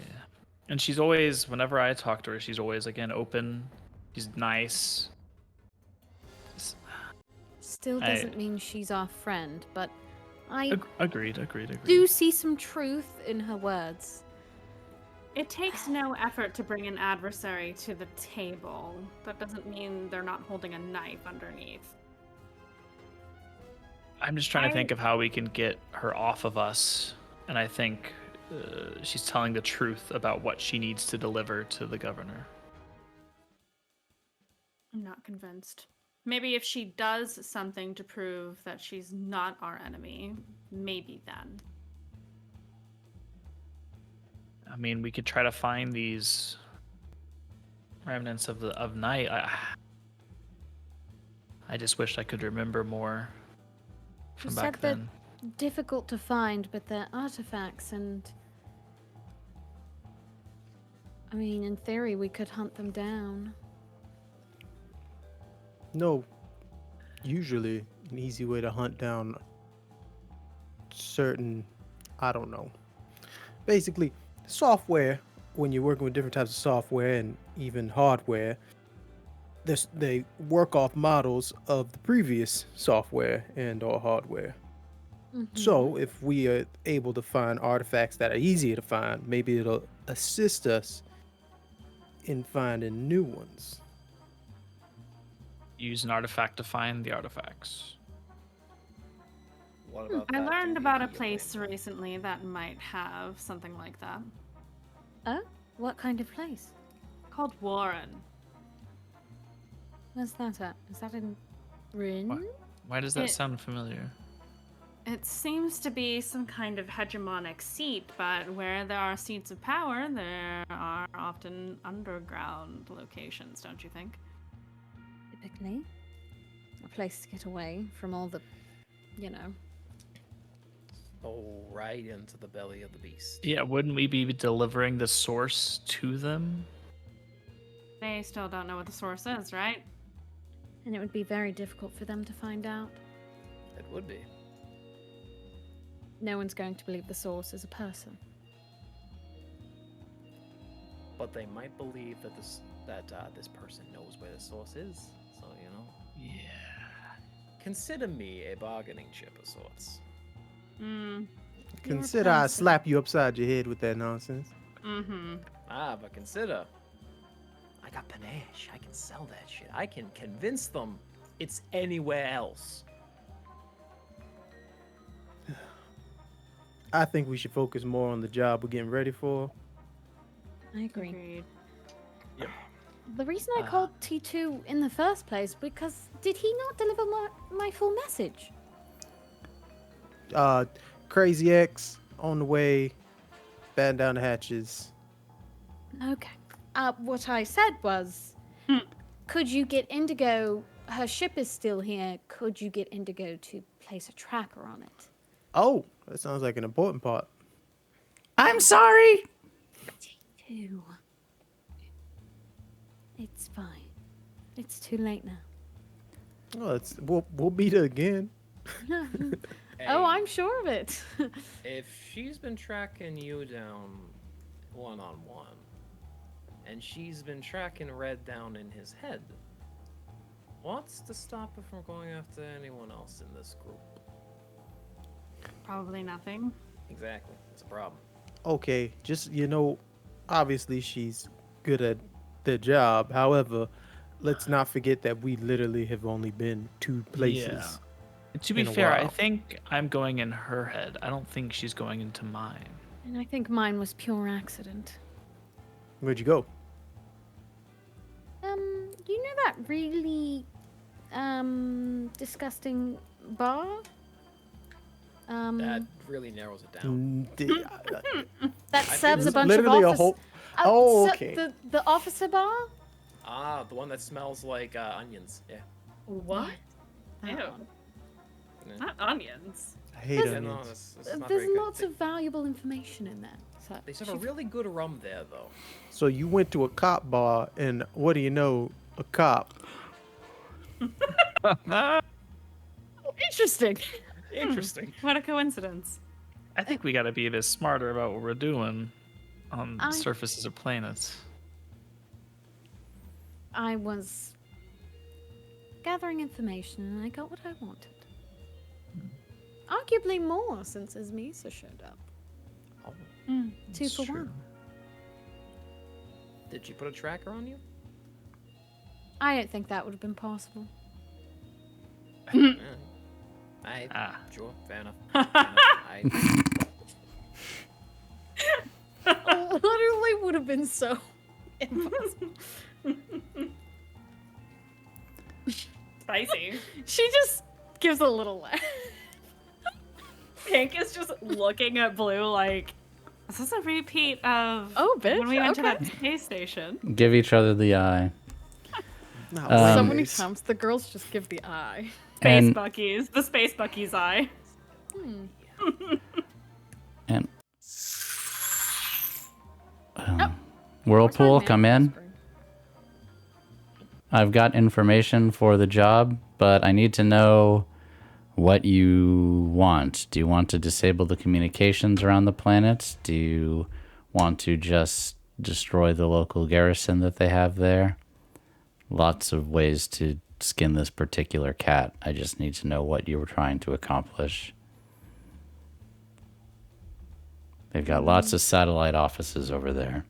and she's always, whenever I talk to her, she's always again open. She's nice. Still doesn't mean she's our friend, but I Agreed. do see some truth in her words. It takes no effort to bring an adversary to the table. That doesn't mean they're not holding a knife underneath. I'm just trying to think of how we can get her off of us, and I think she's telling the truth about what she needs to deliver to the governor. I'm not convinced. Maybe if she does something to prove that she's not our enemy, maybe then. I mean, we could try to find these remnants of night. I just wish I could remember more You from said back they're then. difficult to find, but they're artifacts, and I mean, in theory, we could hunt them down. No, usually an easy way to hunt down certain, I don't know, basically software. When you're working with different types of software and even hardware, they work off models of the previous software and or hardware. So if we are able to find artifacts that are easier to find, maybe it'll assist us in finding new ones. Use an artifact to find the artifacts. What about I that? learned Do about a you place think? recently that might have something like that. Oh, what kind of place? Called Warren. Where's that at? Is that in Rin? Why does that It- sound familiar? It seems to be some kind of hegemonic seat, but where there are seats of power, there are often underground locations, don't you think? Typically. A place to get away from all the, you know. Oh, right into the belly of the beast. Yeah, wouldn't we be delivering the source to them? They still don't know what the source is, right? And it would be very difficult for them to find out. It would be. No one's going to believe the source is a person. But they might believe that this person knows where the source is. So, you know. Yeah. Consider me a bargaining chip of sorts. Consider I slap you upside your head with that nonsense. Mm-hmm. Ah, but consider. I got panache. I can sell that shit. I can convince them it's anywhere else. I think we should focus more on the job we're getting ready for. I agree. Agreed. The reason I called T2 in the first place, because did he not deliver my full message? Crazy X on the way, batten down the hatches. Okay. What I said was, could you get Indigo? Her ship is still here. Could you get Indigo to place a tracker on it? Oh, that sounds like an important part. I'm sorry. T2. It's fine. It's too late now. Oh, we'll beat her again. Oh, I'm sure of it. If she's been tracking you down one-on-one, and she's been tracking Red down in his head, what's to stop her from going after anyone else in this group? Probably nothing. Exactly. It's a problem. Okay, just obviously she's good at the job. However, let's not forget that we literally have only been 2 places. Yeah. To be in a fair, I while. think I'm going in her head. I don't think she's going into mine. And I think mine was pure accident. Where'd you go? You know that really, disgusting bar? That really narrows it down. That I serves a think bunch literally of a office. whole. Oh, okay. The officer bar? Ah, the one that smells like onions. Yeah. What? That Ew. one. Not onions. I hate There's- Yeah, no, onions. this is not There's very good. lots of valuable information in there. So They serve a really good rum there, though. So you went to a cop bar, and what do you know? A cop. interesting. Interesting. What a coincidence. I think we gotta be a bit smarter about what we're doing on I- surfaces of planets. I was gathering information and I got what I wanted. Arguably more since Ismisa showed up. Oh, 2 It's for true. 1. did she put a tracker on you? I don't think that would have been possible. Yeah. I Ah. sure, fair enough. I Literally would have been so impossible. Spicy. She just gives a little laugh. Pink is just looking at Blue like, is this a repeat of Oh, bitch, when we went to okay. that space station? Give each other the eye. Not Um, So like many this. times the girls just give the eye. Space And Bucky's, the Space Bucky's eye. and Whirlpool, come in. I've got information for the job, but I need to know what you want. Do you want to disable the communications around the planet? Do you want to just destroy the local garrison that they have there? Lots of ways to skin this particular cat. I just need to know what you were trying to accomplish. They've got lots of satellite offices over there.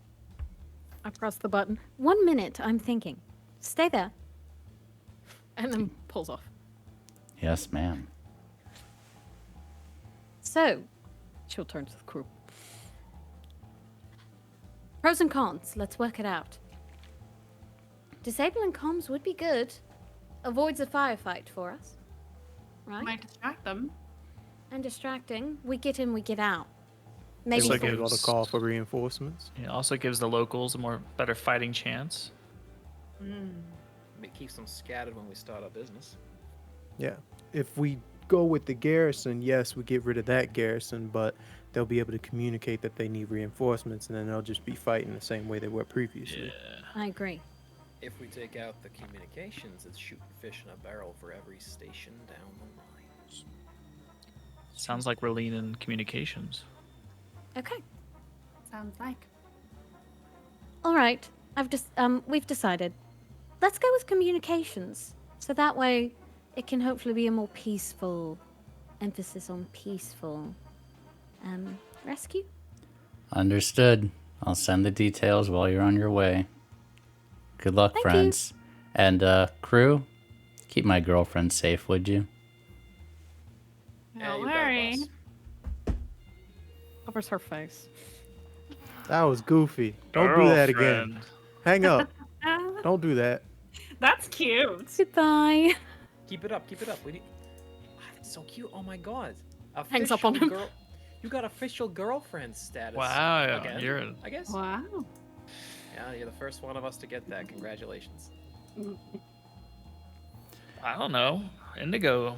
I press the button 1 minute, I'm thinking. Stay there. and then pulls off. Yes, ma'am. So, She'll turn to the crew. pros and cons, let's work it out. Disabling comms would be good. Avoids a firefight for us. Right? Might distract them. And distracting. We get in, we get out. Maybe So So good. for- got to call for reinforcements. It also gives the locals a better fighting chance. It keeps them scattered when we start our business. Yeah. If we go with the garrison, yes, we get rid of that garrison, but they'll be able to communicate that they need reinforcements, and then they'll just be fighting the same way they were previously. I agree. If we take out the communications, it's shooting fish in a barrel for every station down the line. Sounds like we're leaning communications. Okay. Sounds like. All right. We've decided. Let's go with communications. So that way it can hopefully be a more peaceful emphasis on peaceful rescue. Understood. I'll send the details while you're on your way. Good luck, Thank you. friends. And, crew, keep my girlfriend safe, would you? Don't you got it, worry. boss. Covers her face. That was goofy. Don't do that again. Hang up. Don't do that. That's cute. Goodbye. Keep it up, keep it up. We need... That's so cute. Oh my god. Hangs up on him. You got official girlfriend status. Wow, Again, you're I guess. Wow. Yeah, you're the first one of us to get that. Congratulations. I don't know. Indigo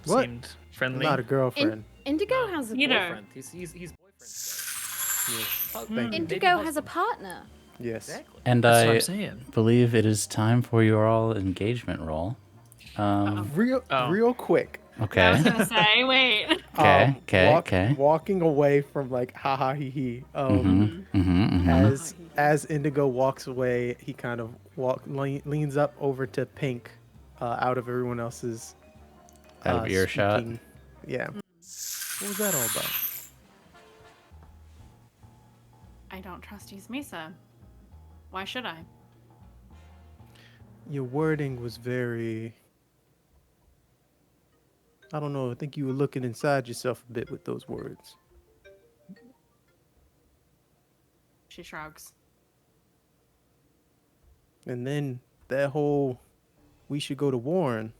What? seemed friendly. Not a girlfriend. Indigo has a Peter. Boyfriend. He's boyfriend. Yes. Oh, Thank you. Indigo has a partner. Yes. Exactly. And That's what I I'm saying. believe it is time for your all engagement roll. Real quick. I Okay. was gonna say, wait. Okay, okay. Walking away from like ha ha he he. As Indigo walks away, he kind of leans up over to Pink, out of everyone else's Out of earshot. speaking. Yeah. What was that all about? I don't trust Misa. Why should I? Your wording was very. I don't know. I think you were looking inside yourself a bit with those words. She shrugs. And then that whole we should go to Warren.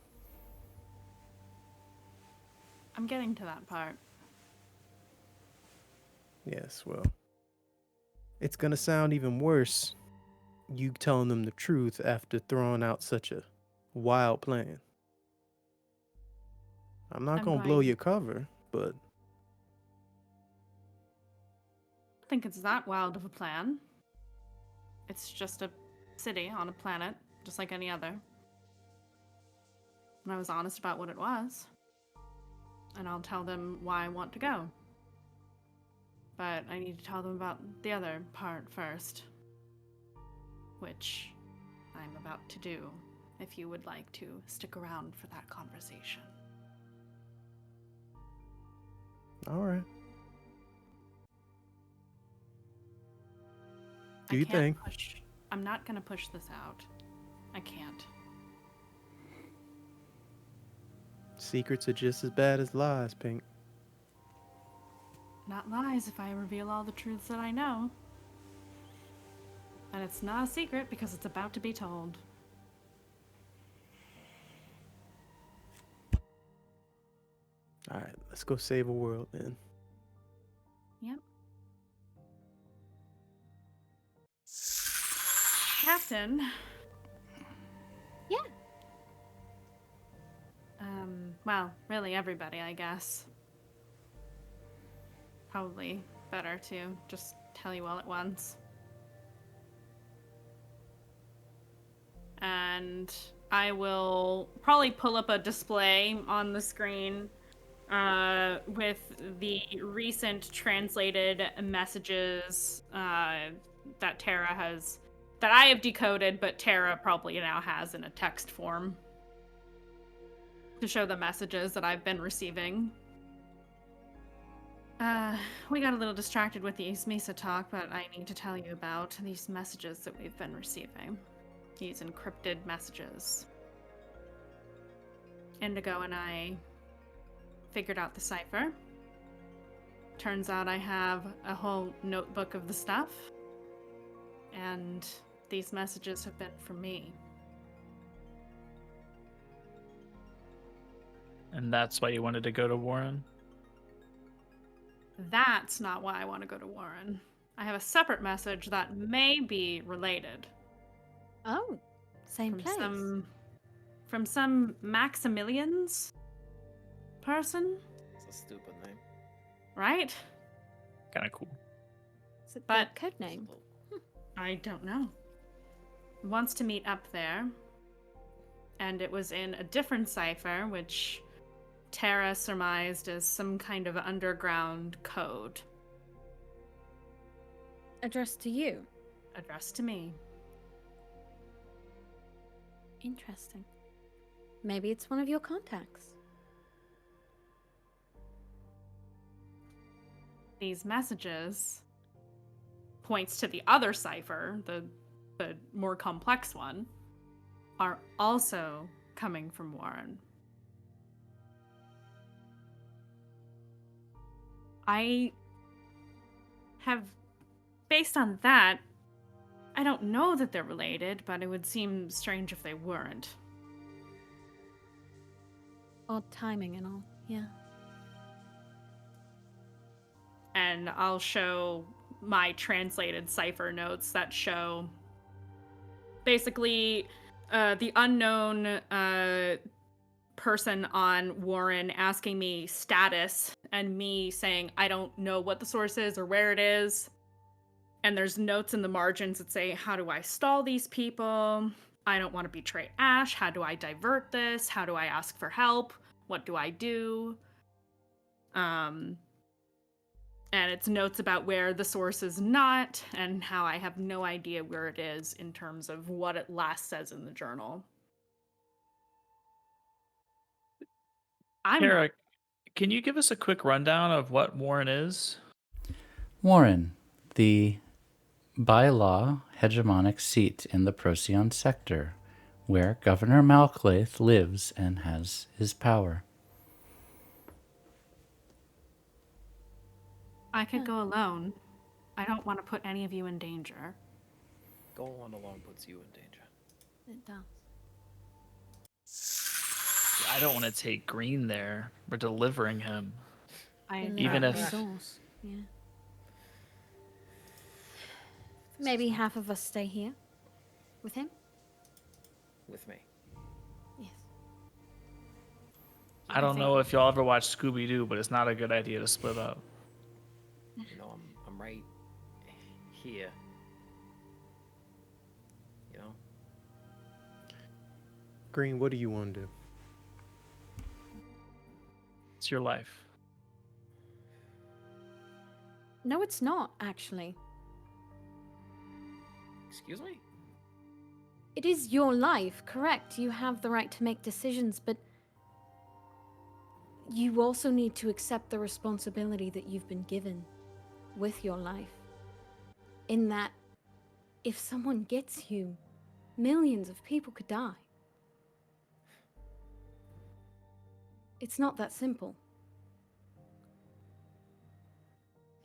I'm getting to that part. Yes, well. It's going to sound even worse, you telling them the truth after throwing out such a wild plan. I'm not I'm going to blow fine. your cover, but I think it's that wild of a plan. It's just a city on a planet, just like any other. And I was honest about what it was. And I'll tell them why I want to go. But I need to tell them about the other part first. Which I'm about to do, if you would like to stick around for that conversation. all right. I Do you can't think? I'm not gonna push this out. I can't. Secrets are just as bad as lies, Pink. Not lies if I reveal all the truths that I know. And it's not a secret because it's about to be told. All right, let's go save a world then. Yep. Captain. Yeah. Well, really everybody, I guess. Probably better to just tell you all at once. And I will probably pull up a display on the screen with the recent translated messages that I have decoded, but Tara probably now has in a text form to show the messages that I've been receiving. We got a little distracted with the Mesa talk, but I need to tell you about these messages that we've been receiving. These encrypted messages. Indigo and I figured out the cipher. Turns out I have a whole notebook of the stuff. And these messages have been for me. And that's why you wanted to go to Warren? That's not why I want to go to Warren. I have a separate message that may be related. Oh, same place. From some Maximilian's person, It's a stupid name. right? Kind of cool. Is it but- the code name? I don't know. Wants to meet up there. And it was in a different cipher, which Tara surmised as some kind of underground code Addressed to you. addressed to me. Interesting. Maybe it's one of your contacts. These messages points to the other cipher, the more complex one, are also coming from Warren. I have, based on that, I don't know that they're related, but it would seem strange if they weren't. Odd timing and all. Yeah. And I'll show my translated cipher notes that show basically the unknown person on Warren asking me status and me saying I don't know what the source is or where it is. And there's notes in the margins that say, how do I stall these people? I don't want to betray Ash. How do I divert this? How do I ask for help? What do I do? And it's notes about where the source is not and how I have no idea where it is in terms of what it last says in the journal. Tara, can you give us a quick rundown of what Warren is? Warren, the by law hegemonic seat in the Procyon sector, where Governor Malclaith lives and has his power. I could go alone. I don't want to put any of you in danger. Going on alone puts you in danger. It does. I don't want to take Green there. We're delivering him. Even if- Resource. Yeah. Maybe half of us stay here with him. With me. Yes. I don't know if y'all ever watched Scooby-Doo, but it's not a good idea to split up. You know, I'm right here. You know? Green, what do you want to do? It's your life. No, it's not, actually. Excuse me? It is your life, correct? You have the right to make decisions, but you also need to accept the responsibility that you've been given with your life. In that, if someone gets you, millions of people could die. It's not that simple.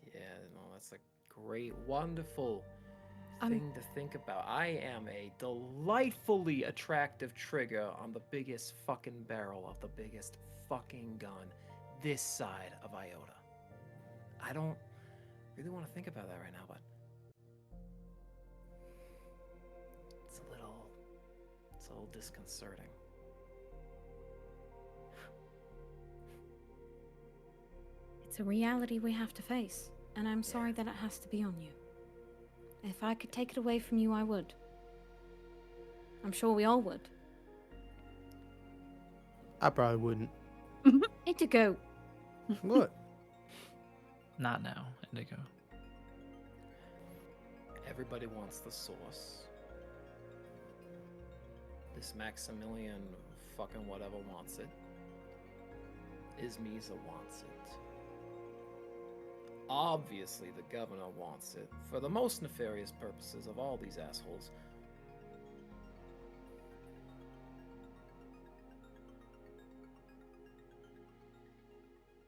Yeah, no, that's a great, wonderful thing to think about. I am a delightfully attractive trigger on the biggest fucking barrel of the biggest fucking gun this side of Iota. I don't really want to think about that right now, but it's a little disconcerting. It's a reality we have to face, and I'm sorry that it has to be on you. If I could take it away from you, I would. I'm sure we all would. I probably wouldn't. Indigo. What? Not now, Indigo. Everybody wants the source. This Maximilian fucking whatever wants it. Ismisa wants it. Obviously, the governor wants it for the most nefarious purposes of all these assholes.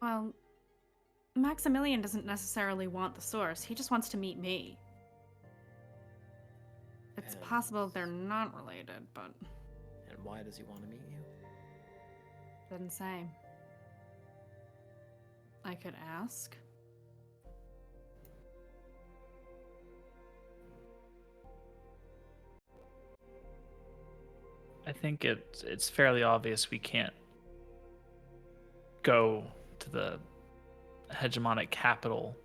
Well, Maximilian doesn't necessarily want the source. He just wants to meet me. It's And- possible they're not related, but And why does he want to meet you? didn't say. I could ask. I think it's fairly obvious we can't go to the hegemonic capital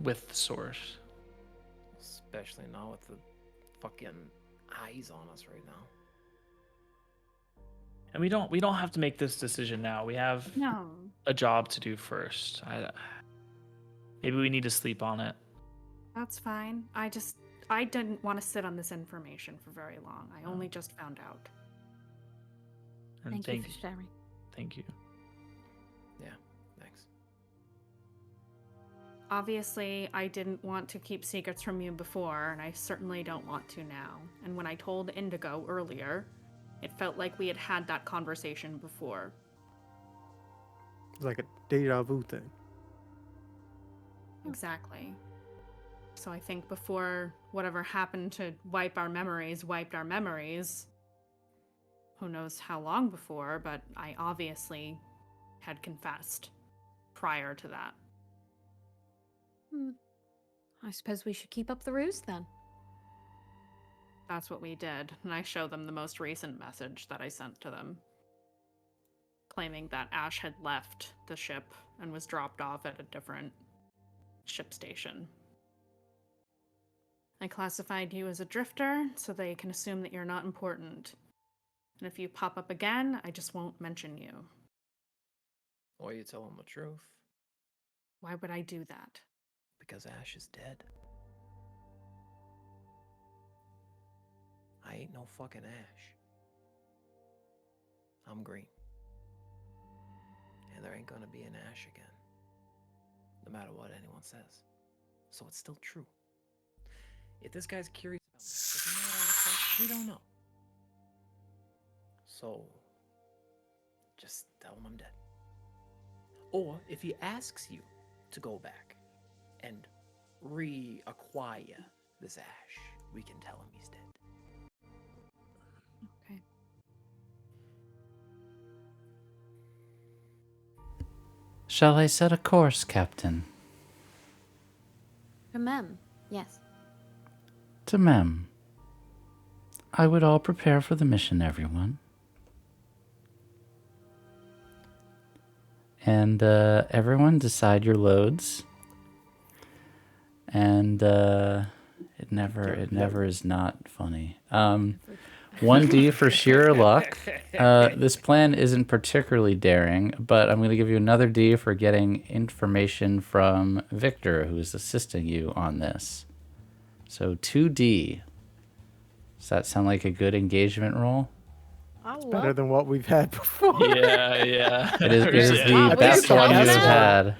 with the source. Especially now with the fucking eyes on us right now. And we don't have to make this decision now. We have No. a job to do first. Maybe we need to sleep on it. That's fine. I didn't want to sit on this information for very long. I only just found out. And Thank you for sharing. thank you. Yeah, thanks. Obviously, I didn't want to keep secrets from you before, and I certainly don't want to now. And when I told Indigo earlier, it felt like we had had that conversation before. It's like a deja vu thing. Exactly. So I think before whatever happened to wipe our memories wiped our memories, who knows how long before, but I obviously had confessed prior to that. I suppose we should keep up the ruse then. That's what we did, and I showed them the most recent message that I sent to them, claiming that Ash had left the ship and was dropped off at a different ship station. I classified you as a drifter, so they can assume that you're not important. And if you pop up again, I just won't mention you. Or you tell them the truth. Why would I do that? Because Ash is dead. I ain't no fucking Ash. I'm green. And there ain't gonna be an Ash again. No matter what anyone says. So it's still true. If this guy's curious about me, doesn't matter all the stuff, we don't know. So, just tell him I'm dead. Or if he asks you to go back and reacquire this Ash, we can tell him he's dead. Okay. Shall I set a course, Captain? Yes. To Mem. I would all prepare for the mission, everyone. And everyone decide your loads. And it never is not funny. 1D for sheer luck. This plan isn't particularly daring, but I'm going to give you another D for getting information from Victor, who is assisting you on this. So 2D. Does that sound like a good engagement roll? Better than what we've had before. Yeah. It is the I think best it's the one you've best one. had.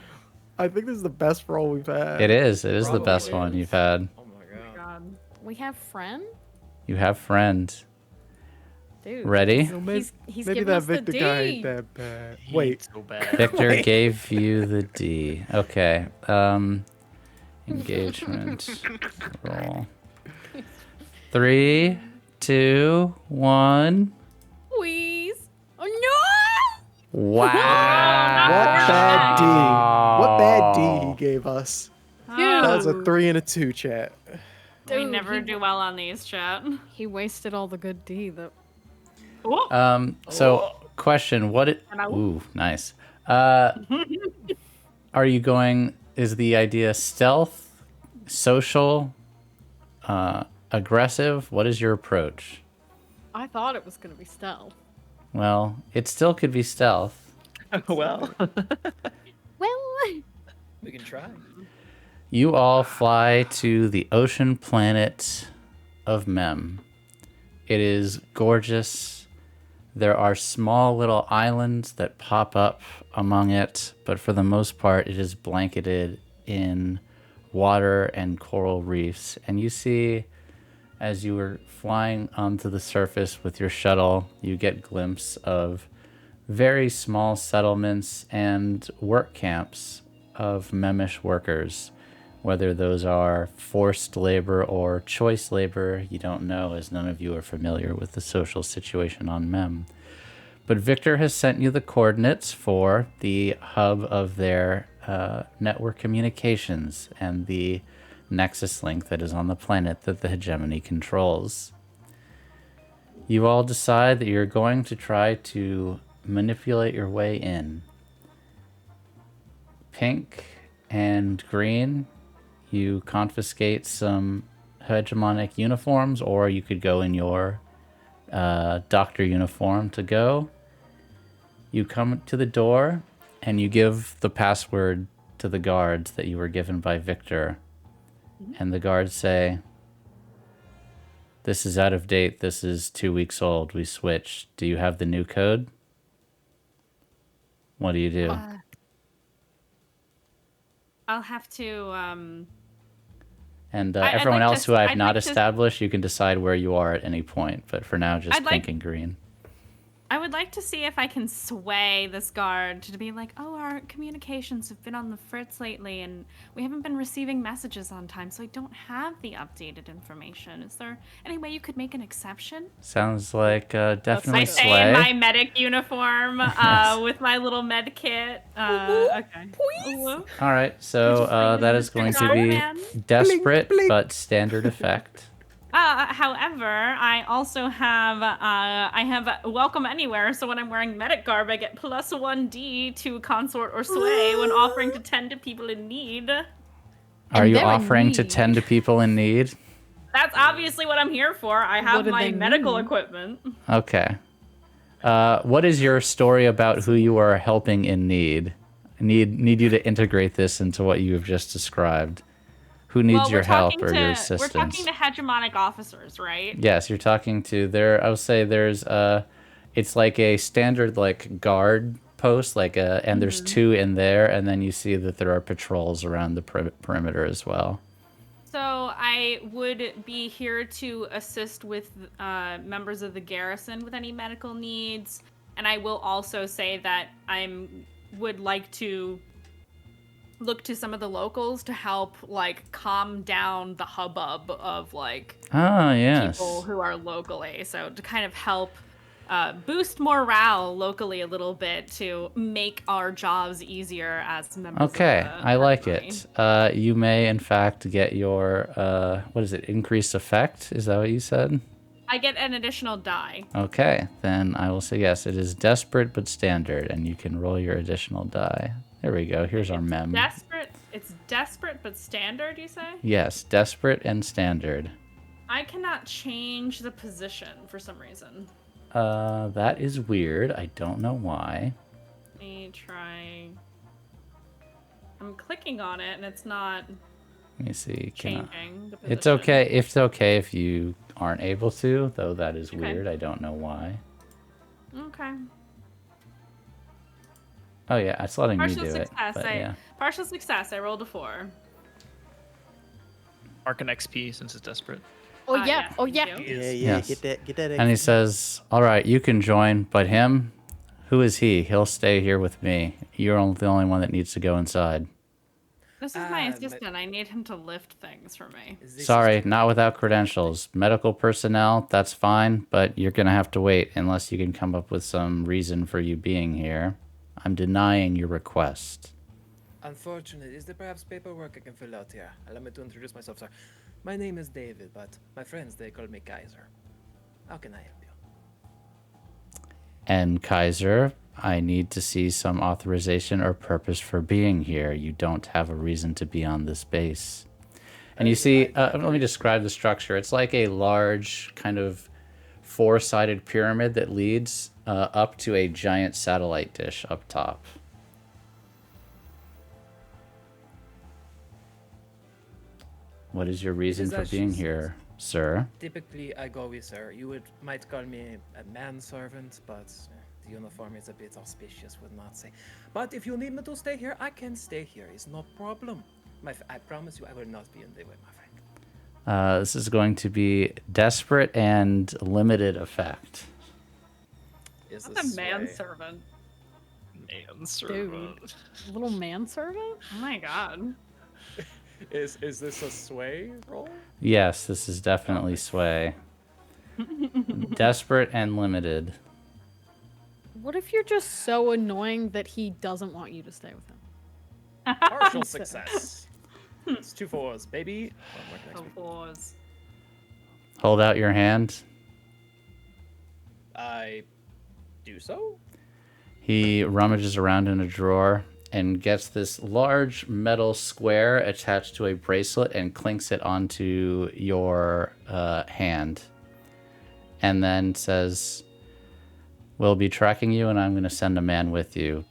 I think this is the best roll we've had. It is the best Probably one is. you've had. Oh my god. God. We have friend? You have friend. Dude. Ready? So maybe, He's maybe giving that us the Victor guy ain't D. that bad. He Wait, ain't so bad. Victor gave you the D. Okay. Engagement roll. 3, 2, 1. Please. Oh Wow. what bad D? What bad D he gave us? Dude. That was a 3 and a 2, chat. We Dude, never he- do well on these, chat. He wasted all the good D that Oh, So question, ooh, nice. Are you going, is the idea stealth, social, aggressive? What is your approach? I thought it was going to be stealth. Well, it still could be stealth. Well, Well, We can try. You all fly to the ocean planet of Mem. It is gorgeous. There are small little islands that pop up among it, but for the most part, it is blanketed in water and coral reefs. And you see, as you were flying onto the surface with your shuttle, you get glimpse of very small settlements and work camps of Memish workers. Whether those are forced labor or choice labor, you don't know, as none of you are familiar with the social situation on Mem. But Victor has sent you the coordinates for the hub of their network communications and the nexus link that is on the planet that the hegemony controls. You all decide that you're going to try to manipulate your way in. Pink and green, you confiscate some hegemonic uniforms, or you could go in your doctor uniform to go. You come to the door and you give the password to the guards that you were given by Victor. And the guards say, "This is out of date. This is 2 weeks old. We switched. Do you have the new code?" What do you do? I'll have to. And I'd everyone like else to- who I've I'd not like to- established, you can decide where you are at any point. But for now, just I'd like- pink and green. I would like to see if I can sway this guard to be like, oh, our communications have been on the fritz lately, and we haven't been receiving messages on time, so I don't have the updated information. Is there any way you could make an exception? Sounds like definitely I stay in sway. my medic uniform Yes. with my little med kit. Okay. Ooh. All right, so that is going to be Man. desperate but standard effect. However, I also have I have welcome anywhere. So when I'm wearing medic garb, I get +1d to consort or sway when offering to tend to people in need. Are you they're in offering to need. tend to people in need? That's obviously what I'm here for. I have do my they medical need? equipment. Okay. What is your story about who you are helping in need? Need you to integrate this into what you have just described. Who needs Well, your we're help talking or to your we're assistance? talking to hegemonic officers, right? Yes, you're talking to there. I would say there's it's like a standard like guard post, like and there's 2 in there, and then you see that there are patrols around the perimeter as well. So I would be here to assist with members of the garrison with any medical needs, and I will also say that would like to look to some of the locals to help like calm down the hubbub of like Ah, yes. people who are locally. So to kind of help boost morale locally a little bit to make our jobs easier as members. Okay, of the I like army. it. You may, in fact, get your, what is it, increased effect? Is that what you said? I get an additional die. Okay, then I will say yes. It is desperate but standard, and you can roll your additional die. There we go. Here's our mem. It's desperate but standard, you say? Yes, desperate and standard. I cannot change the position for some reason. That is weird. I don't know why. Let me try. I'm clicking on it and it's not Let me see. Can I- changing the position. It's okay. It's okay if you aren't able to, though that is Okay. weird. I don't know why. Okay. Oh yeah, it's letting me Partial do it. success. But yeah. Partial success. I rolled a 4. mark an XP since it's desperate. oh yeah, yeah, oh thank yeah. you. Yeah, Yes. get that. And he XP. says, "All right, you can join, but him, who is he? He'll stay here with me. You're the only one that needs to go inside." This is my assistant. I need him to lift things for me. Sorry, not without credentials. Medical personnel, that's fine, but you're gonna have to wait unless you can come up with some reason for you being here. I'm denying your request. Unfortunately, is there perhaps paperwork I can fill out here? Allow me to introduce myself, sir. My name is David, but my friends, they call me Kaiser. How can I help you? And Kaiser, I need to see some authorization or purpose for being here. You don't have a reason to be on this base. And you see, let me describe the structure. It's like a large kind of four-sided pyramid that leads up to a giant satellite dish up top. What is your reason for being here, sir? Typically, I go with her. You might call me a manservant, but the uniform is a bit auspicious, would not say. But if you need me to stay here, I can stay here. It's no problem. I promise you, I will not be in the way, my friend. This is going to be desperate and limited effect. Is That's a this way? manservant. Manservant. Little manservant? Oh my god. Is this a sway roll? Yes, this is definitely sway. Desperate and limited. What if you're just so annoying that he doesn't want you to stay with him? Partial success. It's 2 4s, baby. Homework next week. Pause. Hold out your hand. I do so. He rummages around in a drawer and gets this large metal square attached to a bracelet and clinks it onto your hand. And then says, "We'll be tracking you, and I'm going to send a man with you."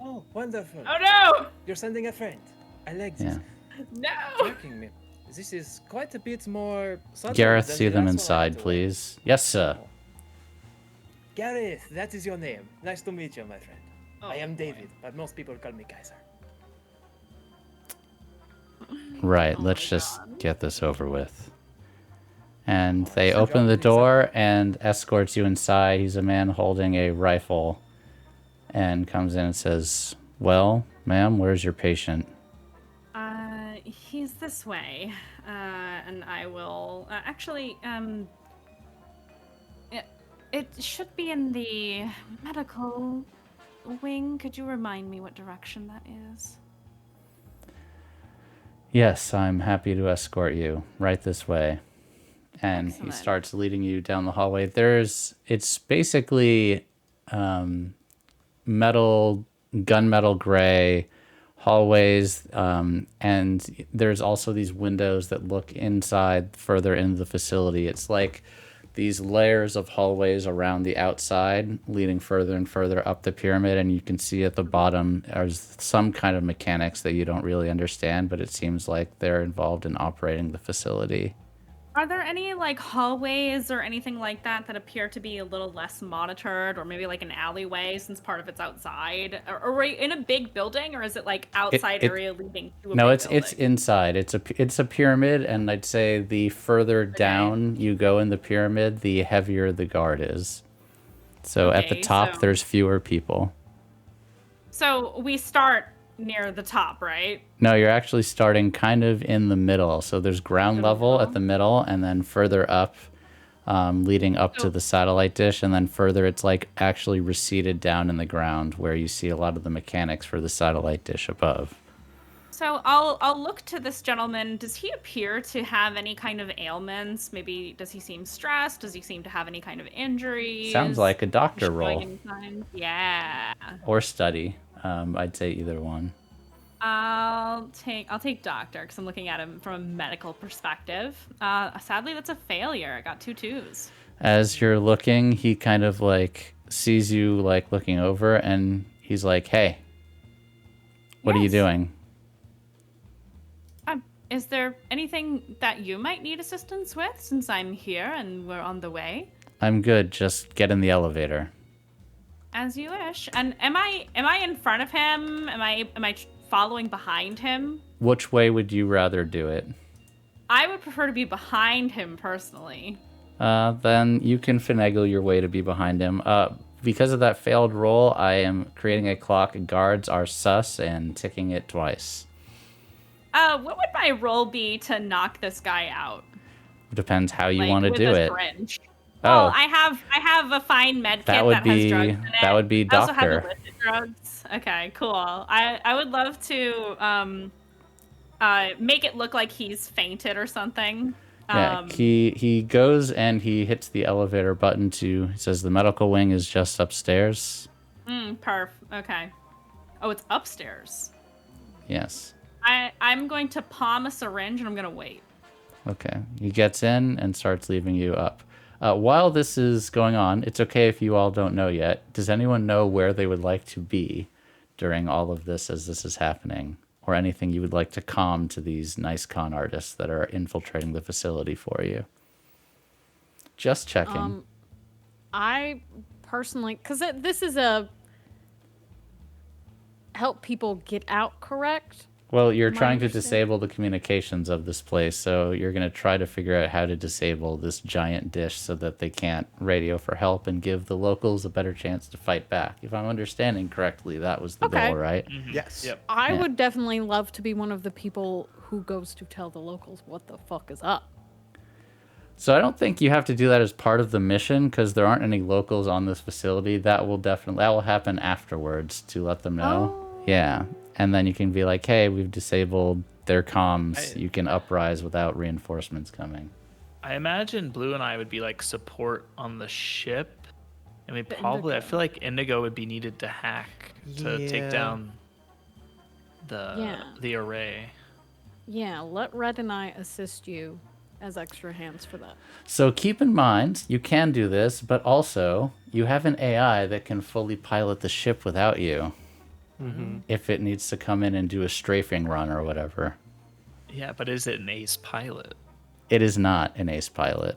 Oh, wonderful. Oh no! You're sending a friend. I like this. Yeah. No! Tracking me. This is quite a bit more subtle Gareth, than see the them last one I inside, had to wear. please. Yes, sir. Gareth, that is your name. Nice to meet you, my friend. I am Oh, David, but most people call me Kaiser. Right, Oh let's my just God. get this over with. And Oh, they so open the John, door and escorts you inside. He's a man holding a rifle and comes in and says, "Well, ma'am, where's your patient?" He's this way. And I will it should be in the medical wing. Could you remind me what direction that is? "Yes, I'm happy to escort you. Right this way." And he Excellent. starts leading you down the hallway. It's basically gunmetal gray hallways, and there's also these windows that look inside further into the facility. It's like these layers of hallways around the outside leading further and further up the pyramid, and you can see at the bottom there's some kind of mechanics that you don't really understand, but it seems like they're involved in operating the facility. Are there any like hallways or anything like that that appear to be a little less monitored, or maybe like an alleyway since part of it's outside? Or are we in a big building, or is it like outside it- area leading to a No, big it's building? inside. It's a pyramid, and I'd say the further down you go in the pyramid, the heavier the guard is. So at the Okay, top, so- there's fewer people. So we start near the top, right? No, you're actually starting kind of in the middle. So there's ground The level at middle? the middle, and then further up, leading up to So- the satellite dish, and then further, it's like actually receded down in the ground where you see a lot of the mechanics for the satellite dish above. So I'll look to this gentleman. Does he appear to have any kind of ailments? Maybe does he seem stressed? Does he seem to have any kind of injuries? Sounds like a doctor Showing role any signs? Yeah. or study. I'd say either one. I'll take doctor because I'm looking at him from a medical perspective. Sadly, that's a failure. I got 2 2s. As you're looking, he kind of like sees you like looking over, and he's like, "Hey, what are you Yes. doing?" Is there anything that you might need assistance with since I'm here and we're on the way? "I'm good. Just get in the elevator." As you wish. And am I in front of him? Am I following behind him? Which way would you rather do it? I would prefer to be behind him personally. Then you can finagle your way to be behind him. Because of that failed roll, I am creating a clock. Guards are sus and ticking it twice. What would my role be to knock this guy out? Depends how you Like, want to with do a it. syringe? Oh. Well, I have a fine med kit That would has be- drugs in it. that would be I also have doctor. illicit drugs. Okay, cool. I would love to make it look like he's fainted or something. Yeah, he goes and he hits the elevator button he says the medical wing is just upstairs. Perf. Okay. Oh, it's upstairs. Yes. I'm going to palm a syringe and I'm gonna wait. Okay. He gets in and starts leaving you up. While this is going on, it's okay if you all don't know yet. Does anyone know where they would like to be during all of this as this is happening? Or anything you would like to calm to these nice con artists that are infiltrating the facility for you? Just checking. I personally, because this is a help people get out, correct? Well, you're My trying to understanding- disable the communications of this place, so you're going to try to figure out how to disable this giant dish so that they can't radio for help and give the locals a better chance to fight back. If I'm understanding correctly, that was the Okay. goal, right? Yes. Yep. I Yeah. would definitely love to be one of the people who goes to tell the locals what the fuck is up. So I don't think you have to do that as part of the mission because there aren't any locals on this facility. That will happen afterwards to let them know. Oh. Yeah. And then you can be like, hey, we've disabled their comms. You can uprise without reinforcements coming. I imagine Blue and I would be like support on the ship. I mean, The probably. I Indigo. feel like Indigo would be needed to hack to Yeah. take down Yeah. the array. Yeah, let Red and I assist you as extra hands for that. So keep in mind, you can do this, but also you have an AI that can fully pilot the ship without you. If it needs to come in and do a strafing run or whatever. Yeah, but is it an ace pilot? It is not an ace pilot.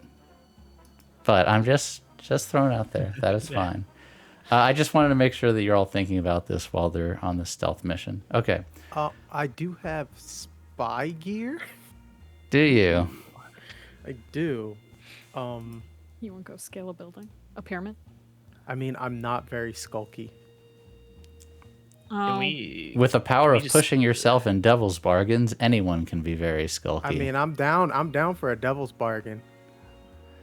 But I'm just throwing it out there. That is Yeah. fine. I just wanted to make sure that you're all thinking about this while they're on the stealth mission. Okay. I do have spy gear. Do you? I do. You want to go scale a building? A pyramid? I mean, I'm not very skulky. Can we? With the power we of just- pushing yourself in devil's bargains, anyone can be very skulky. I mean, I'm down for a devil's bargain.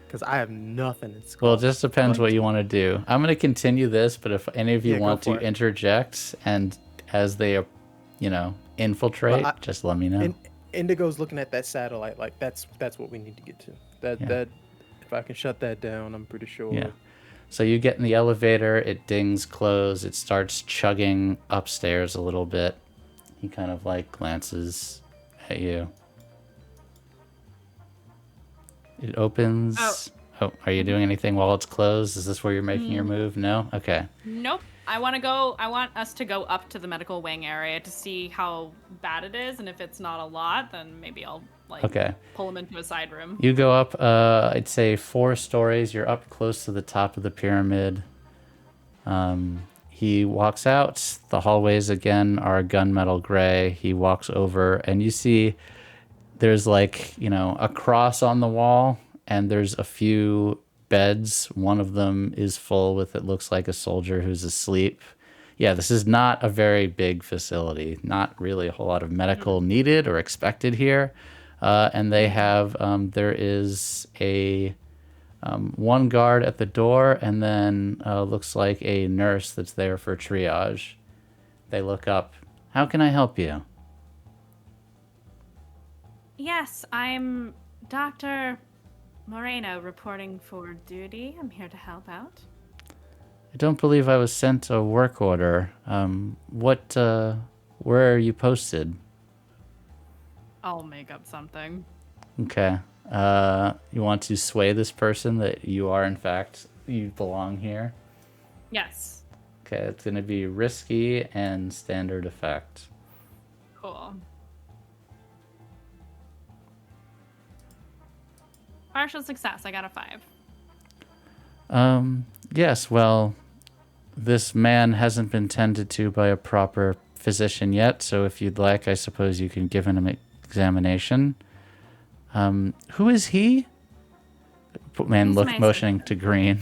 Because I have nothing in skull. Well, it just depends what you want to do. I'm going to continue this, but if any of you Yeah, go want to for it. interject and as they, infiltrate, Well, just let me know. Indigo's looking at that satellite. Like that's what we need to get to. Yeah. That if I can shut that down, I'm pretty sure. Yeah. So you get in the elevator, it dings close, it starts chugging upstairs a little bit. He kind of like glances at you. It opens. Oh, are you doing anything while it's closed? Is this where you're making your move? No? Okay. Nope. I want us to go up to the medical wing area to see how bad it is, and if it's not a lot, then maybe I'll Okay. pull him into a side room. You go up, I'd say 4 stories. You're up close to the top of the pyramid. He walks out. The hallways again are gunmetal gray. He walks over, and you see there's a cross on the wall, and there's a few beds. One of them is full with, it looks like, a soldier who's asleep. Yeah, this is not a very big facility. Not really a whole lot of medical needed or expected here. And they have, there is a one guard at the door, and then looks like a nurse that's there for triage. They look up. How can I help you? Yes, I'm Dr. Moreno reporting for duty. I'm here to help out. I don't believe I was sent a work order. Where are you posted? I'll make up something. Okay. You want to sway this person that you are, in fact, you belong here? Yes. Okay, it's going to be risky and standard effect. Cool. Partial success. I got a 5. Yes, well, this man hasn't been tended to by a proper physician yet, so if you'd like, I suppose you can give him an examination. Who is he? Man, He's look, my motioning to Green.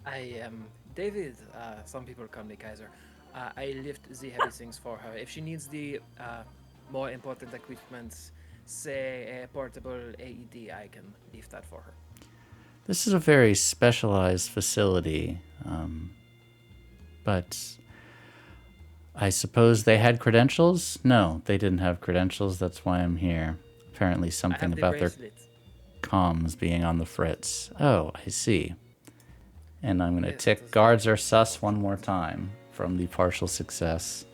I am David. Some people call me Kaiser. I lift the heavy things for her. If she needs the more important equipment, say a portable AED, I can lift that for her. This is a very specialized facility, but I suppose they had credentials? No, they didn't have credentials. That's why I'm here. Apparently I something have the about their bracelet. comms being on the fritz. Oh, I see. And I'm going to Yes, tick that's- guards are sus one more time from the partial success.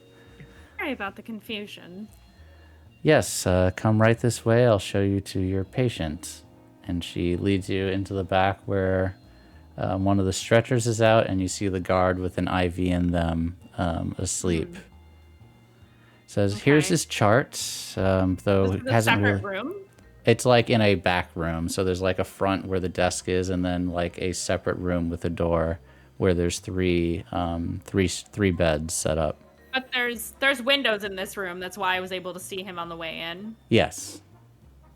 Sorry about the confusion. Yes, come right this way. I'll show you to your patient. and she leads you into the back where one of the stretchers is out, and you see the guard with an IV in them asleep. Says, here's Okay. his chart, though This it is a hasn't separate really... room. It's like in a back room, so there's like a front where the desk is, and then like a separate room with a door where there's three beds set up. But there's windows in this room. That's why I was able to see him on the way in. Yes.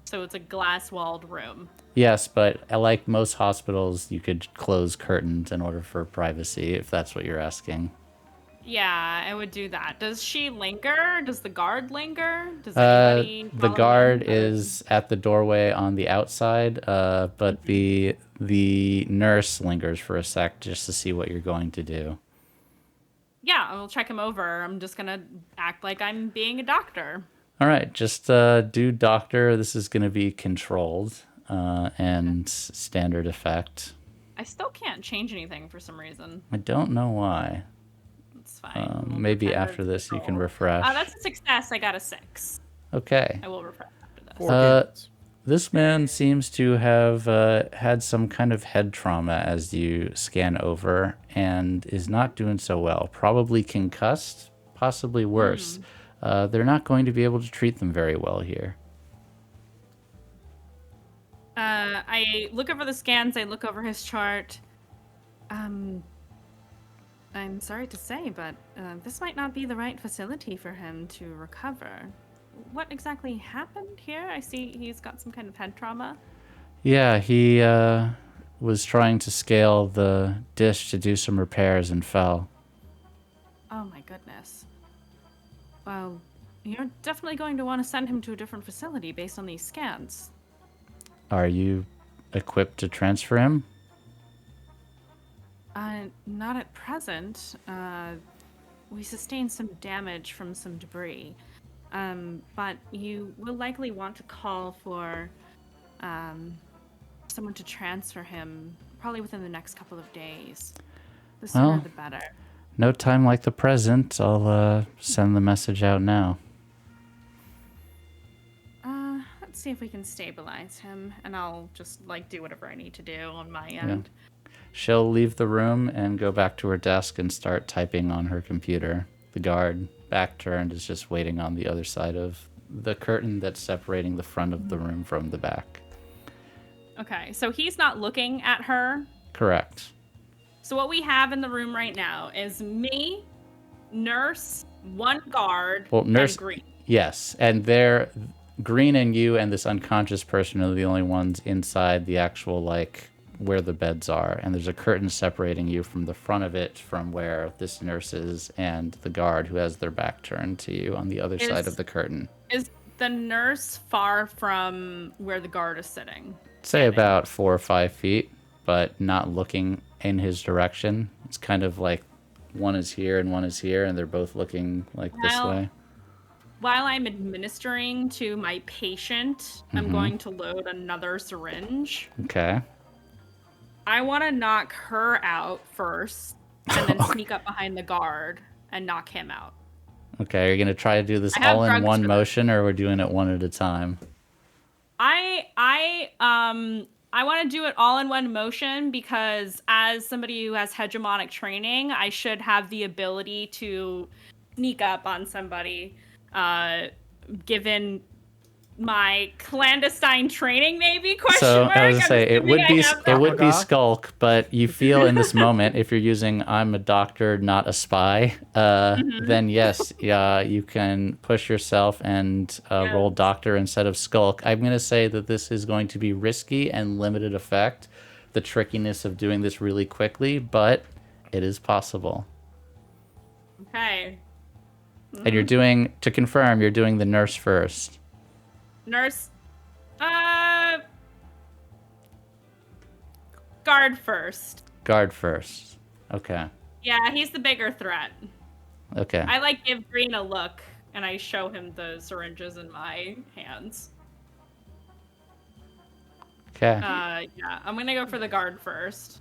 So it's a glass-walled room. Yes, but like most hospitals, you could close curtains in order for privacy, if that's what you're asking. Yeah, I would do that. Does she linger? Does the guard linger? Does anybody The follow guard in? is at the doorway on the outside, but the nurse lingers for a sec just to see what you're going to do. Yeah, I'll check him over. I'm just gonna act like I'm being a doctor. All right, just do doctor. This is going to be controlled and standard effect. I still can't change anything for some reason. I don't know why. It's fine. We'll Maybe pretend after it's this you can control. refresh. That's a success. I got a 6. Okay. I will refresh after this. 4 kids. This man seems to have had some kind of head trauma as you scan over and is not doing so well. Probably concussed, possibly worse. They're not going to be able to treat them very well here. I look over the scans. I look over his chart. I'm sorry to say, but this might not be the right facility for him to recover. What exactly happened here? I see he's got some kind of head trauma. Yeah, he was trying to scale the dish to do some repairs and fell. Oh my goodness. Well, you're definitely going to want to send him to a different facility based on these scans. Are you equipped to transfer him? Not at present. We sustained some damage from some debris. But you will likely want to call for someone to transfer him probably within the next couple of days. The sooner Well, the better. No time like the present. I'll send the message out now. Let's see if we can stabilize him, and I'll just do whatever I need to do on my end. She'll leave the room and go back to her desk and start typing on her computer. The guard, back turned, is just waiting on the other side of the curtain that's separating the front of the room from the back. Okay, so he's not looking at her. Correct. So what we have in the room right now is me, nurse, one guard, Nurse, and Green. yes, and they're Green and you and this unconscious person are the only ones inside the actual where the beds are, and there's a curtain separating you from the front of it from where this nurse is and the guard who has their back turned to you on the other side of the curtain. Is the nurse far from where the guard is sitting? Say about 4 or 5 feet, but not looking in his direction. It's kind of like one is here and one is here, and they're both looking this way. While I'm administering to my patient, I'm going to load another syringe. Okay. I want to knock her out first, and then sneak up behind the guard and knock him out. Okay, you're going to try to do this I have all in drugs one for motion, or we're doing it one at a time? I want to do it all in one motion because as somebody who has hegemonic training, I should have the ability to sneak up on somebody, given my clandestine training, maybe? So Mark? I was gonna say it would be that. skulk, but you feel in this moment if you're using I'm a doctor, not a spy, then yes, you can push yourself and roll doctor instead of skulk. I'm gonna say that this is going to be risky and limited effect, the trickiness of doing this really quickly, but it is possible. Okay. And you're doing, to confirm, you're doing the nurse first. Nurse. Guard first. Guard first. Okay. Yeah, he's the bigger threat. Okay. I give Green a look, and I show him the syringes in my hands. Okay. Yeah, I'm gonna go for the guard first.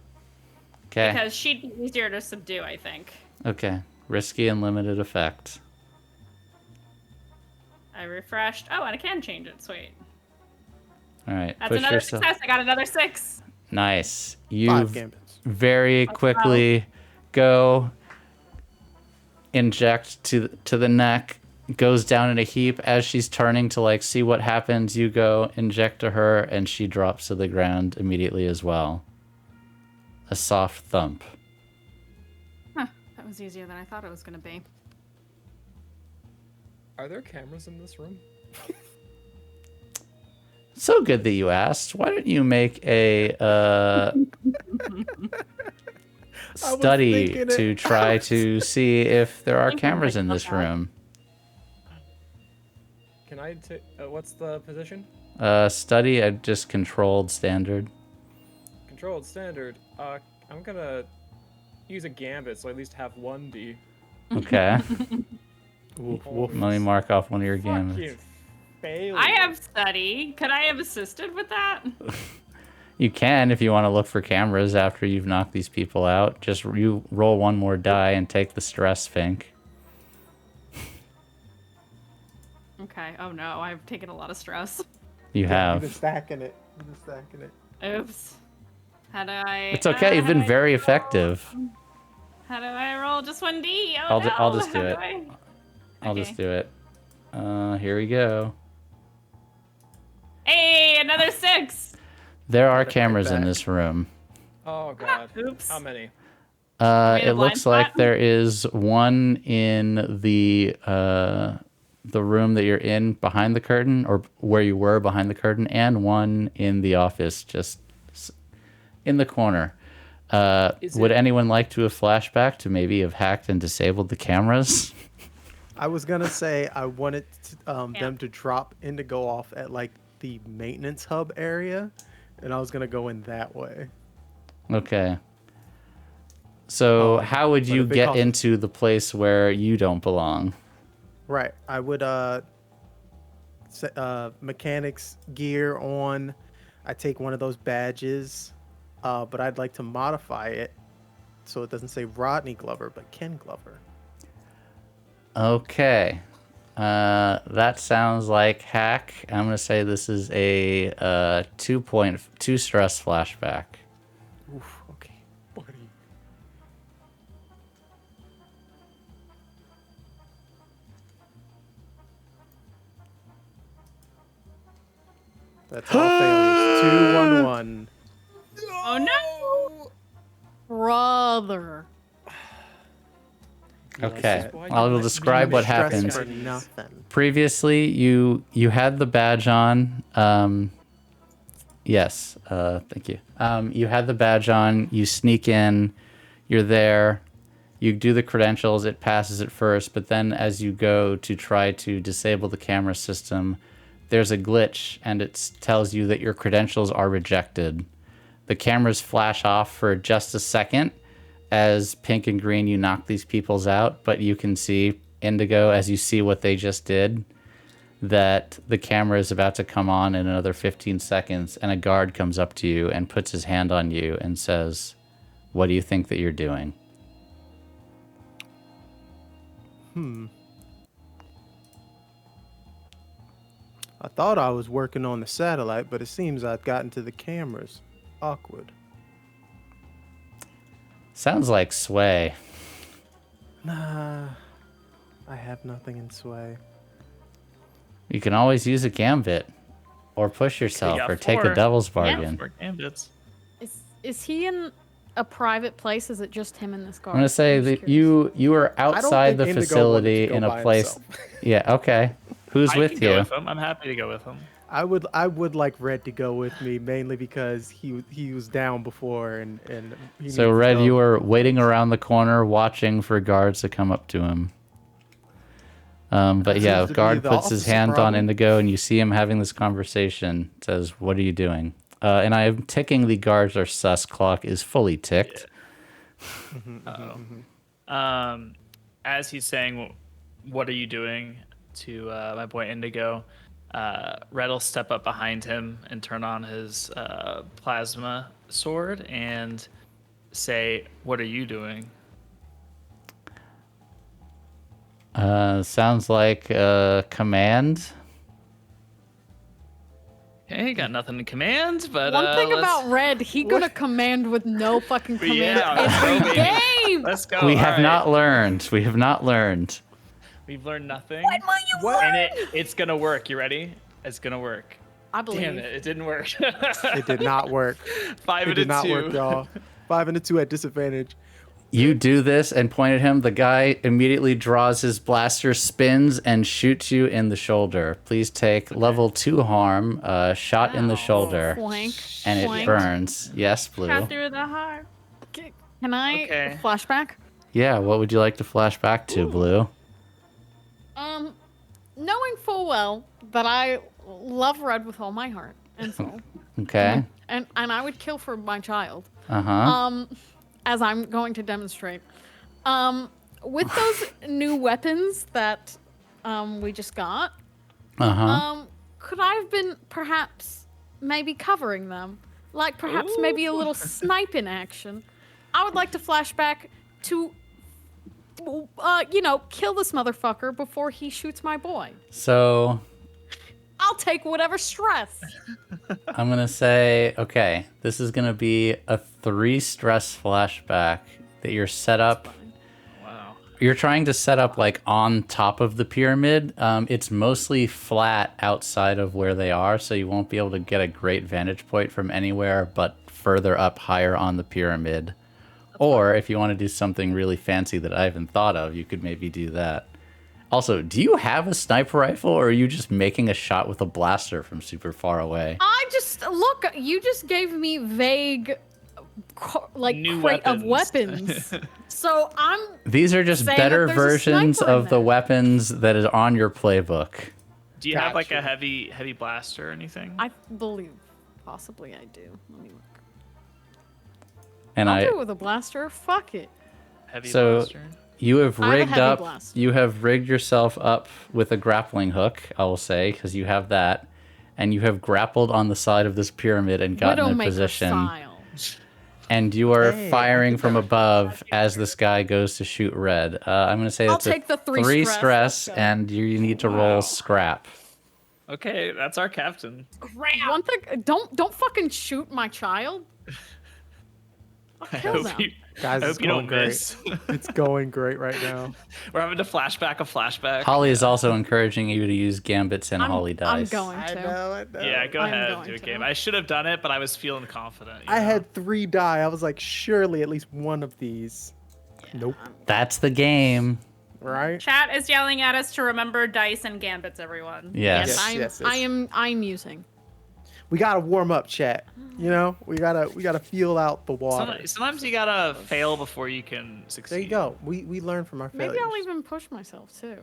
Okay. Because she'd be easier to subdue, I think. Okay. Risky and limited effect. I refreshed. Oh, and I can change it. Sweet. All right. That's push another yourself. success. I got another 6. Nice. 5 You gambits. very quickly go inject to the neck, goes down in a heap. As she's turning to like see what happens, you go inject to her, and she drops to the ground immediately as well. A soft thump. Huh. That was easier than I thought it was going to be. Are there cameras in this room? So good that you asked. Why don't you make a study thinking it. to try to see if there are Thinking cameras like in this that. room? Can I take? What's the position? Study at just controlled standard. Controlled standard. I'm gonna use a gambit, so I at least have 1d. Okay. Woof, woof. Let me mark off one of your Fucking gambits. failure. I have study. Could I have assisted with that? You can if you want to look for cameras after you've knocked these people out. Just you roll one more die and take the stress, Fink. Okay. Oh no, I've taken a lot of stress. You You've have. been stacking it. You've been stacking it. Oops. How do I? It's okay. You've how do been I very roll? effective. How do I roll just 1d? Oh, I'll no. I'll just do How it. I- I'll Okay. just do it. Here we go. Hey, another 6. There are Put it right cameras in back. this room. Oh god. Oops. How many? made a It looks blind like spot? there is one in the room that you're in behind the curtain, or where you were behind the curtain, and one in the office just in the corner. Would anyone like to have flashback to maybe have hacked and disabled the cameras? I was gonna say I wanted them to drop Indigo off at like the maintenance hub area, and I was gonna go in that way. Okay. So how would but you if it get costs- into the place where you don't belong? Right. I would mechanics gear on. I take one of those badges, but I'd like to modify it so it doesn't say Rodney Glover but Ken Glover. Okay. That sounds like hack. I'm gonna say this is a 2.2 stress flashback. Oof. Okay, buddy. That's all failures. 2-1-1. Oh no. Brother. Okay, why I you will let describe me what Stress happened. for nothing. Previously, you had the badge on. Yes, thank you. You had the badge on. You sneak in. You're there. You do the credentials. It passes at first, but then as you go to try to disable the camera system, there's a glitch, and it tells you that your credentials are rejected. The cameras flash off for just a second. As pink and green, you knock these peoples out, but you can see Indigo as you see what they just did, that the camera is about to come on in another 15 seconds, and a guard comes up to you and puts his hand on you and says, "What do you think that you're doing?" I thought I was working on the satellite, but it seems I've gotten to the cameras. Awkward. Sounds like sway. Nah, I have nothing in sway. You can always use a gambit, or push yourself, got or take a 4. devil's Yeah, bargain. 4 gambits. Is he in a private place? Is it just him and this guard? I'm gonna say I'm just that curious. you are outside the think Indigo wanted to facility go in a by place. himself. Yeah. Okay. Who's I with can you? go with him. I'm happy to go with him. I would like Red to go with me mainly because he was down before and he So needs Red, help. you were waiting around the corner, watching for guards to come up to him. But That yeah, seems to be guard the puts his officer hand on problem. Indigo, and you see him having this conversation. Says, "What are you doing?" And I am ticking the guards are sus clock is fully ticked. As he's saying, "What are you doing?" to my boy Indigo, Red will step up behind him and turn on his plasma sword and say, "What are you doing?" Sounds like a command. Okay, Okay, got nothing to command, but One thing let's- about Red, he gonna command with no fucking command Yeah, let's go, every baby. game. Let's go. We all have right. not learned. We have not learned. We've learned nothing. And it's gonna work. You ready? It's gonna work. I believe. Damn it! It didn't work. It did not work. 5 It and did a not 2. work, y'all. 5 and a 2 at disadvantage. You do this and point at him. The guy immediately draws his blaster, spins, and shoots you in the shoulder. Please take level 2 harm, shot in the shoulder, Flank. and it flank. burns. Yes, Blue. Shot through the heart. Can I Okay. flashback? Yeah, what would you like to flash back to, Blue? Knowing full well that I love Red with all my heart and soul, Okay. and I would kill for my child. Uh-huh. As I'm going to demonstrate. With those new weapons that we just got, Uh-huh. could I have been perhaps maybe covering them? Like perhaps maybe a little sniping action. I would like to flash back to, kill this motherfucker before he shoots my boy. So I'll take whatever stress. I'm going to say, okay, this is going to be a 3 stress flashback that you're set up. Wow. You're trying to set up like on top of the pyramid. It's mostly flat outside of where they are, so you won't be able to get a great vantage point from anywhere but further up higher on the pyramid. Or if you want to do something really fancy that I haven't thought of, you could maybe do that. Also, do you have a sniper rifle, or are you just making a shot with a blaster from super far away? You just gave me vague, New crate of weapons. weapons. So I'm These are just saying better that there's a versions sniper in of the there. weapons that is on your playbook. Do you have like a Gotcha. heavy blaster or anything? I believe possibly I do. Let me look. And I'll do it with a blaster. Fuck it. Heavy So- blaster. You have I have a rigged heavy up. blast. You have rigged yourself up with a grappling hook. I will say, because you have that, and you have grappled on the side of this pyramid and gotten in Widowmaker position. style. And you are Hey, I firing think from that was above as this guy goes to shoot Red. I'm gonna say I'll that's a take the 3 3 stress, stress, let's go. and you need to Wow. roll scrap. Okay, that's our captain. One thing, don't fucking shoot my child. I'll I kill hope them. you, Guys, I it's hope you don't going great. miss. It's going great right now. We're having to flashback a flashback. Holly is also encouraging you to use gambits and Holly I'm dice. going I to. know, I know. Yeah, go I'm ahead, going do a to. game. I should have done it, but I was feeling confident. you I know? had 3 die. I was like, surely at least one of these. Nope. That's the game. Right? Chat is yelling at us to remember dice and gambits, everyone. Yes. Yes. I'm using. We gotta warm up, chat. You know, we gotta feel out the water. Sometimes you gotta fail before you can succeed. There you go. We learn from our failures. Maybe I'll even push myself too.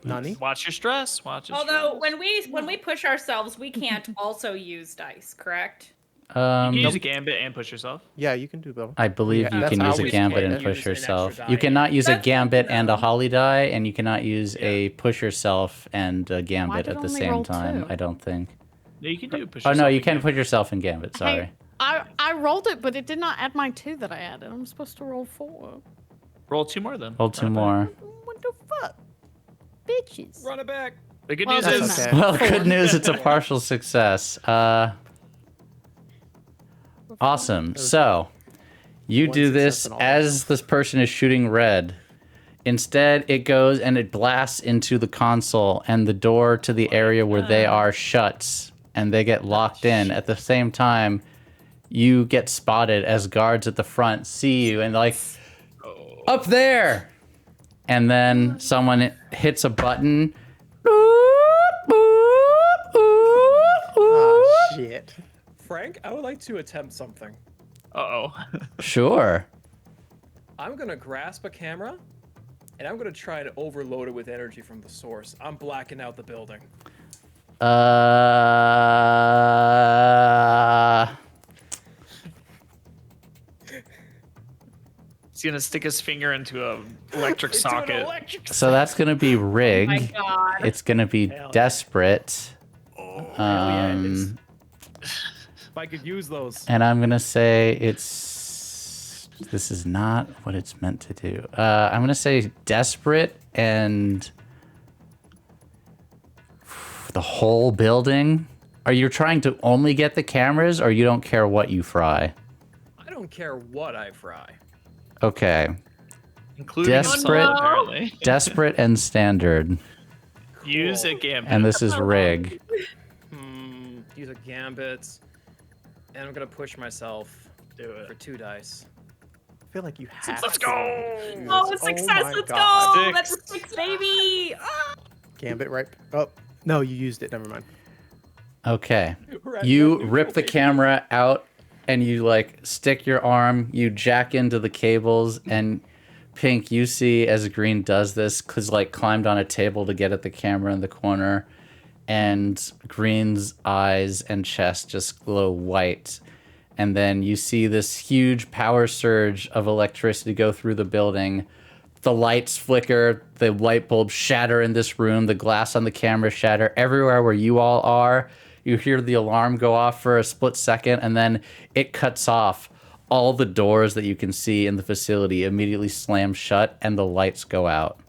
Nani? Watch your stress. Watch your Although stress. when we push ourselves, we can't also use dice, correct? You can use Nope. a gambit and push yourself. Yeah, you can do both. I believe Yeah, you that's can how use a we gambit play and it. push Use an extra yourself. die. You cannot use a That's good to gambit and a know. holly die, and you cannot use a push yourself and a gambit did at the only same roll time. 2? I don't think. No, you can do push Oh yourself. no, you and can gambit. put yourself in gambit. Sorry. Hey, I rolled it, but it did not add my 2 that I added. I'm supposed to roll 4. Roll 2 more then. Roll 2 Run it back. more. What the fuck, bitches? Run it back. The good Well, news that's is okay. Well, good news. It's a partial success. Awesome. So, you One do success this in all. as this person is shooting Red. Instead, it goes and it blasts into the console, and the door to the area where they are shuts, and they get locked in. At the same time, you get spotted as guards at the front see you and like, up there! And then someone hits a button. Ah, shit. Frank, I would like to attempt something. Uh-oh. Sure. I'm gonna grasp a camera, and I'm gonna try and overload it with energy from the source. I'm blacking out the building. He's gonna stick his finger into a electric socket. So that's gonna be rig. My God. It's gonna be Hell yeah. desperate. If I could use those. And I'm gonna say it's. This is not what it's meant to do. I'm gonna say desperate and the whole building. Are you trying to only get the cameras, or you don't care what you fry? I don't care what I fry. Okay. Including Desperate. himself, apparently. Desperate and standard. Use a gambit. And this is rig. Use a gambit. And I'm gonna push myself Do it. for 2 dice. I feel like you have Let's to. go! Oh, my success! Let's God. go! 6. That's a 6, baby! Ah! Gambit, right? Oh, no, you used it. Never mind. Okay. You rip the camera out and you like stick your arm, you jack into the cables, and Pink, you see as Green does this, cause like climbed on a table to get at the camera in the corner, and Green's eyes and chest just glow white. And then you see this huge power surge of electricity go through the building. The lights flicker, the light bulbs shatter in this room, the glass on the camera shatter. Everywhere where you all are, you hear the alarm go off for a split second, and then it cuts off. All the doors that you can see in the facility immediately slam shut, and the lights go out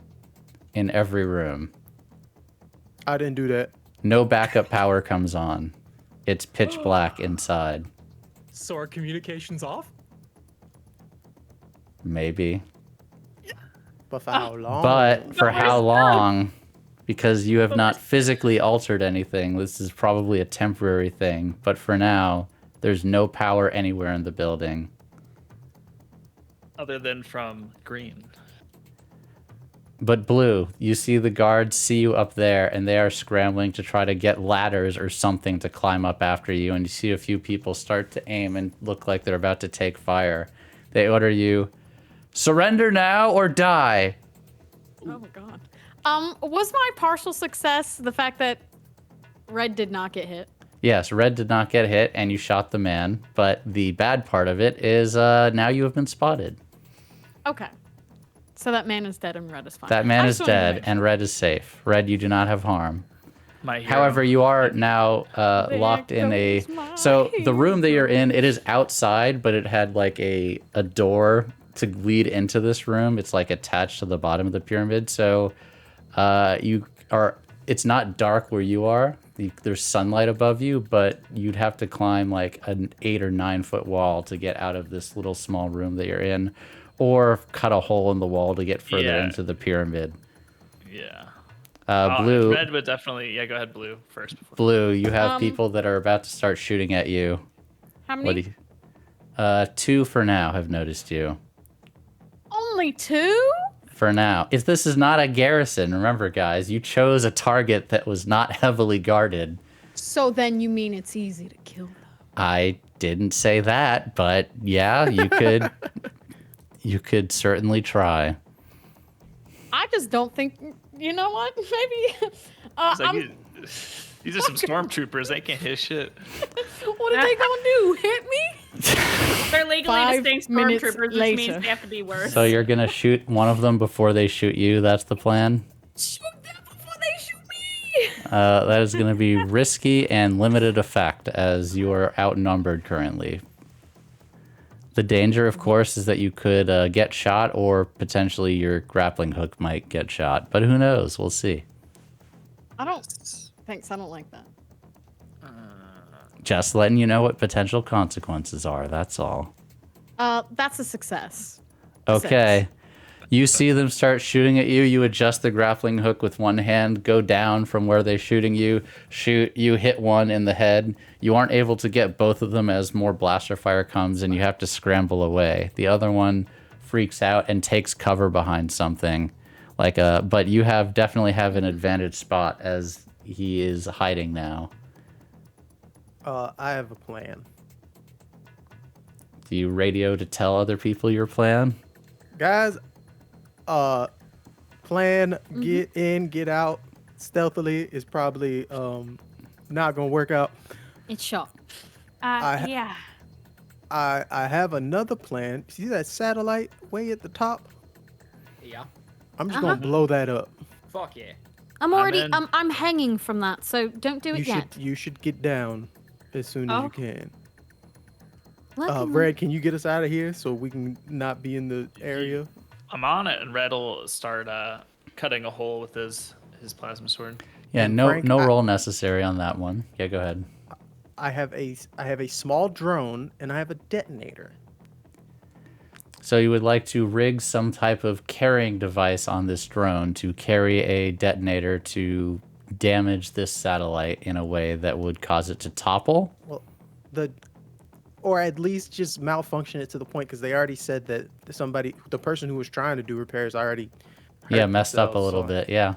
in every room. I didn't do that. No backup power comes on. It's pitch black inside. So our communication's off? Maybe. But for how long? But for how long? Because you have not physically altered anything. This is probably a temporary thing. But for now, there's no power anywhere in the building. Other than from Green. But Blue, you see the guards see you up there, and they are scrambling to try to get ladders or something to climb up after you. And you see a few people start to aim and look like they're about to take fire. They order you, surrender now or die. Oh god. Was my partial success the fact that Red did not get hit? Yes, Red did not get hit, and you shot the man. But the bad part of it is now you have been spotted. Okay. So that man is dead and Red is fine. That man I is just wanted to dead, make and Red is safe. Red, you do not have harm. My hero. However, you are now locked in a... goes my So the room that you're in, it is outside, but it had like a door to lead into this room. It's like attached to the bottom of the pyramid. So you are... It's not dark where you are. There's sunlight above you, but you'd have to climb like an 8 or 9 foot wall to get out of this little small room that you're in, or cut a hole in the wall to get further into the pyramid. Yeah. Blue, Red would definitely... Yeah, go ahead, Blue first. Before. Blue, you have people that are about to start shooting at you. How many? What do you... 2 for now have noticed you. Only 2? For now. If this is not a garrison, remember guys, you chose a target that was not heavily guarded. So then you mean it's easy to kill them? I didn't say that, but yeah, you could you could certainly try. I just don't think. You know what? Maybe. It's like, these are some stormtroopers. They can't hit shit. What are they gonna do? Hit me? They're legally 5 distinct minutes stormtroopers, which later. means they have to be worse. So you're gonna shoot one of them before they shoot you, that's the plan? Shoot them before they shoot me! That is gonna be risky and limited effect as you are outnumbered currently. The danger, of course, is that you could get shot, or potentially your grappling hook might get shot. But who knows? We'll see. I don't. Thanks. I don't like that. Just letting you know what potential consequences are. That's all. That's a success. Okay. You see them start shooting at you. You adjust the grappling hook with one hand, go down from where they're shooting you, shoot. You hit one in the head. You aren't able to get both of them as more blaster fire comes, and you have to scramble away. The other one freaks out and takes cover behind something, but you definitely have an advantage spot as he is hiding now. I have a plan. Do you radio to tell other people your plan? Guys, plan, get in, get out stealthily is probably not gonna work out. It's shot. Yeah. I have another plan. See that satellite way at the top? Yeah. I'm just gonna blow that up. Fuck yeah. I'm already. in. I'm hanging from that, so don't do it yet. You should get down as soon as you can. Working Red, can you get us out of here so we can not be in the area? I'm on it, and Red will start cutting a hole with his plasma sword. Yeah, And no Frank, roll necessary on that one. Yeah, go ahead. I have a small drone and I have a detonator. So you would like to rig some type of carrying device on this drone to carry a detonator to damage this satellite in a way that would cause it to topple? Well, or at least just malfunction it to the point, because they already said that the person who was trying to do repairs already hurt Messed up a themselves, little so- bit. Yeah.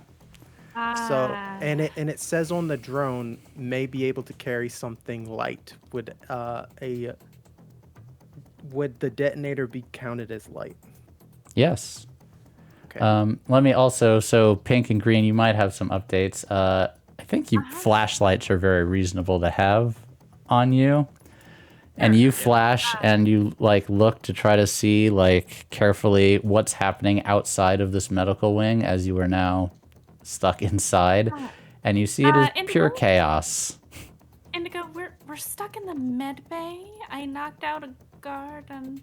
So it says on the drone may be able to carry something light. Would the detonator be counted as light? Yes. Okay. Let me also, so pink and green, you might have some updates. I think flashlights are very reasonable to have on you. And you flash and you like look to try to see like carefully what's happening outside of this medical wing as you are now stuck inside. And you see it is pure Indigo? chaos. Indigo, we're stuck in the med bay. I knocked out a guard and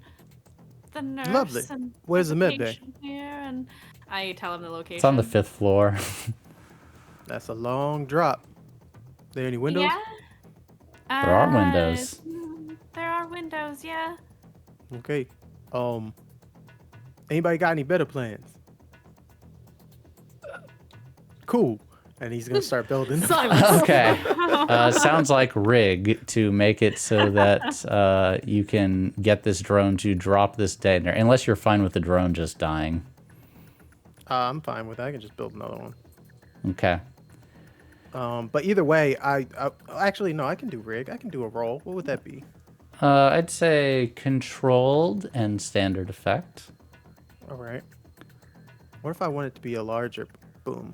the nurse. Lovely. And Where's the med bay? patient here, and I tell him the location. It's on the 5th floor. That's a long drop. There any windows? Yeah. There are windows. There are windows, yeah. Okay. Anybody got any better plans? Cool. And he's gonna start building. Okay. Sounds like rig to make it so that you can get this drone to drop this detonator. Unless you're fine with the drone just dying. I'm fine with that. I can just build another one. Okay. But either way, I actually no, I can do rig. I can do a roll. What would that be? I'd say controlled and standard effect. All right. What if I want it to be a larger boom?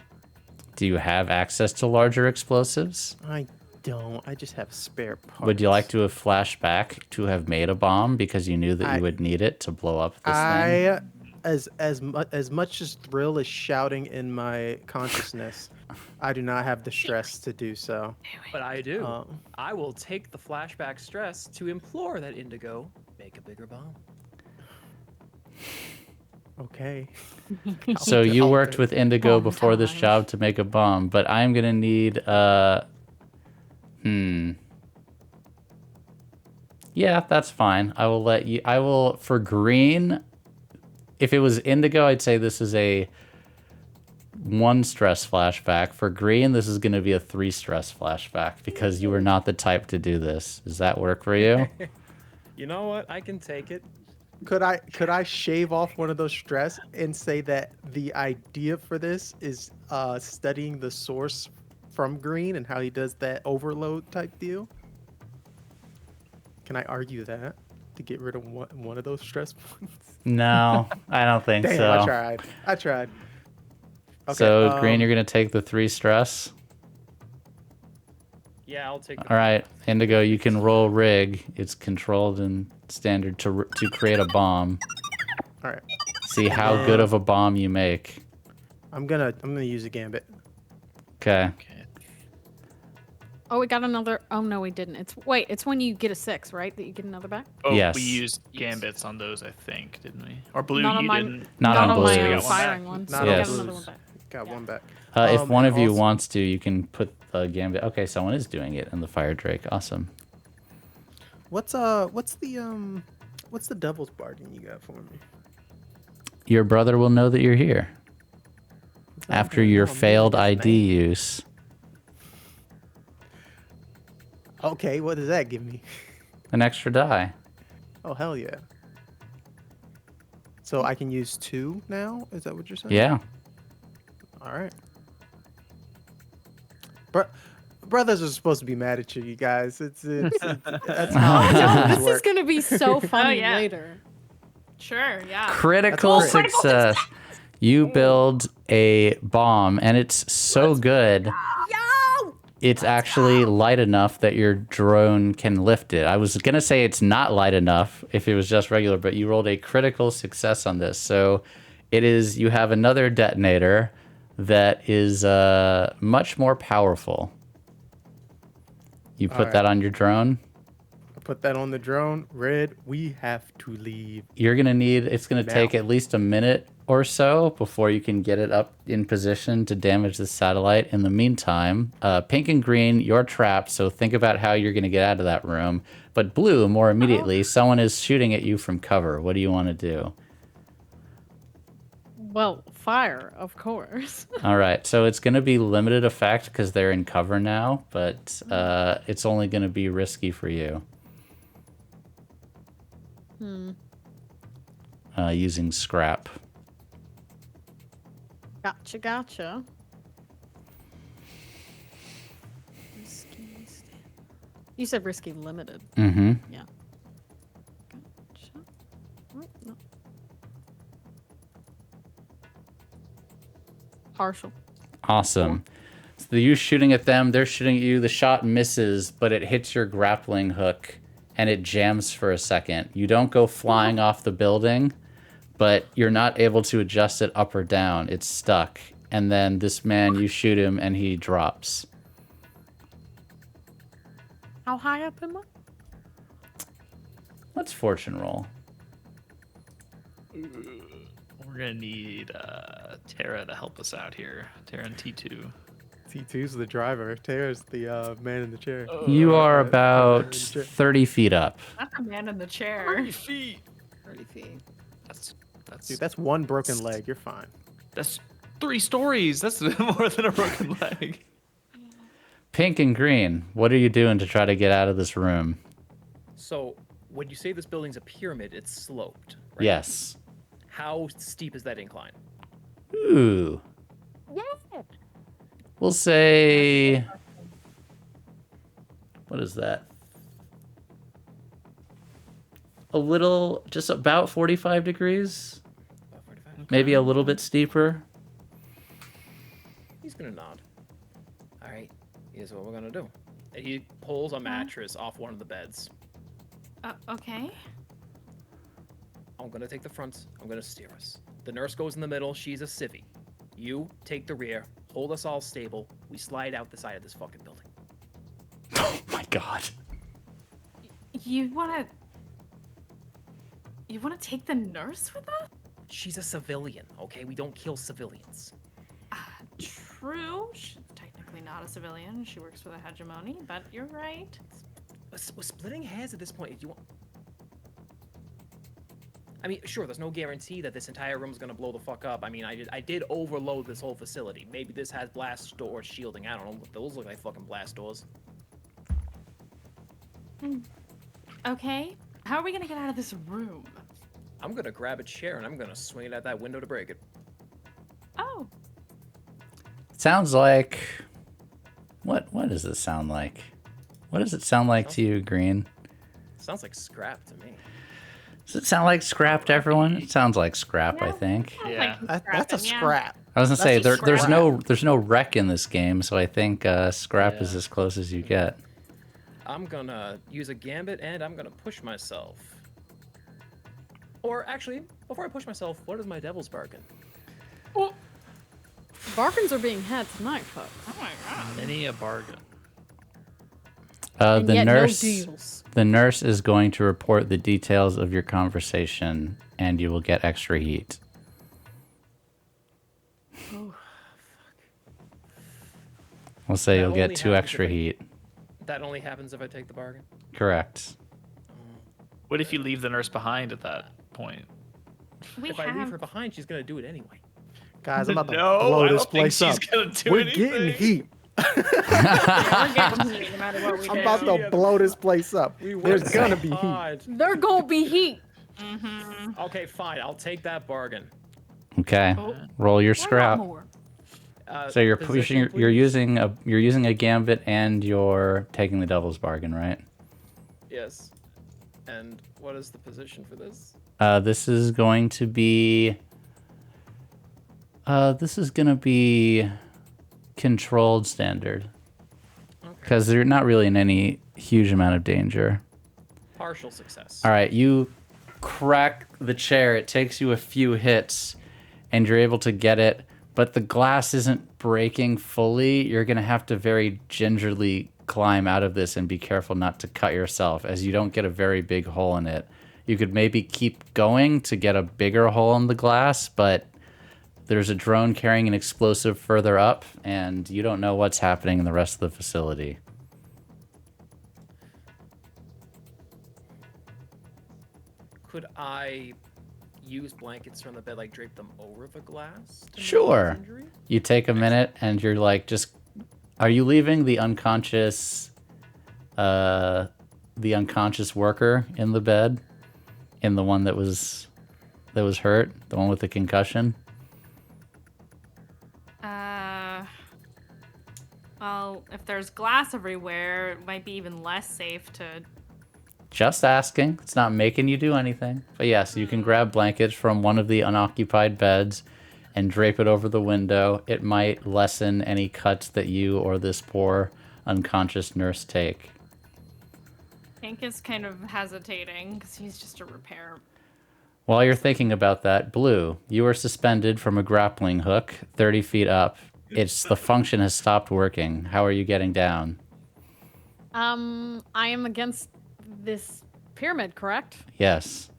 Do you have access to larger explosives? I don't. I just have spare parts. Would you like to have flashed back to have made a bomb because you knew that you would need it to blow up this thing? As much as thrill is shouting in my consciousness, I do not have the stress to do so. But I do. I will take the flashback stress to implore that Indigo make a bigger bomb. Okay. So you I'll worked do with Indigo Bomb before this time. job to make a bomb, but I'm gonna need Yeah, that's fine. I will let you. I will for green. If it was Indigo, I'd say this is a 1 stress flashback. For green, this is going to be a 3 stress flashback because you were not the type to do this. Does that work for you? You know what? I can take it. Could I shave off one of those stress and say that the idea for this is studying the source from Green and how he does that overload type deal? Can I argue that to get rid of one of those stress points? No, I don't think Damn, so. I tried. Okay, So green, you're going to take the 3 stress. Yeah, I'll take. All right, Indigo, you can roll rig. It's controlled and standard to create a bomb. All right. See how good of a bomb you make. I'm gonna use a gambit. Okay. Oh, we got another. Oh no, we didn't. It's when you get a 6, right? That you get another back. Oh, Yes. we used gambits on those, I think, didn't we? Or blue, Not on you mine. didn't. Not on on blues. my We own got one firing back. one. So Not we on got blues. another one back. Got one back. If one and of you also- wants to, you can put the gambit. Okay, someone is doing it in the fire drake. Awesome. What's the devil's bargain you got for me? Your brother will know that you're here after your Oh, man, failed that's ID nice. use. Okay, what does that give me? An extra die. Oh hell yeah! So I can use 2 now. Is that what you're saying? Yeah. All right. Brothers are supposed to be mad at you, guys. It's that's how Oh, no, things this work. is gonna be so funny yeah. later. Sure, yeah. Critical That's great. success. You build a bomb, and it's so good. It's actually light enough that your drone can lift it. I was going to say it's not light enough if it was just regular, but you rolled a critical success on this. So it is, you have another detonator that is much more powerful. You put Alright. that on your drone. Put that on the drone. Red, we have to leave. You're going to need, it's going to Now. take at least a minute or so before you can get it up in position to damage the satellite. In the meantime, pink and green, you're trapped, so think about how you're going to get out of that room. But blue, more immediately, someone is shooting at you from cover. What do you want to do? Well, fire, of course. All right, so it's going to be limited effect because they're in cover now, but it's only going to be risky for you. Using scrap. Gotcha. You said risky limited. Mm-hmm. Yeah. Gotcha. Oh, no. Partial. Awesome. So you shooting at them, they're shooting at you. The shot misses, but it hits your grappling hook, and it jams for a second. You don't go flying off the building, but you're not able to adjust it up or down. It's stuck. And then this man, you shoot him, and he drops. How high up am I? Let's fortune roll. We're gonna need Tara to help us out here. Tara and T2. T2's the driver. Tara's the man in the chair. You are about in the chair. 30 feet up. Not the man in the chair. 30 feet. 30 feet. That's Dude, that's one broken leg. You're fine. that's 3 stories. That's more than a broken leg. Pink and green, what are you doing to try to get out of this room? So, when you say this building's a pyramid, it's sloped, right? Yes. How steep is that incline? Ooh. We'll say... What is that? A little, just about 45 degrees? About 45? Maybe a little bit steeper? He's gonna nod. Alright, here's what we're gonna do. And he pulls a mattress off one of the beds. Okay. I'm gonna take the front. I'm gonna steer us. The nurse goes in the middle. She's a civvy. You take the rear. Hold us all stable. We slide out the side of this fucking building. Oh my god. You wanna take the nurse with us? She's a civilian, okay? We don't kill civilians. True. She's technically not a civilian. She works for the hegemony, but you're right. We're splitting hairs at this point. If you want... I mean, sure, there's no guarantee that this entire room's gonna blow the fuck up. I mean, I did overload this whole facility. Maybe this has blast door shielding. I don't know. Those look like fucking blast doors. Okay. How are we gonna get out of this room? I'm gonna grab a chair and I'm gonna swing it at that window to break it. Oh. Sounds like... What does it sound like? What does it sound like to you, Green? Sounds like scrap to me. Does it sound like scrap to everyone? It sounds like scrap, I think. Yeah. That's a scrap. I was gonna say That's a there's scrap. no wreck in this game, so I think scrap is as close as you get. I'm gonna use a gambit and I'm gonna push myself. Or actually, before I push myself, what is my devil's bargain? Bargains are being had tonight, folks. Oh my god. Many a bargain. And The yet nurse, no deals. the nurse is going to report the details of your conversation, and you will get extra heat. We'll say That you'll get only 2 happens extra if I- heat. That only happens if I take the bargain. Correct. What if you leave the nurse behind at that point? If I leave her behind, she's gonna do it anyway. Guys, I'm about to No, blow I this don't think place up. she's gonna do We're anything. getting heat. We're getting heat no matter what we I'm do. about to blow this place up. There's gonna be heat. Hard. There gonna be heat. Okay, fine. I'll take that bargain. Okay. Oh. Roll your Why not scrap. more? So you're Position, pushing. You're please. using a gambit, and you're taking the devil's bargain, right? Yes. And what is the position for this? This is going to be. This is gonna be controlled standard because they're not really in any huge amount of danger. Partial success. All right, you crack the chair. It takes you a few hits, and you're able to get it, but the glass isn't breaking fully. You're gonna have to very gingerly climb out of this and be careful not to cut yourself, as you don't get a very big hole in it. You could maybe keep going to get a bigger hole in the glass, but there's a drone carrying an explosive further up, and you don't know what's happening in the rest of the facility. Could I use blankets from the bed, like drape them over the glass? To Sure. minimize injury? You take a minute, and you're like, just... Are you leaving the unconscious worker in the bed? In the one that was hurt? The one with the concussion? Well, if there's glass everywhere, it might be even less safe to... Just asking. It's not making you do anything. But yes, you can grab blankets from one of the unoccupied beds and drape it over the window. It might lessen any cuts that you or this poor unconscious nurse take. Hank is kind of hesitating because he's just a repair. While you're thinking about that, Blue, you are suspended from a grappling hook 30 feet up. The function has stopped working. How are you getting down? I am against this pyramid, correct? Yes.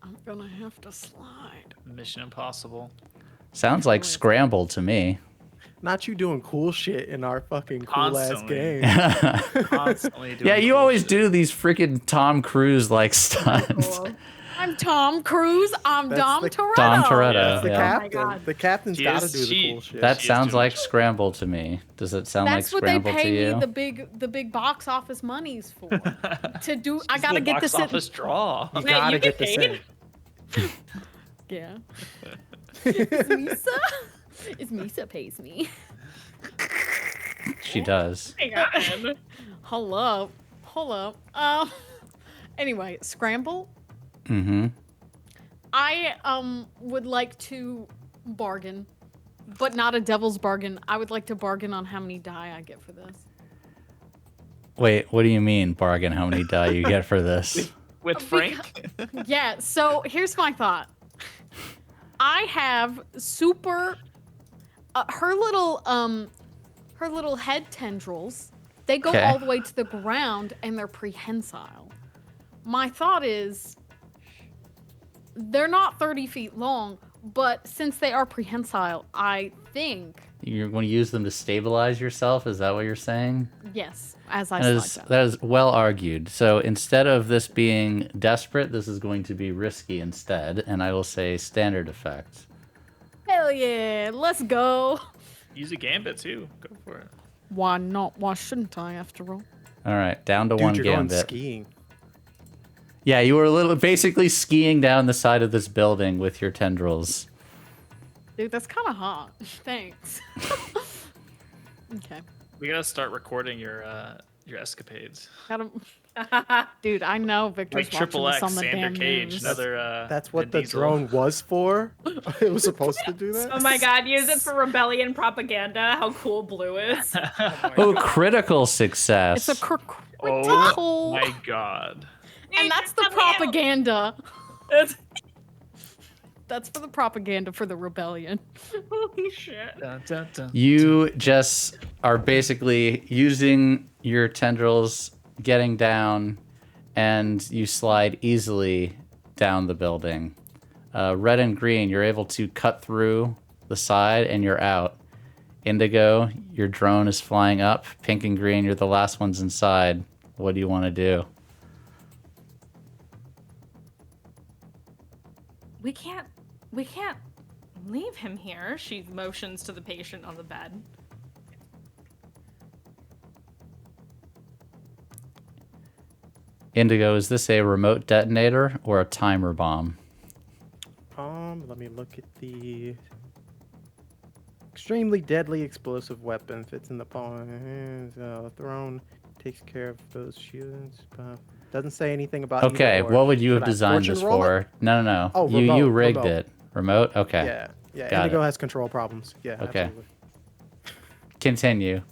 I'm gonna have to slide. Mission Impossible. Sounds like Scramble to me. Not you doing cool shit in our fucking cool ass Constantly. game. Constantly doing Yeah, you cool always shit. do these freaking Tom Cruise like stunts. I'm Tom Cruise. I'm That's Dom the- Toretto. Dom Toretto. That's the yeah. captain. God. The captain's She got to is- do the she- cool shit. That She is sounds doing like it. Scramble to me. Does it sound That's like what they Scramble to pay you? me the big box office monies for. To do, I She's gotta the get box this in. office draw. You Wait, gotta you get get this in. paid? Yeah. It's Misa. It's Misa pays me. She does. Hang on. Hold up. Anyway, Scramble. Mm-hmm. I would like to bargain, but not a devil's bargain. I would like to bargain on how many die I get for this. Wait, what do you mean, bargain? How many die you get for this? With Frank? Yeah, so here's my thought. I have super her little head tendrils, they go Okay. all the way to the ground and they're prehensile. My thought is they're not 30 feet long, but since they are prehensile, I think You're going to use them to stabilize yourself? Is that what you're saying? yes, as I That slide down. that is well argued. So instead of this being desperate, this is going to be risky instead, and I will say standard effect. Hell yeah, let's go. Use a gambit too. Go for it. Why not? Why shouldn't I, after all? All right, down to Dude, one you're going gambit. skiing. Yeah, you were basically skiing down the side of this building with your tendrils. Dude, that's kind of hot. Thanks. Okay. We gotta start recording your escapades. Got him. Dude, I know Victor's Like Triple watching X, this on the Xander damn Cage, news. another. That's what Vin the Diesel. drone was for. It was supposed to do that. Oh my god, use it for rebellion propaganda. How cool Blue is. Oh, critical success. It's a Oh critical. my god. And that's the Come here. propaganda. That's for the propaganda for the rebellion. Holy shit. Dun, dun, dun. You just are basically using your tendrils, getting down, and you slide easily down the building. Red and green, you're able to cut through the side and you're out. Indigo, your drone is flying up. Pink and green, you're the last ones inside. What do you want to do? We can't leave him here. She motions to the patient on the bed. Indigo, is this a remote detonator or a timer bomb? Let me look at the extremely deadly explosive weapon. Fits in the palm of the hand. Thrown takes care of those shields. Doesn't say anything about. either Okay, or. what would you have Should I designed fortune this roll for? it? No. Oh, you remote, rigged remote. it. Remote? Okay. Yeah. Got Indigo it. has control problems. Yeah. Okay. Absolutely. Continue.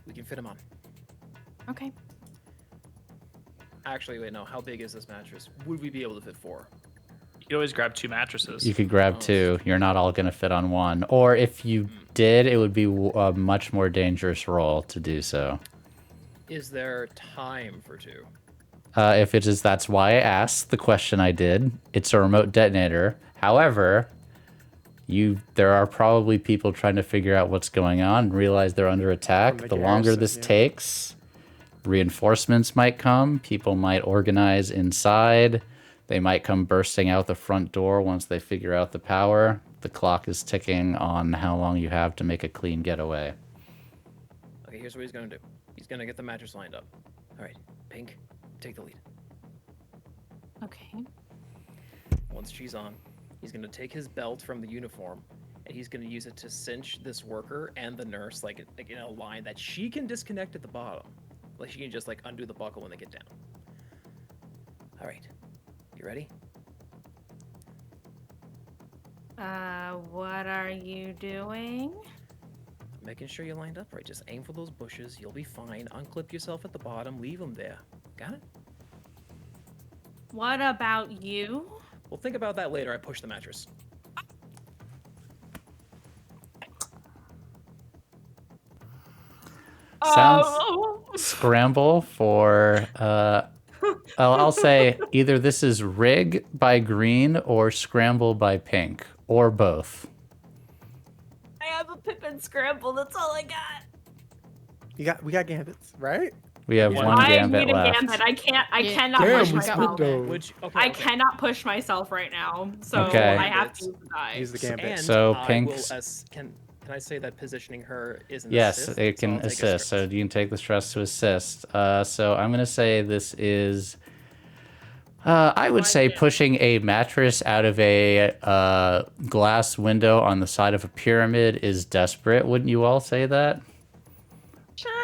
We can fit him on. Okay. Actually, wait, no. How big is this mattress? Would we be able to fit 4? You could always grab 2 mattresses. You could grab Oh. 2. You're not all going to fit on one. Or if you did, it would be a much more dangerous roll to do so. Is there time for 2? If it is, that's why I asked the question I did. It's a remote detonator. However, there are probably people trying to figure out what's going on and realize they're under attack. From The the longer garrison, this yeah. takes, reinforcements might come. People might organize inside. They might come bursting out the front door once they figure out the power. The clock is ticking on how long you have to make a clean getaway. Okay, here's what he's gonna do. He's gonna get the mattress lined up. All right, Pink, take the lead. Okay. Once she's on, he's gonna take his belt from the uniform, and he's gonna use it to cinch this worker and the nurse like in a line that she can disconnect at the bottom. Like she can just like undo the buckle when they get down. All right, you ready? What are you doing? Making sure you're lined up right. Just aim for those bushes. You'll be fine. Unclip yourself at the bottom. Leave them there. Got it? What about you? We'll think about that later. I push the mattress. Sounds Oh. scramble for I'll say either this is rig by green or scramble by pink or both. I have a Pippin scramble. That's all I got. We got gambits, right? We have Yeah. one I gambit need a left. gambit. I Yeah. cannot Damn, push we myself. split those. Which okay, I okay. cannot push myself right now, so Okay. I have to use the die. Use the gambit. And So I will Pink's- can I say that positioning her is an Yes, assist? it So can I'll take a assist. So stress. you can take the stress to assist. So I'm gonna say this is. I would say pushing a mattress out of a glass window on the side of a pyramid is desperate. Wouldn't you all say that?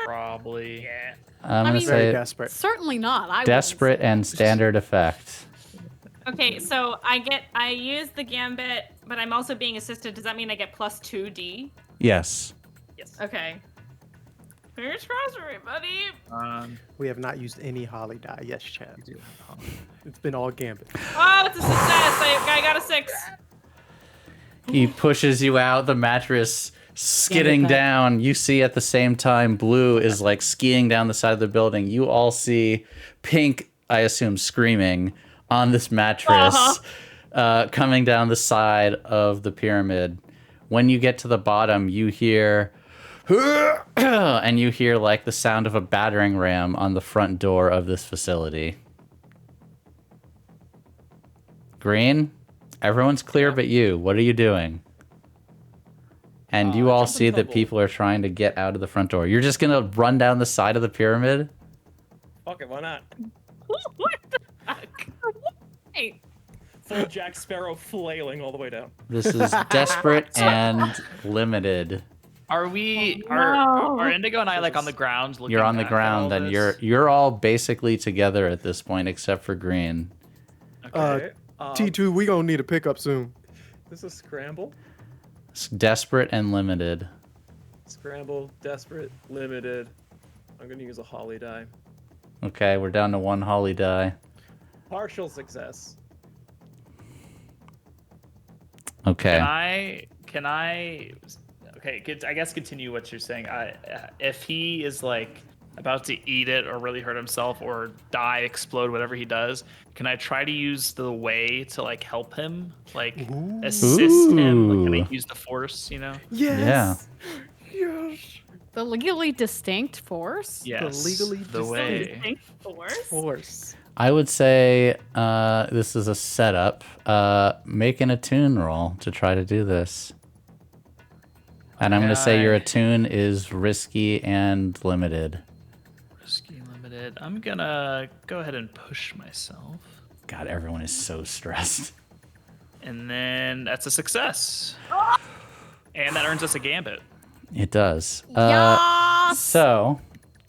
Probably. Yeah. I'm gonna mean- Very say desperate. Certainly not. I wouldn't desperate say and that. standard effect. Okay, so I use the gambit, but I'm also being assisted. Does that mean I get plus 2d? Yes. Yes. Okay. Fingers crossed for me, buddy. We have not used any holly die. Yes, Chad. do have It's been all gambit. Oh, it's a success. I got a 6. He pushes you out, the mattress skidding down. You see at the same time, Blue is like skiing down the side of the building. You all see Pink, I assume, screaming on this mattress, coming down the side of the pyramid. When you get to the bottom, you hear, and you hear like the sound of a battering ram on the front door of this facility. Green, everyone's clear but you. What are you doing? And you all jump and see that tumble. people are trying to get out of the front door. You're just gonna run down the side of the pyramid? Fuck it, why not? What the fuck? Hey, Full Jack Sparrow flailing all the way down. This is desperate and limited. Are we? no. Are Indigo and I like on the ground looking? You're on the back at all ground, and this? you're all basically together at this point, except for Green. Okay. T2, we gonna need a pickup soon. This is scramble. It's desperate and limited. Scramble, desperate, limited. I'm gonna use a holly die. Okay, we're down to one holly die. Partial success. Okay. Can I? Okay, I guess continue what you're saying. If he is like about to eat it or really hurt himself or die, explode, whatever he does, can I try to use the way to like help him, like assist him? Like, can Ooh. I use the force? You know? Yes. Yes. The legally distinct force? Yes. legally the way. distinct force. Force. I would say this is a setup. Make an attune roll to try to do this. And I'm going to say your Okay. attune is risky and limited. Risky limited. I'm gonna go ahead and push myself, God, everyone is so stressed. and then that's a success. And that earns us a gambit. It does. Yes! So,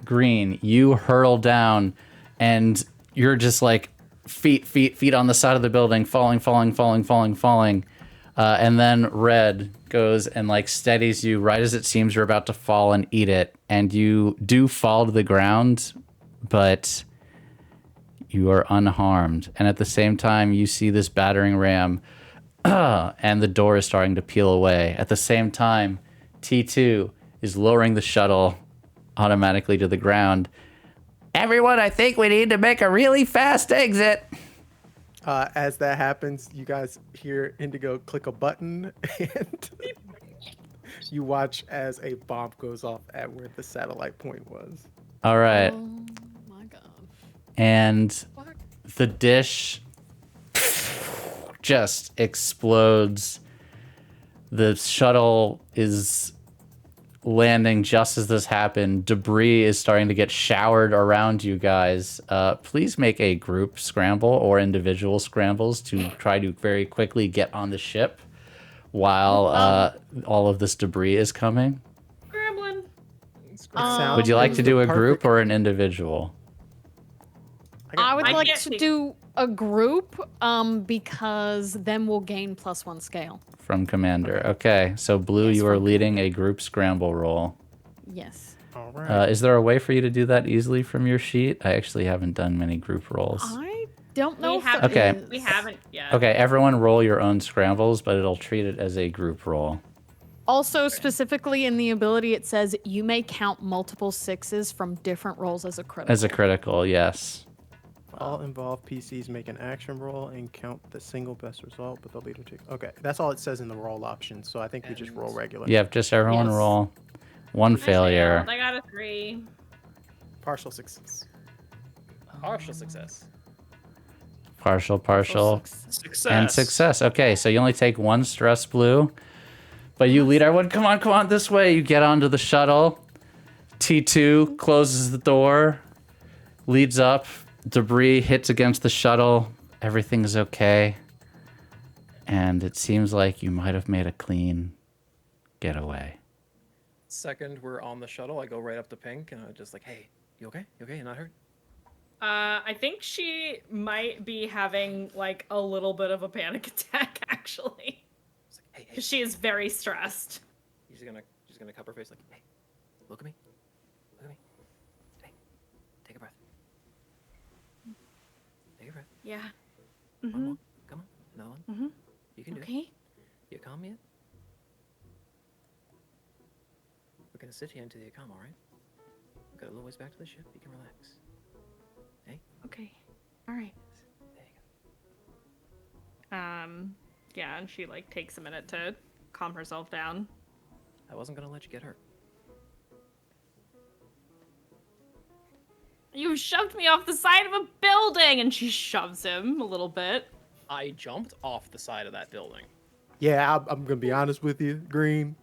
Green, you hurl down, and you're just like feet on the side of the building, falling. And then Red goes and like steadies you right as it seems you're about to fall and eat it. And you do fall to the ground, but you are unharmed. And at the same time, you see this battering ram, and the door is starting to peel away. At the same time, T2 is lowering the shuttle automatically to the ground. Everyone, I think we need to make a really fast exit. As that happens, you guys hear Indigo click a button, and you watch as a bomb goes off at where the satellite point was. All right. Oh my god. And the dish just explodes. The shuttle is landing just as this happened. Debris is starting to get showered around you guys. Please make a group scramble or individual scrambles to try to very quickly get on the ship while all of this debris is coming. Scrambling. Would you like to do a group or an individual? I would I like can't to think- do a group because then we'll gain +1 scale. From Commander. Okay, so Blue, Yes, you are from leading a group scramble roll. Yes. All right. Is there a way for you to do that easily from your sheet? I actually haven't done many group rolls. I don't know We if haven't. there Okay. is. We haven't yet. Okay, everyone roll your own scrambles, but it'll treat it as a group roll. Also, specifically in the ability, it says you may count multiple 6s from different rolls as a critical. As a critical, yes. All involved PCs make an action roll and count the single best result, but the leader takes. Okay, that's all it says in the roll option. So I think we just roll regular. Yep, just everyone Yes. roll. One I failure. failed. I got a 3. Partial success. Partial success. Partial. Success. And success. Okay, so you only take one stress, Blue. But you lead everyone. Come on, this way. You get onto the shuttle. T2 closes the door, leads up. Debris hits against the shuttle. Everything's okay. And it seems like you might have made a clean getaway. Second, we're on the shuttle. I go right up to Pink and I'm just like, hey, you okay? You okay? You're not hurt? I think she might be having like a little bit of a panic attack actually. It's like, hey. She is very stressed. She's gonna cup her face like, hey, look at me. Look at me. Hey, take a breath. Take a breath. Yeah. One more. Come on. Another one. Mhm. You can do it. Okay. You calm yet? We're gonna sit here until you calm, alright? We've got a little ways back to the ship. You can relax. Hey? Okay. All right. There you go. Yeah, and she like takes a minute to calm herself down. I wasn't gonna let you get hurt. You shoved me off the side of a building, and she shoves him a little bit. I jumped off the side of that building. Yeah, I'm gonna be honest with you, Green.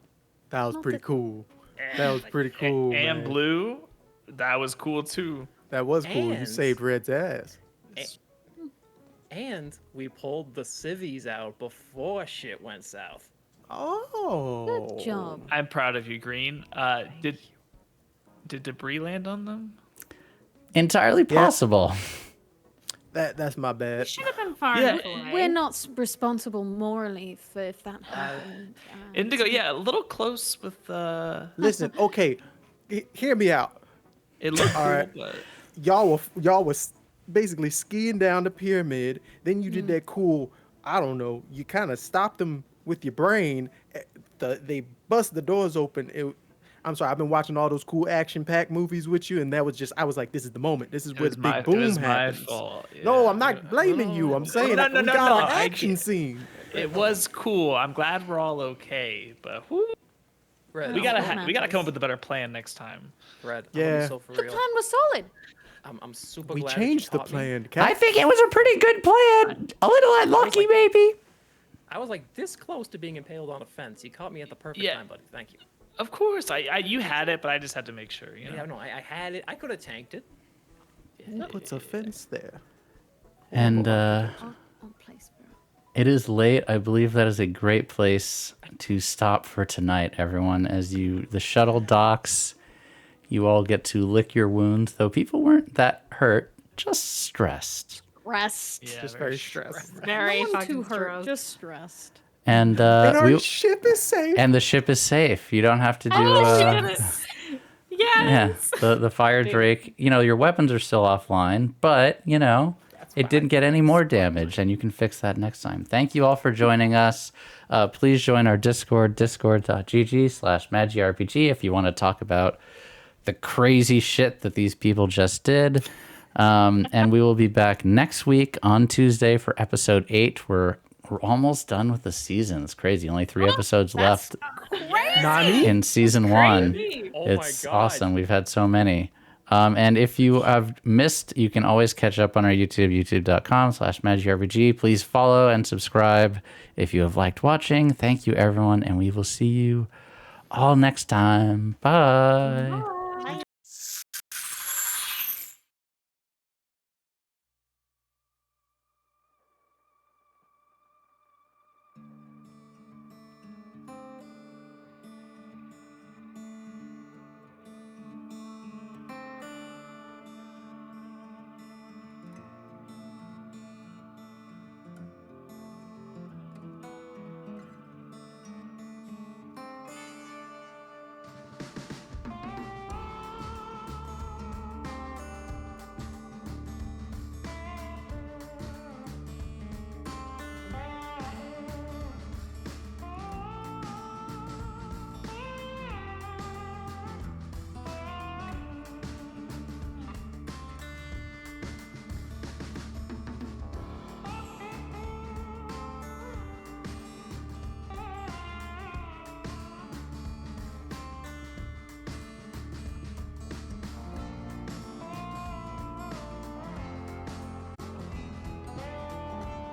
That was pretty cool. That was pretty cool, And man. Blue, that was cool too. That was cool. You And- saved Red's ass. And we pulled the civvies out before shit went south. Oh. Good job. I'm proud of you, Green. Did debris land on them? Entirely possible. That's my bad. Should have been far Yeah. enough away. We're not responsible morally for if that happened. Indigo, yeah, a little close with Listen, okay, hear me out. it looked All cool, right. but Y'all were basically skiing down the pyramid. Then you did that cool. I don't know. You kind of stopped them with your brain. They bust the doors open. I'm sorry. I've been watching all those cool action-packed movies with you, and that was just. I was like, this is the moment. This is it where was the my, big boom it was my happens. fault. No, yeah. I'm not blaming you. I'm saying no, we got no, an I action get- scene. It was cool. I'm glad we're all okay, but whoo, Red, we Well, gotta what we gotta come up matters. with a better plan next time. Red, Yeah. I'm so for The real. plan was solid. I'm super We glad that you changed the taught me. plan. I Cap. think it was a pretty good plan. A little unlucky, maybe. I was like this close to being impaled on a fence. You caught me at the perfect Yeah. time, buddy. Thank you. Of course, I you had it, but I just had to make sure. You know? Yeah, no, I had it. I could have tanked it. Who puts a fence there? And On place, bro. it is late. I believe that is a great place to stop for tonight, everyone. As the shuttle docks, you all get to lick your wounds, though people weren't that hurt, just stressed. Rest. Yeah, Just very stressed. Very No one fucking too hurt, stressed. just stressed. And And our ship is safe. and the ship is safe. You don't have to do. Oh, she did it. Yes. Yeah, the fire drake. You know, your weapons are still offline, but you know, it didn't get any more damage, and you can fix that next time. Thank you all for joining us. Please join our Discord, discord.gg/magirpg, if you want to talk about the crazy shit that these people just did. And we will be back next week on Tuesday for episode 8. We're almost done with the season. It's crazy. Only 3 episodes left Nani? in season 1. Oh It's my god. awesome. We've had so many. And if you have missed, you can always catch up on our YouTube, youtube.com/MagicRPG. Please follow and subscribe if you have liked watching. Thank you, everyone, and we will see you all next time. Bye.